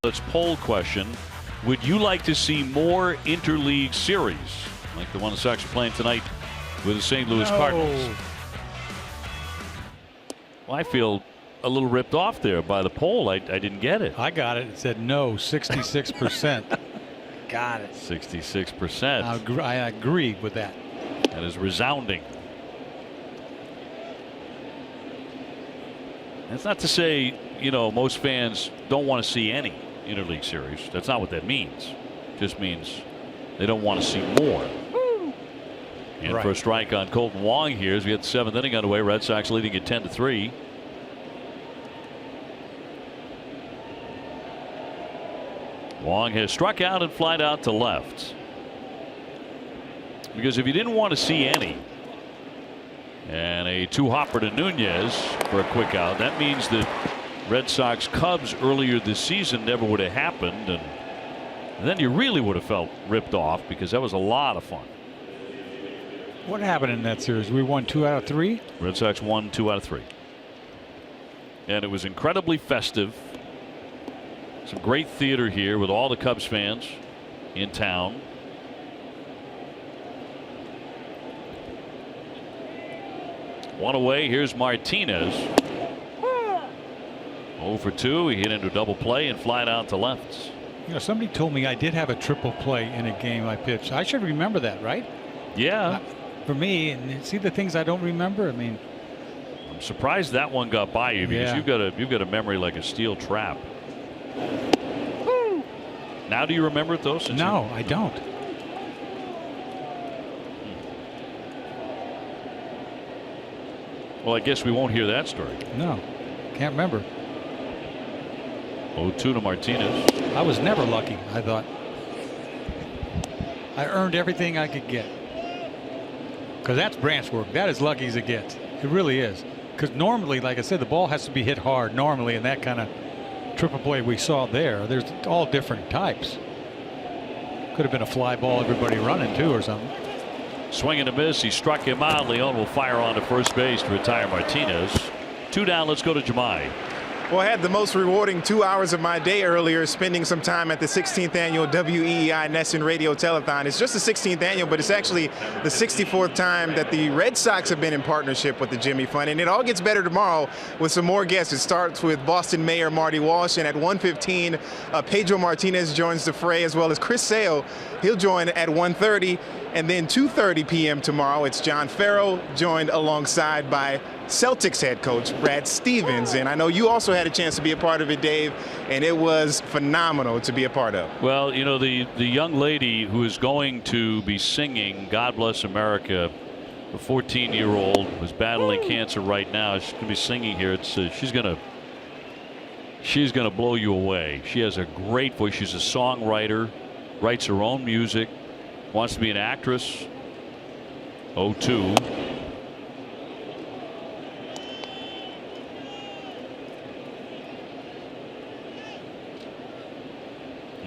That's poll question. Would you like to see more interleague series like the one the Sox are playing tonight with the St. Louis Cardinals? Well, I feel a little ripped off there by the poll. I didn't get it. I got it. It said no, 66%. Got it. 66%. I agree with that. That is resounding. That's not to say, you know, most fans don't want to see any interleague series. That's not what that means. It just means they don't want to see more. And right. For a strike on Colton Wong here as we get the 7th inning underway. Red Sox leading at 10-3. Wong has struck out and flied out to left. Because if you didn't want to see any, and a 2-hopper to Nunez for a quick out, that means that Red Sox Cubs earlier this season never would have happened, and then you really would have felt ripped off because that was a lot of fun. What happened in that series? We won 2 out of 3. Red Sox won 2 out of 3, and it was incredibly festive. Some great theater here with all the Cubs fans in town. One away. Here's Martinez. 0 for 2. He hit into a double play and flied out to left. You know, somebody told me I did have a triple play in a game I pitched. I should remember that, right? Yeah. For me, and see the things I don't remember. I mean, I'm surprised that one got by you because Yeah. you've got a memory like a steel trap. Now do you remember it though? No, I don't. Well, I guess we won't hear that story. No, can't remember. 0-2 to Martinez. I was never lucky. I thought I earned everything I could get. Because that's branch work. That is lucky as it gets. It really is. Because normally, like I said, the ball has to be hit hard normally, and that kind of triple play we saw there's all different types. Could have been a fly ball, everybody running too or something. Swing and a miss. He struck him out. Leon will fire on to first base to retire Martinez. 2 down. Let's go to Jemai. Well, I had the most rewarding 2 hours of my day earlier, spending some time at the 16th annual WEEI NESN Radio Telethon. It's just the 16th annual, but it's actually the 64th time that the Red Sox have been in partnership with the Jimmy Fund. And it all gets better tomorrow with some more guests. It starts with Boston Mayor Marty Walsh, and at 1:15, Pedro Martinez joins the fray, as well as Chris Sale. He'll join at 1:30. And then 2:30 p.m. tomorrow, it's John Farrell, joined alongside by Celtics head coach Brad Stevens. And I know you also had a chance to be a part of it, Dave, and it was phenomenal to be a part of. Well, you know, the young lady who is going to be singing God Bless America, a 14-year-old who's battling cancer right now, she's going to be singing here. It's she's going to blow you away. She has a great voice. She's a songwriter, writes her own music, wants to be an actress. 0-2.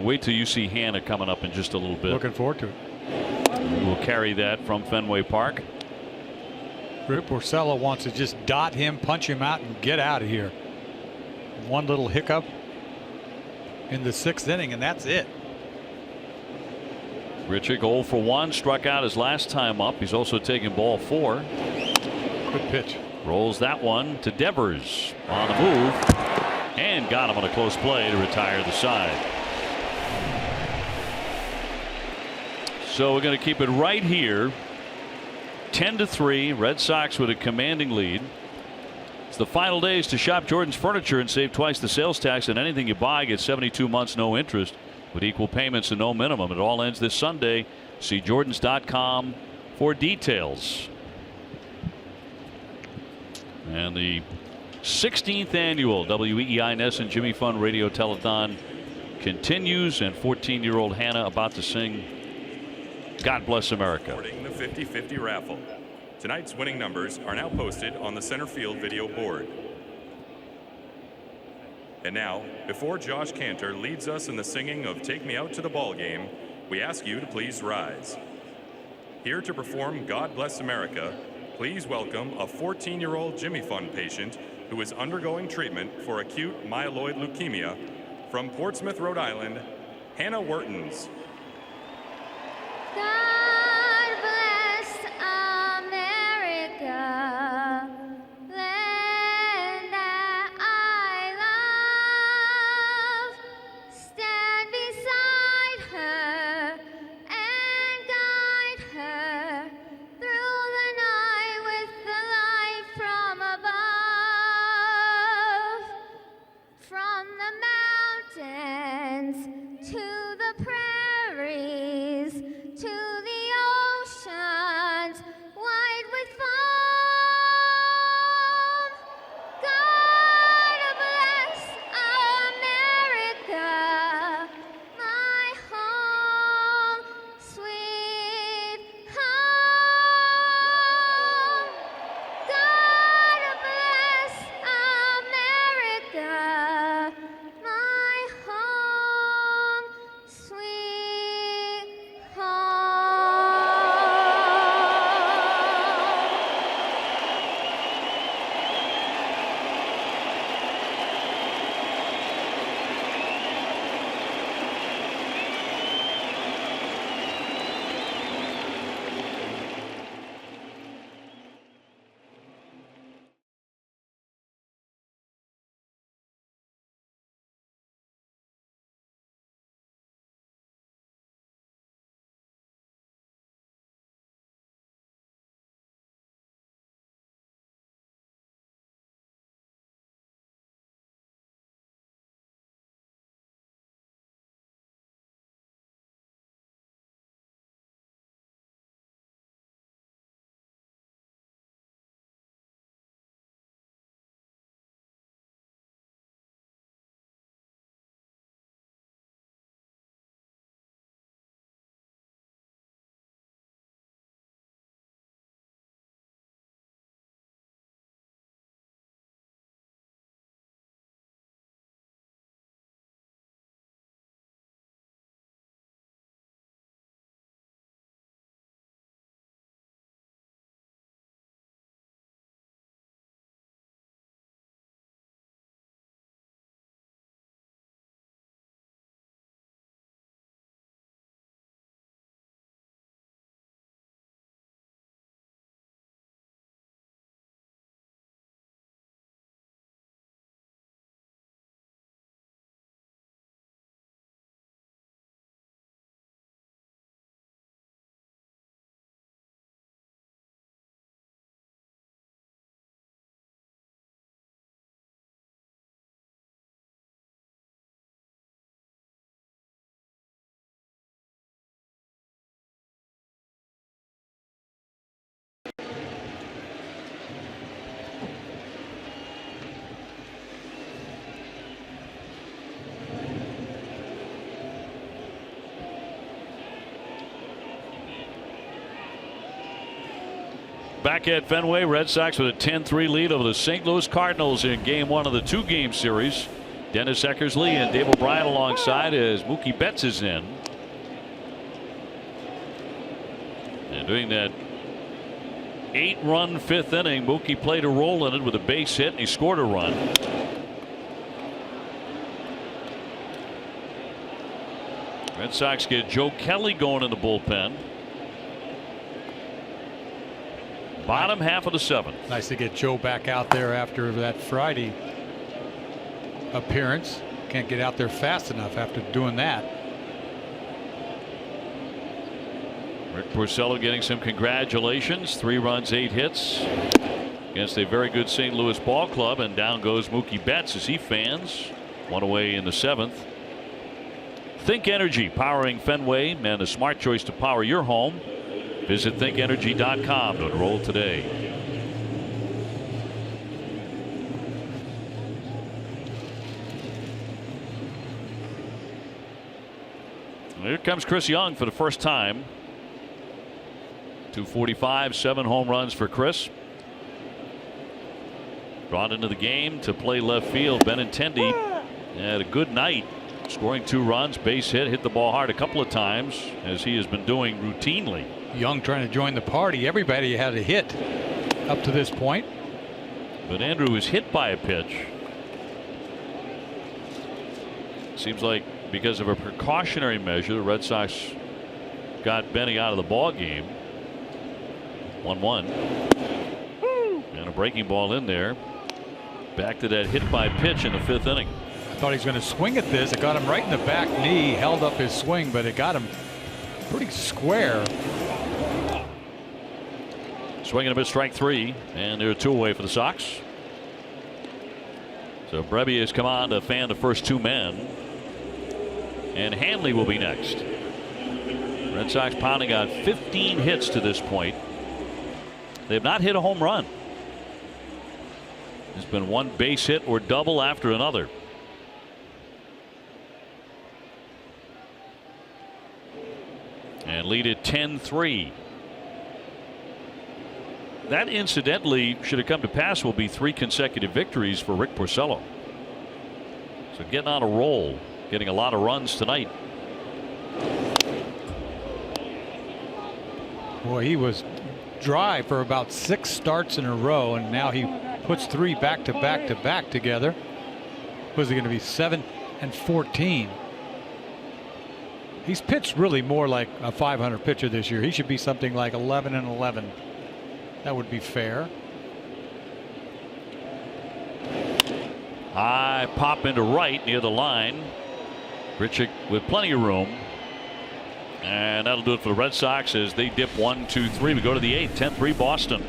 Wait till you see Hannah coming up in just a little bit. Looking forward to it. We'll carry that from Fenway Park. Rick Porcello wants to just dot him, punch him out, and get out of here. One little hiccup in the 6th inning, and that's it. Richard 0 for 1, struck out his last time up. He's also taken ball 4. Good pitch. Rolls that one to Devers on the move and got him on a close play to retire the side. So we're going to keep it right here. 10-3. Red Sox with a commanding lead. It's the final days to shop Jordan's Furniture and save twice the sales tax on anything you buy. Get 72 months no interest with equal payments and no minimum. It all ends this Sunday. See Jordans.com for details. And the 16th annual WEEI NESN Jimmy Fund Radio Telethon continues, and 14-year-old Hannah about to sing God Bless America. The 50-50 raffle. Tonight's winning numbers are now posted on the center field video board. And now, before Josh Cantor leads us in the singing of Take Me Out to the Ball Game, we ask you to please rise. Here to perform God Bless America, please welcome a 14-year-old Jimmy Fund patient who is undergoing treatment for acute myeloid leukemia from Portsmouth, Rhode Island, Hannah Wertens. God bless America. To the prairies, to the Back at Fenway, Red Sox with a 10-3 lead over the St. Louis Cardinals in Game 1 of the 2-game series. Dennis Eckersley and Dave O'Brien alongside as Mookie Betts is in. And doing that 8-run 5th inning, Mookie played a role in it with a base hit, and he scored a run. Red Sox get Joe Kelly going in the bullpen. Bottom half of the 7th. Nice to get Joe back out there after that Friday appearance. Can't get out there fast enough after doing that. Rick Porcello getting some congratulations. 3 runs, 8 hits against a very good St. Louis ball club, and down goes Mookie Betts as he fans. 1 away in the 7th. Think Energy, powering Fenway, and a smart choice to power your home. Visit thinkenergy.com to enroll today. Here comes Chris Young for the first time. 245, 7 home runs for Chris. Brought into the game to play left field. Benintendi had a good night, scoring 2 runs, base hit the ball hard a couple of times, as he has been doing routinely. Young trying to join the party. Everybody had a hit up to this point. But Andrew was hit by a pitch. Seems like because of a precautionary measure, the Red Sox got Benny out of the ball game. 1-1. And a breaking ball in there. Back to that hit by pitch in the 5th inning. I thought he was going to swing at this. It got him right in the back knee, held up his swing, but it got him pretty square. Swinging a bit, strike 3, and there are 2 away for the Sox. So Brebbia has come on to fan the first 2 men, and Hanley will be next. Red Sox pounding out 15 hits to this point. They have not hit a home run. There's been 1 base hit or double after another. And lead at 10-3. That incidentally, should have come to pass, will be 3 consecutive victories for Rick Porcello. So getting on a roll, getting a lot of runs tonight. Boy, he was dry for about 6 starts in a row, and now he puts 3 back to back to back together. Was he going to be 7 and 14? He's pitched really more like a 500 pitcher this year. He should be something like 11 and 11. That would be fair. High pop into right near the line. Grichuk with plenty of room. And that'll do it for the Red Sox as they dip 1, 2, 3. We go to the 8th, 10-3 Boston.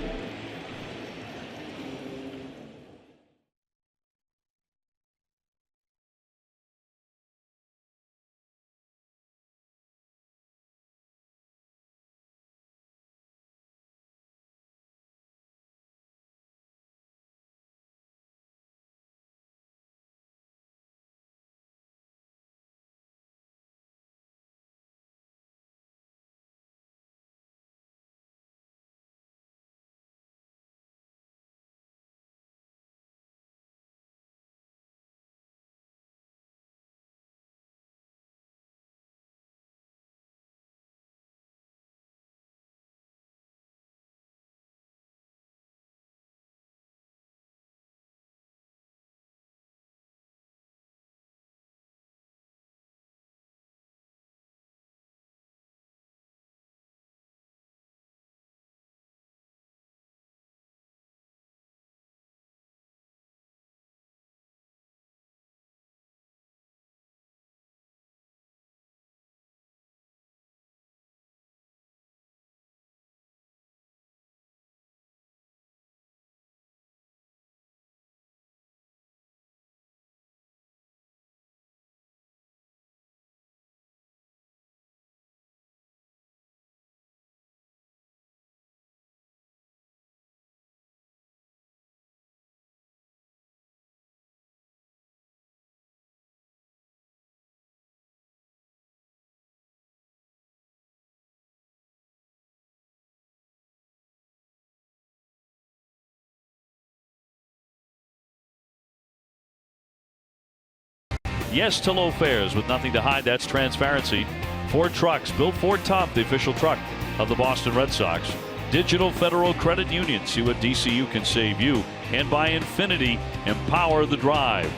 Yes to low fares with nothing to hide. That's transparency. Ford Trucks, built Ford Top, the official truck of the Boston Red Sox. Digital Federal Credit Union, see what DCU can save you. And by Infinity, empower the drive.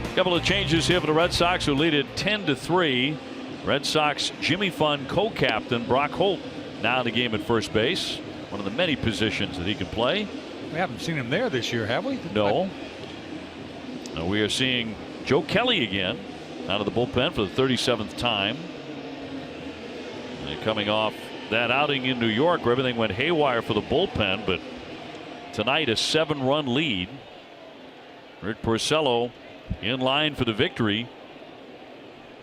A couple of changes here for the Red Sox, who lead it 10-3. Red Sox Jimmy Fund co-captain Brock Holt now in the game at first base. One of the many positions that he can play. We haven't seen him there this year, have we? No. We are seeing Joe Kelly again out of the bullpen for the 37th time. And coming off that outing in New York where everything went haywire for the bullpen, but tonight a 7-run lead. Rick Porcello in line for the victory.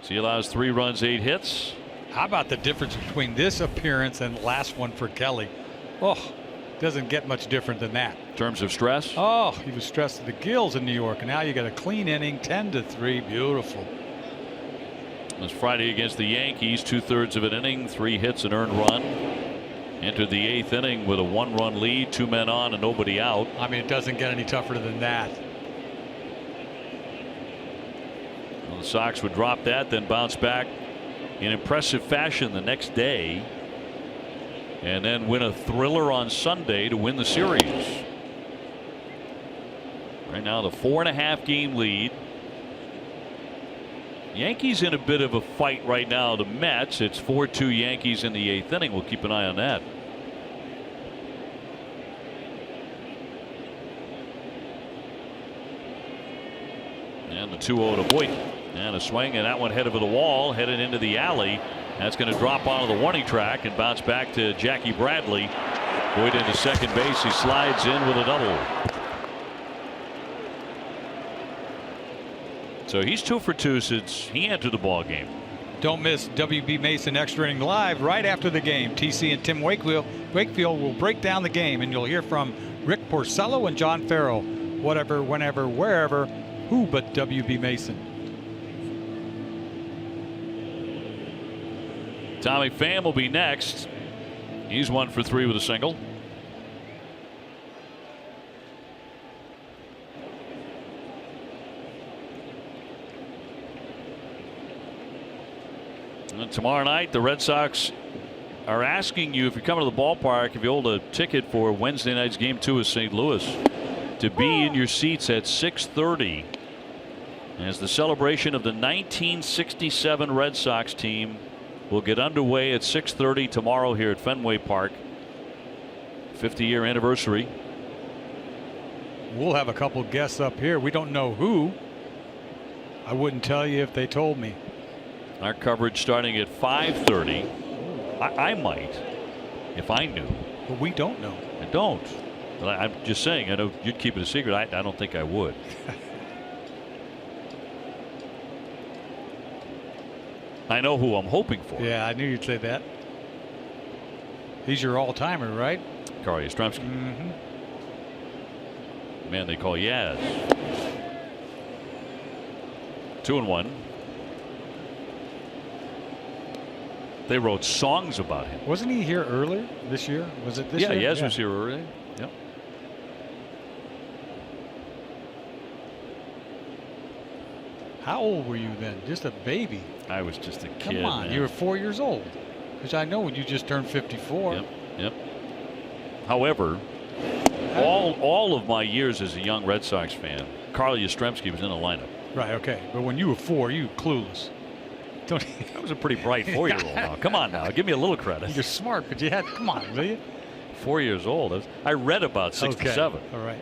So he allows 3 runs, 8 hits. How about the difference between this appearance and the last one for Kelly? Oh, doesn't get much different than that. In terms of stress? Oh, he was stressed to the gills in New York, and now you got a clean inning, 10-3. Beautiful. It was Friday against the Yankees, 2/3 of an inning, 3 hits, an earned run. Entered the 8th inning with a 1-run lead, 2 men on and nobody out. I mean, it doesn't get any tougher than that. Well, the Sox would drop that, then bounce back in impressive fashion the next day, and then win a thriller on Sunday to win the series. Right now, the 4.5 game lead. Yankees in a bit of a fight right now. The Mets, it's 4-2 Yankees in the 8th inning. We'll keep an eye on that. And the 2-0 to Boyd. And a swing, and that one headed for the wall, headed into the alley. That's going to drop onto the warning track and bounce back to Jackie Bradley. Boyd into second base. He slides in with a double. So he's 2 for 2 since he entered the ball game. Don't miss WB Mason Extra Inning Live right after the game. TC and Tim Wakefield will break down the game, and you'll hear from Rick Porcello and John Farrell. Whatever, whenever, wherever, who but WB Mason. Tommy Pham will be next. He's 1 for 3 with a single. And tomorrow night, the Red Sox are asking you, if you're coming to the ballpark, if you hold a ticket for Wednesday night's game 2 of St. Louis, to be in your seats at 6:30 as the celebration of the 1967 Red Sox team will get underway at 6:30 tomorrow here at Fenway Park. 50-year anniversary. We'll have a couple guests up here. We don't know who. I wouldn't tell you if they told me. Our coverage starting at 5:30. I might if I knew. But we don't know. I don't. But I'm just saying, I know you'd keep it a secret. I don't think I would. I know who I'm hoping for. Yeah, I knew you'd say that. He's your all-timer, right? Carl Yastrzemski. Mm-hmm. Man they call Yaz. 2-1. They wrote songs about him. Wasn't he here earlier this year? Was it this year? Yeah, Yaz was here earlier. Yep. How old were you then? Just a baby. I was just a kid. Come on, man. you were 4 years old. Because I know when you just turned 54. Yep. However, all of my years as a young Red Sox fan, Carl Yastrzemski was in the lineup. Right. Okay. But when you were 4, you were clueless. I was a pretty bright 4-year-old now. Come on now. Give me a little credit. You're smart, but you had, come on, will you? 4 years old. I read about 67. Okay. All right.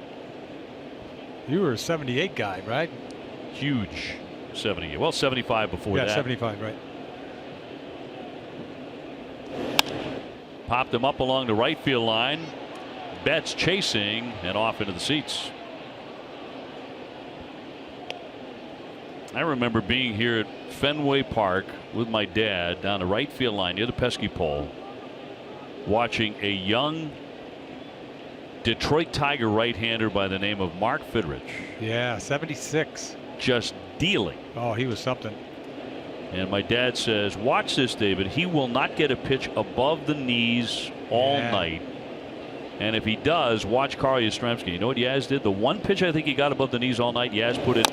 You were a 78 guy, right? Huge 78. Well, 75 before that. Yeah, 75, right. Popped him up along the right field line. Betts chasing and off into the seats. I remember being here at Fenway Park with my dad down the right field line near the pesky pole, watching a young Detroit Tiger right-hander by the name of Mark Fidrich. Yeah, 76. Just dealing. Oh, he was something. And my dad says, watch this, David. He will not get a pitch above the knees all night. And if he does, watch Carl Yastrzemski. You know what Yaz did? The one pitch I think he got above the knees all night, Yaz put it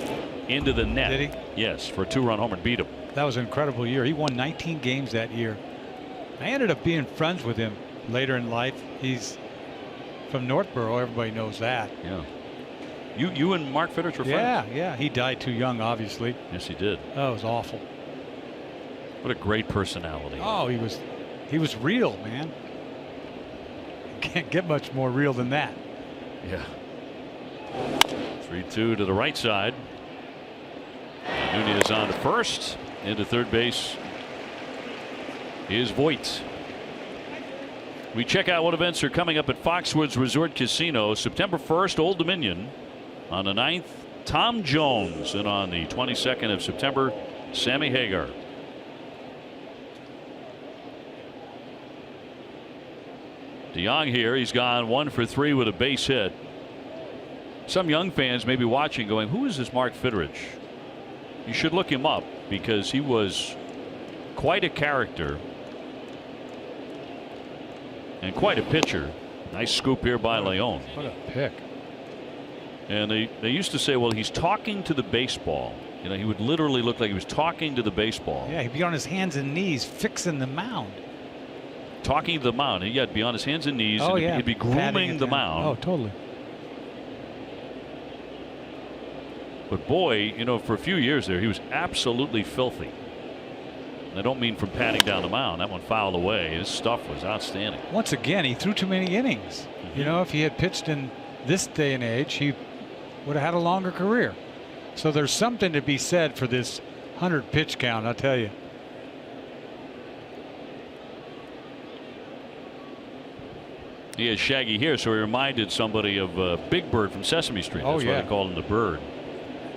into the net. Did he? Yes, for a 2-run homer and beat him. That was an incredible year. He won 19 games that year. I ended up being friends with him later in life. He's from Northborough. Everybody knows that. Yeah. You and Mark Fitterich were friends? Yeah. He died too young, obviously. Yes, he did. Oh, it was awful. What a great personality. Oh, he was real, man. Can't get much more real than that. Yeah. 3-2 to the right side. Nunez on to first. Into third base is Voit. We check out what events are coming up at Foxwoods Resort Casino. September 1st, Old Dominion. On the 9th, Tom Jones. And on the 22nd of September, Sammy Hagar. DeYoung here. He's gone 1 for 3 with a base hit. Some young fans may be watching going, who is this Mark Fitterich? You should look him up because he was quite a character and quite a pitcher. Nice scoop here by Leon. What a pick. And they used to say, well, he's talking to the baseball. You know, he would literally look like he was talking to the baseball. Yeah, he'd be on his hands and knees fixing the mound. Talking to the mound. Yeah, he'd be on his hands and knees. Oh, and yeah. He'd be grooming the mound. Oh, totally. But boy, you know, for a few years there, he was absolutely filthy. And I don't mean from patting down the mound. That one fouled away. His stuff was outstanding. Once again, he threw too many innings. You know, if he had pitched in this day and age, he would have had a longer career. So there's something to be said for this 100 pitch count, I'll tell you. He has Shaggy here, so he reminded somebody of Big Bird from Sesame Street. That's why they called him the Bird.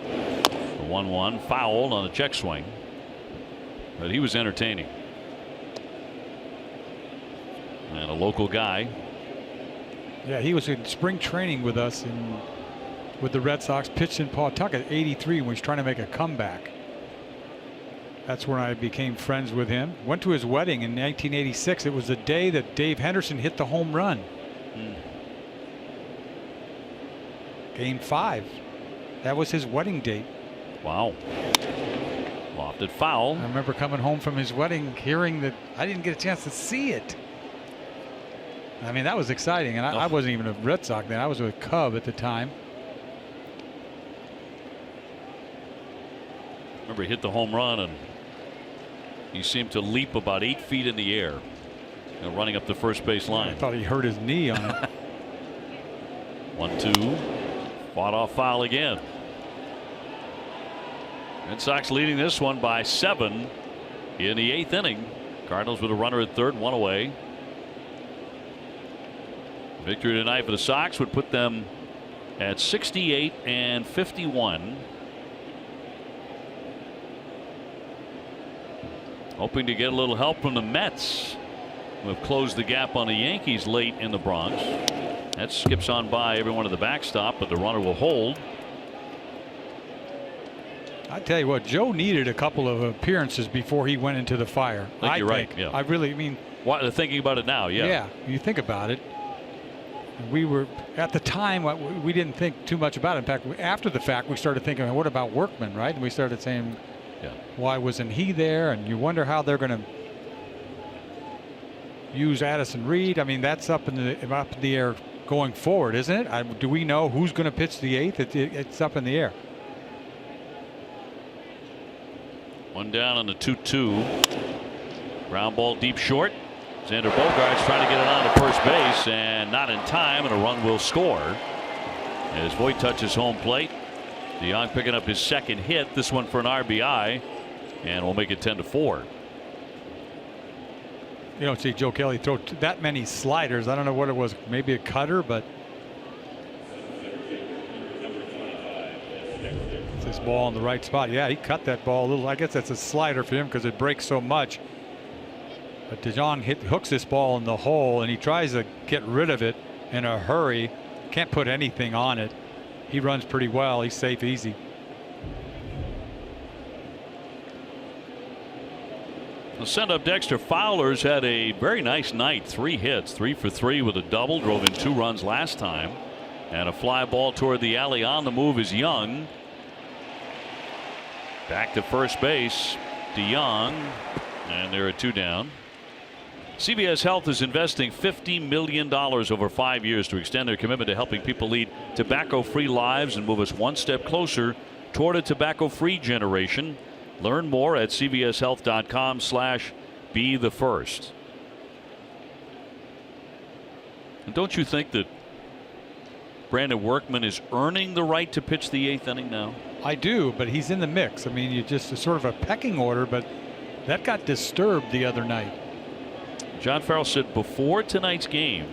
The 1-1 fouled on a check swing. But he was entertaining. And a local guy. Yeah, he was in spring training with us with the Red Sox, pitched in Pawtucket 83 when he was trying to make a comeback. That's when I became friends with him. Went to his wedding in 1986. It was the day that Dave Henderson hit the home run. Game 5. That was his wedding date. Wow. Lofted foul. I remember coming home from his wedding hearing that. I didn't get a chance to see it. I mean, that was exciting. And I wasn't even a Red Sox then. I was with Cub at the time. Remember, he hit the home run and he seemed to leap about 8 feet in the air, running up the first base line. I thought he hurt his knee on it. 1-2. Fought off foul again. Red Sox leading this one by 7 in the 8th inning. Cardinals with a runner at third, 1 away. Victory tonight for the Sox would put them at 68-51. Hoping to get a little help from the Mets, who have closed the gap on the Yankees late in the Bronx. That skips on by everyone at the backstop, but the runner will hold. I tell you what, Joe needed a couple of appearances before he went into the fire. I think you're right. Yeah. I really mean. Thinking about it now, yeah. Yeah, you think about it. We were at the time we didn't think too much about it. In fact, after the fact, we started thinking, what about Workman, right? And we started saying, why wasn't he there? And you wonder how they're going to use Addison Reed. I mean, that's up in the air going forward, isn't it? Do we know who's going to pitch the 8th? It's up in the air. One down on the 2-2. Ground ball deep short. Xander Bogaerts trying to get it on to first base and not in time, and a run will score as Voit touches home plate. DeYoung picking up his second hit, this one for an RBI, and we'll make it 10-4. You don't see Joe Kelly throw that many sliders. I don't know what it was, maybe a cutter, but it's this ball in the right spot. Yeah, he cut that ball a little. I guess that's a slider for him because it breaks so much. But DeJong hooks this ball in the hole, and he tries to get rid of it in a hurry. Can't put anything on it. He runs pretty well. He's safe, easy. The send up Dexter Fowler's had a very nice night. 3 hits, 3 for 3 with a double. Drove in 2 runs last time. And a fly ball toward the alley. On the move is Young. Back to first base, DeYoung, and there are 2 down. CVS Health is investing $50 million over 5 years to extend their commitment to helping people lead tobacco-free lives and move us one step closer toward a tobacco-free generation. Learn more at cvshealth.com/be-the-first. And don't you think that Brandon Workman is earning the right to pitch the 8th inning now? I do, but he's in the mix. I mean, you just sort of a pecking order, but that got disturbed the other night. John Farrell said before tonight's game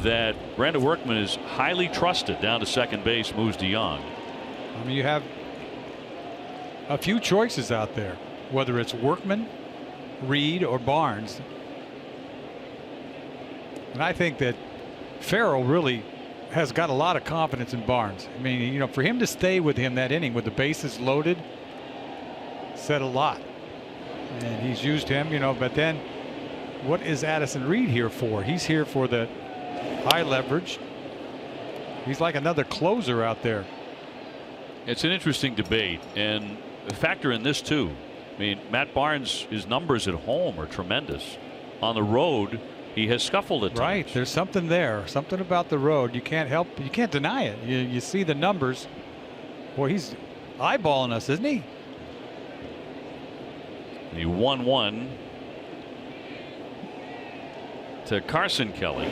that Brandon Workman is highly trusted down to second base, moves DeYoung. I mean, you have a few choices out there, whether it's Workman, Reed, or Barnes. And I think that Farrell really has got a lot of confidence in Barnes. I mean, you know, for him to stay with him that inning with the bases loaded said a lot. And he's used him, you know, but then what is Addison Reed here for? He's here for the high leverage. He's like another closer out there. It's an interesting debate, and factor in this too. I mean, Matt Barnes, his numbers at home are tremendous. On the road, he has scuffled at times. Right, there's something there, something about the road. You can't deny it. You see the numbers. Boy, he's eyeballing us, isn't he? The 1-1 to Carson Kelly.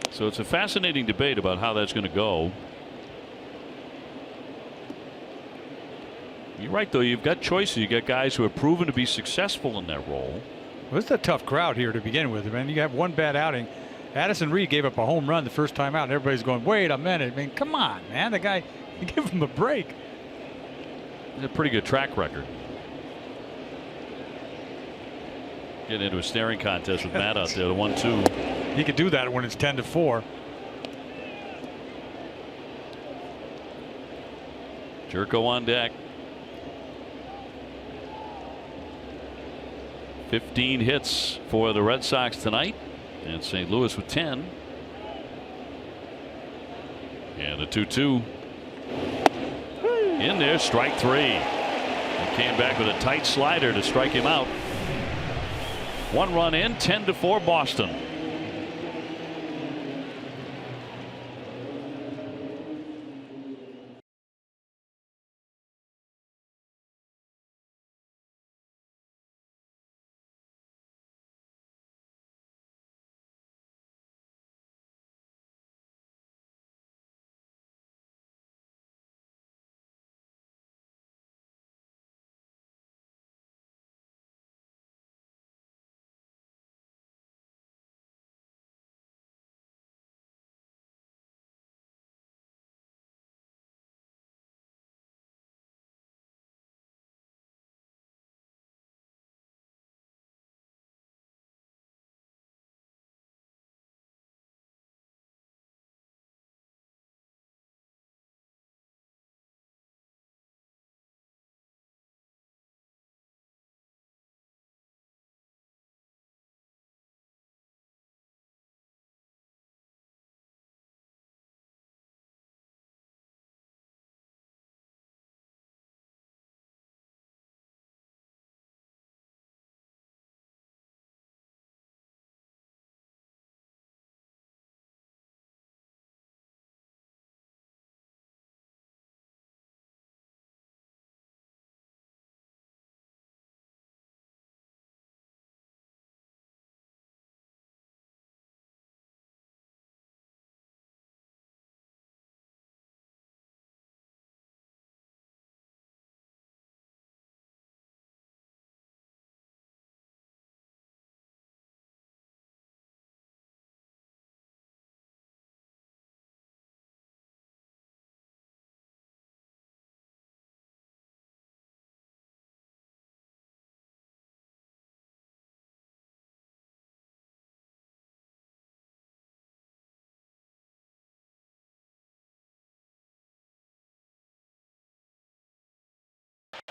So it's a fascinating debate about how that's going to go. You're right, though. You've got choices. You got guys who have proven to be successful in that role. Well, it's a tough crowd here to begin with. I mean, you have one bad outing. Addison Reed gave up a home run the first time out, and everybody's going, wait a minute. I mean, come on, man. The guy, you give him a break. It's a pretty good track record. Get into a staring contest with Matt out there, the 1-2. He could do that when it's 10-4. Jerko on deck. 15 hits for the Red Sox tonight, and St. Louis with 10. And the 2-2 in there, strike 3. He came back with a tight slider to strike him out. 1 run in, 10-4 Boston.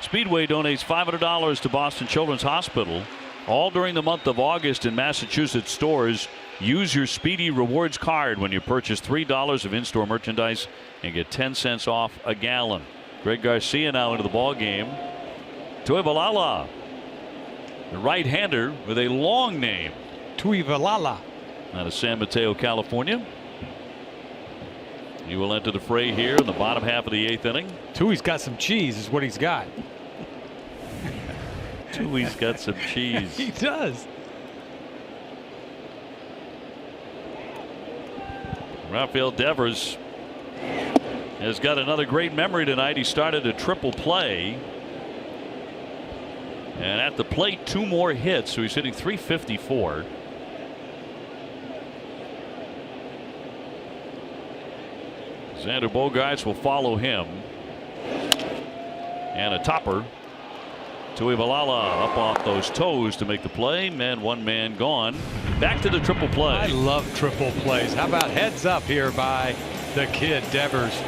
Speedway donates $500 to Boston Children's Hospital, all during the month of August in Massachusetts stores. Use your Speedy Rewards card when you purchase $3 of in-store merchandise and get 10 cents off a gallon. Greg Garcia now into the ball game. Tuivailala, the right-hander with a long name. Tuivailala. Out of San Mateo, California. He will enter the fray here in the bottom half of the 8th inning. Tui's got some cheese is what he's got. Tui's got some cheese. He does. Rafael Devers has got another great memory tonight. He started a triple play. And at the plate, 2 more hits, so he's hitting .354. Xander Bogaerts will follow him. And a topper. Tuivailala up off those toes to make the play. One man gone. Back to the triple play. I love triple plays. How about heads up here by the kid Devers?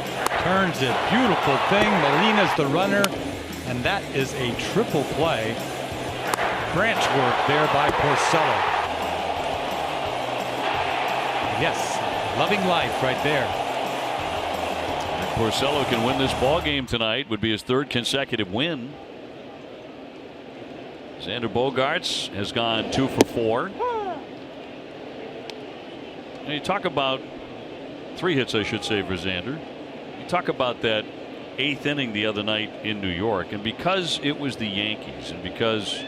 Turns it. Beautiful thing. Molina's the runner. And that is a triple play. Branch work there by Porcello. Yes, loving life right there. If Porcello can win this ball game tonight, would be his 3rd consecutive win. Xander Bogaerts has gone 2 for 4. And you talk about 3 hits, I should say, for Xander. You talk about that 8th inning the other night in New York, and because it was the Yankees and because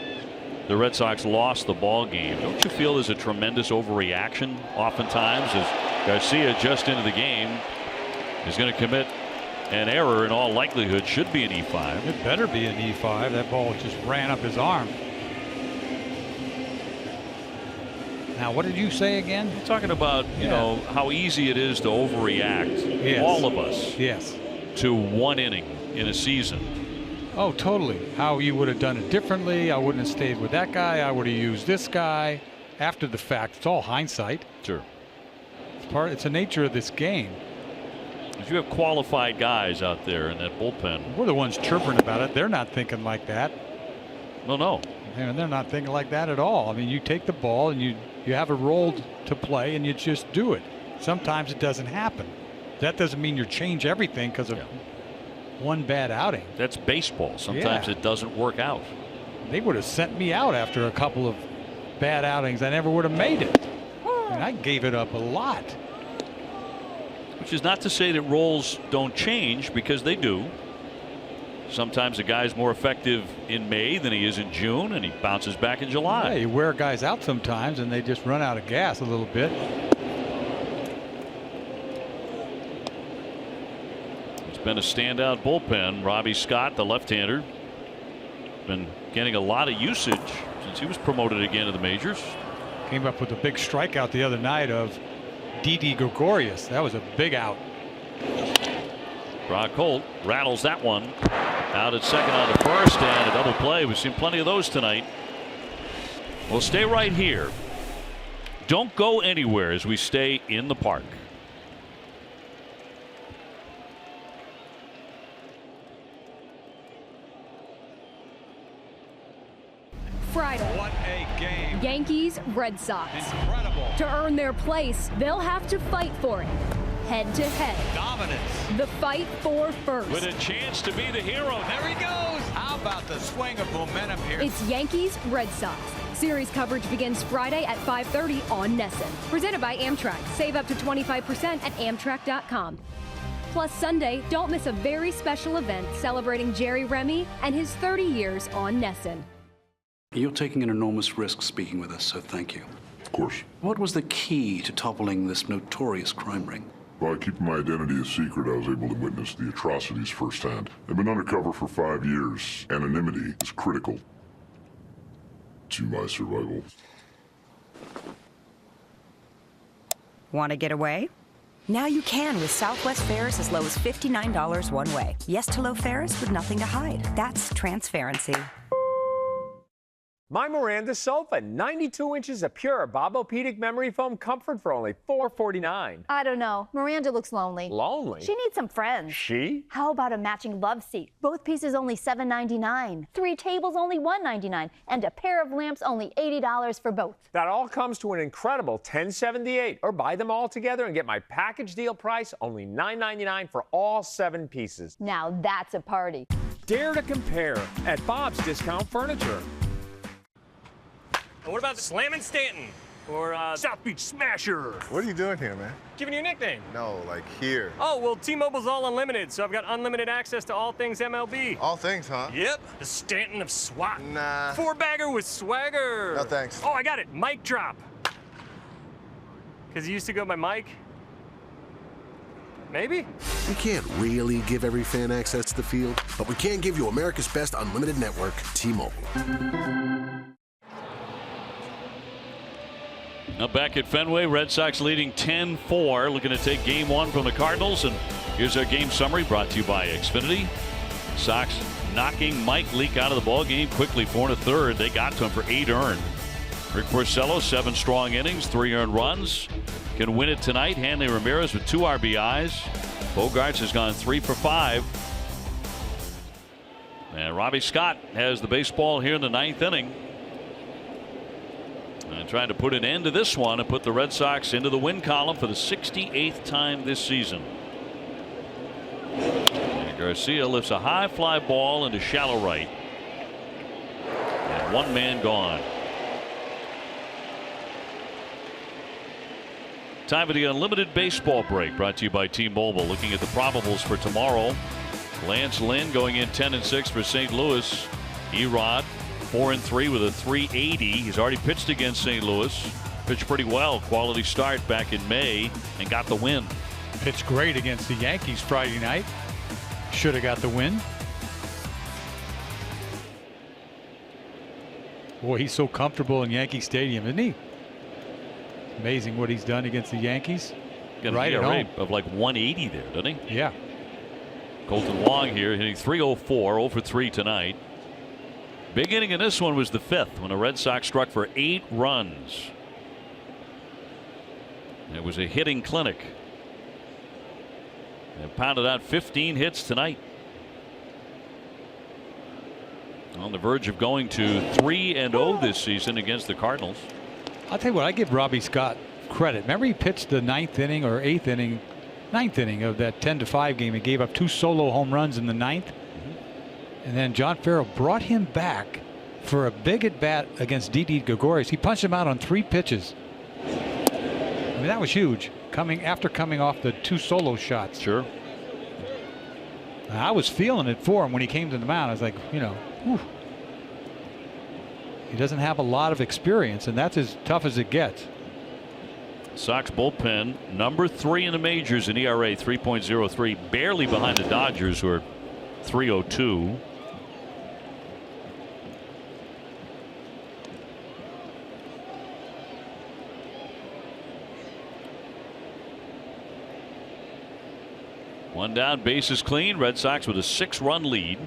the Red Sox lost the ball game, don't you feel there's a tremendous overreaction oftentimes as Garcia just into the game is going to commit an error? In all likelihood should be an E5. It better be an E5. That ball just ran up his arm. Now, what did you say again? You're talking about, you know, how easy it is to overreact. Yes. All of us. Yes. To 1 inning in a season. Oh, totally. How you would have done it differently. I wouldn't have stayed with that guy. I would have used this guy. After the fact, it's all hindsight. Sure. It's the nature of this game. If you have qualified guys out there in that bullpen. We're the ones chirping about it. They're not thinking like that. No. And they're not thinking like that at all. I mean, you take the ball and you have a role to play and you just do it. Sometimes it doesn't happen. That doesn't mean you change everything because of one bad outing. That's baseball. Sometimes it doesn't work out. They would have sent me out after a couple of bad outings. I never would have made it. And I gave it up a lot. Which is not to say that roles don't change, because they do. Sometimes a guy's more effective in May than he is in June, and he bounces back in July. Yeah, you wear guys out sometimes and they just run out of gas a little bit. It's been a standout bullpen. Robbie Scott, the left-hander, been getting a lot of usage since he was promoted again to the majors. Came up with a big strikeout the other night of Didi Gregorius. That was a big out. Brock Holt rattles that one. Out at second on the first, and a double play. We've seen plenty of those tonight. We'll stay right here. Don't go anywhere as we stay in the park. Friday. What a game. Yankees, Red Sox. Incredible. To earn their place, they'll have to fight for it. Head to head. Dominance. The fight for first. With a chance to be the hero. There he goes. How about the swing of momentum here? It's Yankees, Red Sox. Series coverage begins Friday at 5:30 on NESN. Presented by Amtrak. Save up to 25% at Amtrak.com. Plus Sunday, don't miss a very special event celebrating Jerry Remy and his 30 years on NESN. You're taking an enormous risk speaking with us, so thank you. Of course. What was the key to toppling this notorious crime ring? By keeping my identity a secret, I was able to witness the atrocities firsthand. I've been undercover for 5 years. Anonymity is critical to my survival. Want to get away? Now you can with Southwest fares as low as $59 one way. Yes to low fares with nothing to hide. That's transparency. My Miranda sofa, 92 inches of pure Bobopedic memory foam comfort for only $449. I don't know. Miranda looks lonely. Lonely? She needs some friends. She? How about a matching love seat? Both pieces only $7.99. 3 tables only $1.99. And a pair of lamps only $80 for both. That all comes to an incredible $10.78. Or buy them all together and get my package deal price, only $9.99 for all 7 pieces. Now that's a party. Dare to compare at Bob's Discount Furniture. What about Slammin' Stanton? Or South Beach Smasher? What are you doing here, man? Giving you a nickname. No, like here. Oh, well, T-Mobile's all unlimited, so I've got unlimited access to all things MLB. All things, huh? Yep. The Stanton of SWAT. Nah. 4-bagger with swagger. No, thanks. Oh, I got it. Mic drop. Because he used to go by Mike. Maybe? We can't really give every fan access to the field, but we can give you America's best unlimited network, T-Mobile. Now back at Fenway, Red Sox leading 10-4, looking to take game 1 from the Cardinals. And here's our game summary brought to you by Xfinity. Sox knocking Mike Leake out of the ball game quickly, 4 1/3. They got to him for 8 earned. Rick Porcello, 7 strong innings, 3 earned runs. Can win it tonight. Hanley Ramirez with 2 RBIs. Bogarts has gone 3 for 5. And Robbie Scott has the baseball here in the 9th inning. And trying to put an end to this one and put the Red Sox into the win column for the 68th time this season. And Garcia lifts a high fly ball into shallow right. And 1 man gone. Time for the unlimited baseball break brought to you by T-Mobile. Looking at the probables for tomorrow. Lance Lynn going in 10-6 for St. Louis. Erod 4-3 with a 380. He's already pitched against St. Louis. Pitched pretty well. Quality start back in May and got the win. Pitched great against the Yankees Friday night. Should have got the win. Boy, he's so comfortable in Yankee Stadium, isn't he? Amazing what he's done against the Yankees. Got right an at ERA home. of like 180 there, doesn't he? Yeah. Colton Wong here hitting .304, 0 for 3 tonight. Big inning in this one was the 5th when the Red Sox struck for 8 runs. It was a hitting clinic. And pounded out 15 hits tonight. On the verge of going to 3-0 this season against the Cardinals. I'll tell you what, I give Robbie Scott credit. Remember he pitched the 9th inning or 8th inning, 9th inning of that 10-5 game. He gave up 2 solo home runs in the 9th. And then John Farrell brought him back for a big at bat against Didi Gregorius. He punched him out on 3 pitches. I mean, that was huge. After coming off the 2 solo shots. Sure. I was feeling it for him when he came to the mound. I was like, you know, whew. He doesn't have a lot of experience, and that's as tough as it gets. Sox bullpen number 3 in the majors in ERA 3.03, barely behind the Dodgers who are 3.02. One down, bases clean. Red Sox with a 6-run lead.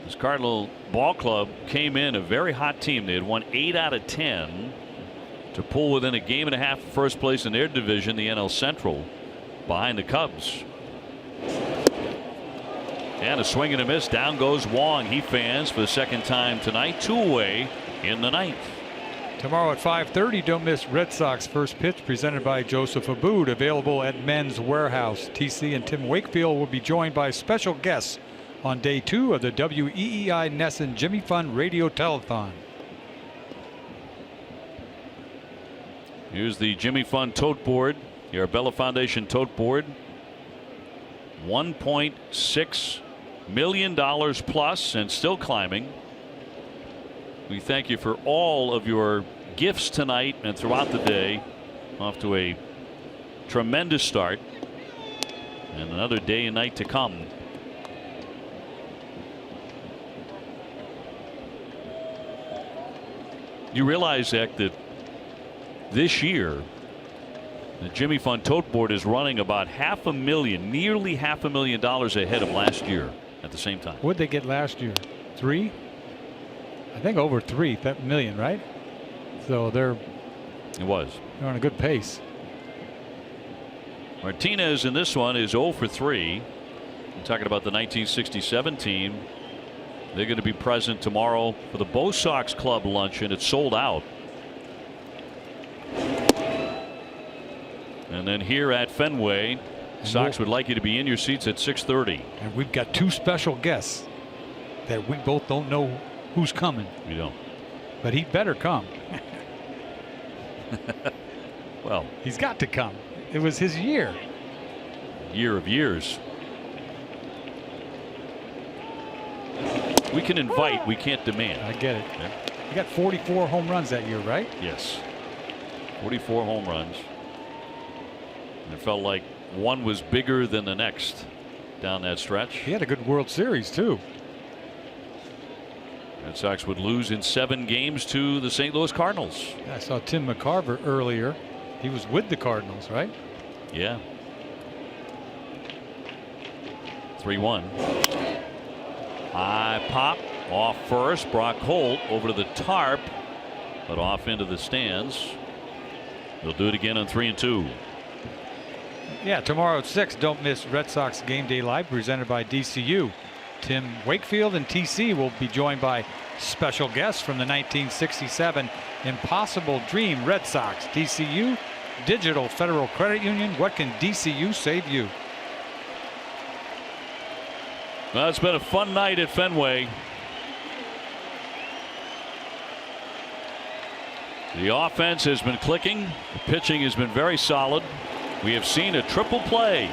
This Cardinal ball club came in a very hot team. They had won 8 out of 10 to pull within a game and a half of first place in their division, the NL Central, behind the Cubs. And a swing and a miss. Down goes Wong. He fans for the 2nd time tonight. 2 away in the 9th. Tomorrow at 5:30, don't miss Red Sox first pitch presented by Joseph Abboud, available at Men's Warehouse. TC and Tim Wakefield will be joined by special guests on day 2 of the WEEI Nesson Jimmy Fund Radio Telethon. Here's the Jimmy Fund tote board, the Arbella Foundation tote board. $1.6 million plus and still climbing. We thank you for all of your gifts tonight and throughout the day. Off to a tremendous start and another day and night to come. You realize, Zach, that this year the Jimmy Fund tote board is running about nearly $500,000 ahead of last year. at the same time. What'd they get last year? 3? I think over 3 million, right? So they're on a good pace. Martinez in this one is 0 for 3. I'm talking about the 1967 team. They're going to be present tomorrow for the Bo Sox Club luncheon. It's sold out. And then here at Fenway, Sox would like you to be in your seats at 6:30. And we've got 2 special guests that we both don't know who's coming. We don't. But he better come. Well, he's got to come. It was his year. Year of years. We can invite, we can't demand. I get it. Yeah. He got 44 home runs that year, right? Yes. 44 home runs. And it felt like one was bigger than the next down that stretch. He had a good World Series, too. Red Sox would lose in 7 games to the St. Louis Cardinals. I saw Tim McCarver earlier. He was with the Cardinals, right? Yeah. 3-1. High pop off first. Brock Holt over to the tarp, but off into the stands. They'll do it again on 3-2. Yeah, tomorrow at 6. Don't miss Red Sox Game Day Live presented by DCU. Tim Wakefield and TC will be joined by special guests from the 1967 Impossible Dream Red Sox. DCU, Digital Federal Credit Union. What can DCU save you? Well, it's been a fun night at Fenway. The offense has been clicking. The pitching has been very solid. We have seen a triple play.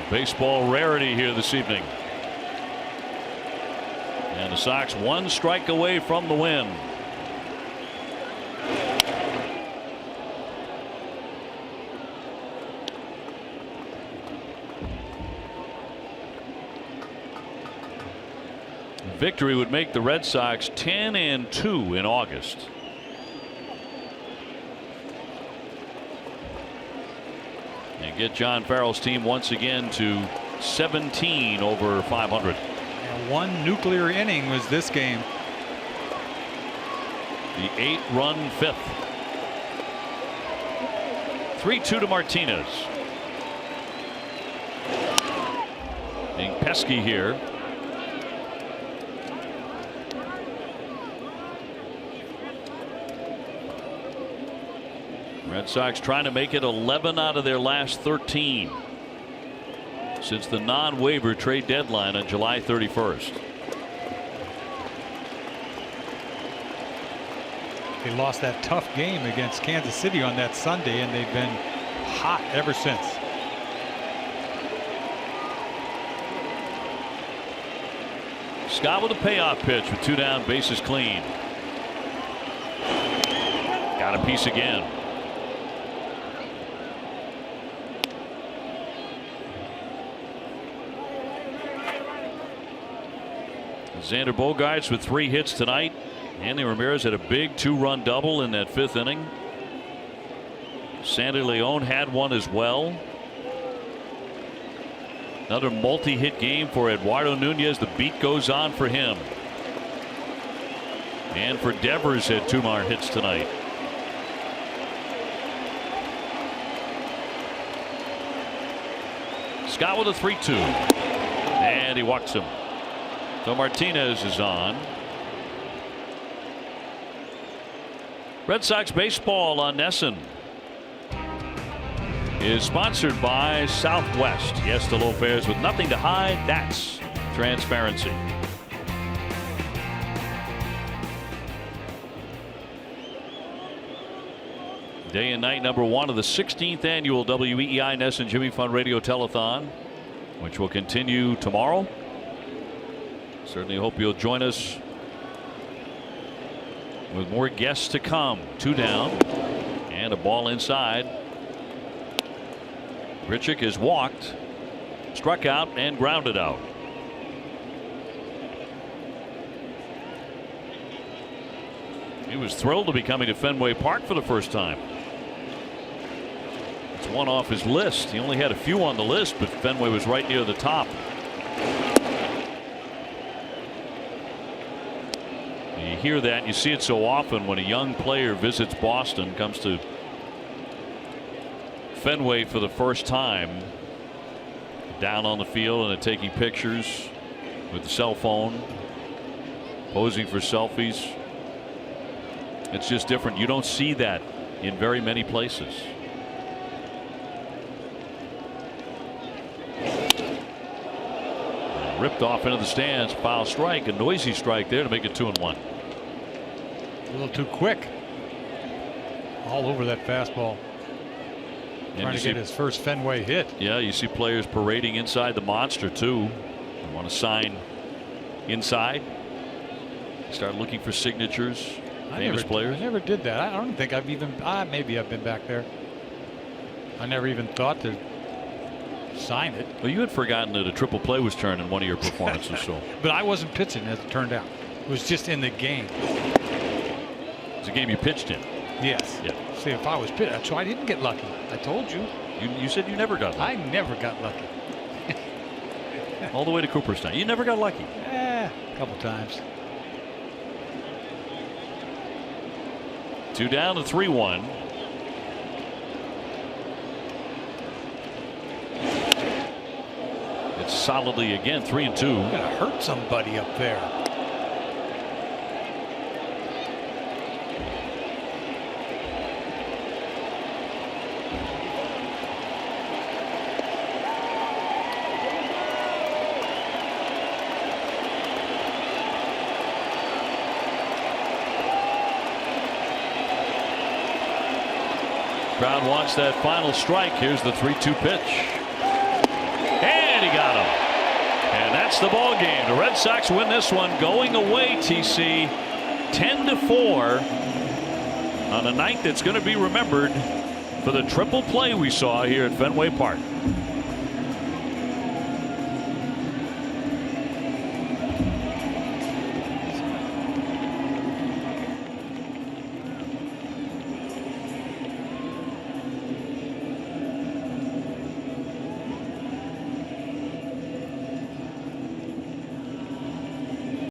Baseball rarity here this evening. And the Sox 1 strike away from the win. Victory would make the Red Sox 10-2 in August. And get John Farrell's team once again to 17 over 500. And 1 nuclear inning was this game. The 8-run 5th. 3-2 to Martinez. Being pesky here. Red Sox trying to make it 11 out of their last 13 since the non-waiver trade deadline on July 31st. They lost that tough game against Kansas City on that Sunday, and they've been hot ever since. Scott with a payoff pitch with 2 down, bases clean. Got a piece again. Xander Bogaerts with 3 hits tonight. Andy Ramirez had a big 2-run double in that 5th inning. Sandy Leon had one as well. Another multi-hit game for Eduardo Nunez. The beat goes on for him. And for Devers had 2 more hits tonight. Scott with a 3-2. And he walks him. So Martinez is on. Red Sox baseball on NESN is sponsored by Southwest. Yes to low fares with nothing to hide. That's transparency. Day and night number 1 of the 16th annual WEEI NESN Jimmy Fund Radio Telethon, which will continue tomorrow. Certainly hope you'll join us with more guests to come. 2 down and a ball inside. Grichuk has walked, struck out, and grounded out. He was thrilled to be coming to Fenway Park for the first time. It's one off his list. He only had a few on the list, but Fenway was right near the top. hear that, and you see it so often when a young player visits Boston, comes to Fenway for the first time, down on the field and they're taking pictures with the cell phone, posing for selfies. It's just different. You don't see that in very many places. Ripped off into the stands, foul strike, a noisy strike there to make it 2-1. A little too quick. All over that fastball. Trying to get his first Fenway hit. Yeah, you see players parading inside the monster too. They want to sign inside. Start looking for signatures. Famous players. I never did that. I don't think I've even. Maybe I've been back there. I never even thought to sign it. Well, you had forgotten that a triple play was turned in one of your performances. So. But I wasn't pitching, as it turned out. It was just in the game. It's a game you pitched in. Yes. Yeah. See, if I was pitching, so I didn't get lucky. I told you. You said you never got lucky. I never got lucky. All the way to Cooperstown. You never got lucky. A couple times. 2 down to 3-1. It's solidly again 3-2. Gonna hurt somebody up there. Crowd wants that final strike. Here's the 3-2 pitch. And he got him. And that's the ball game. The Red Sox win this one going away, TC, 10-4 on a night that's going to be remembered for the triple play we saw here at Fenway Park.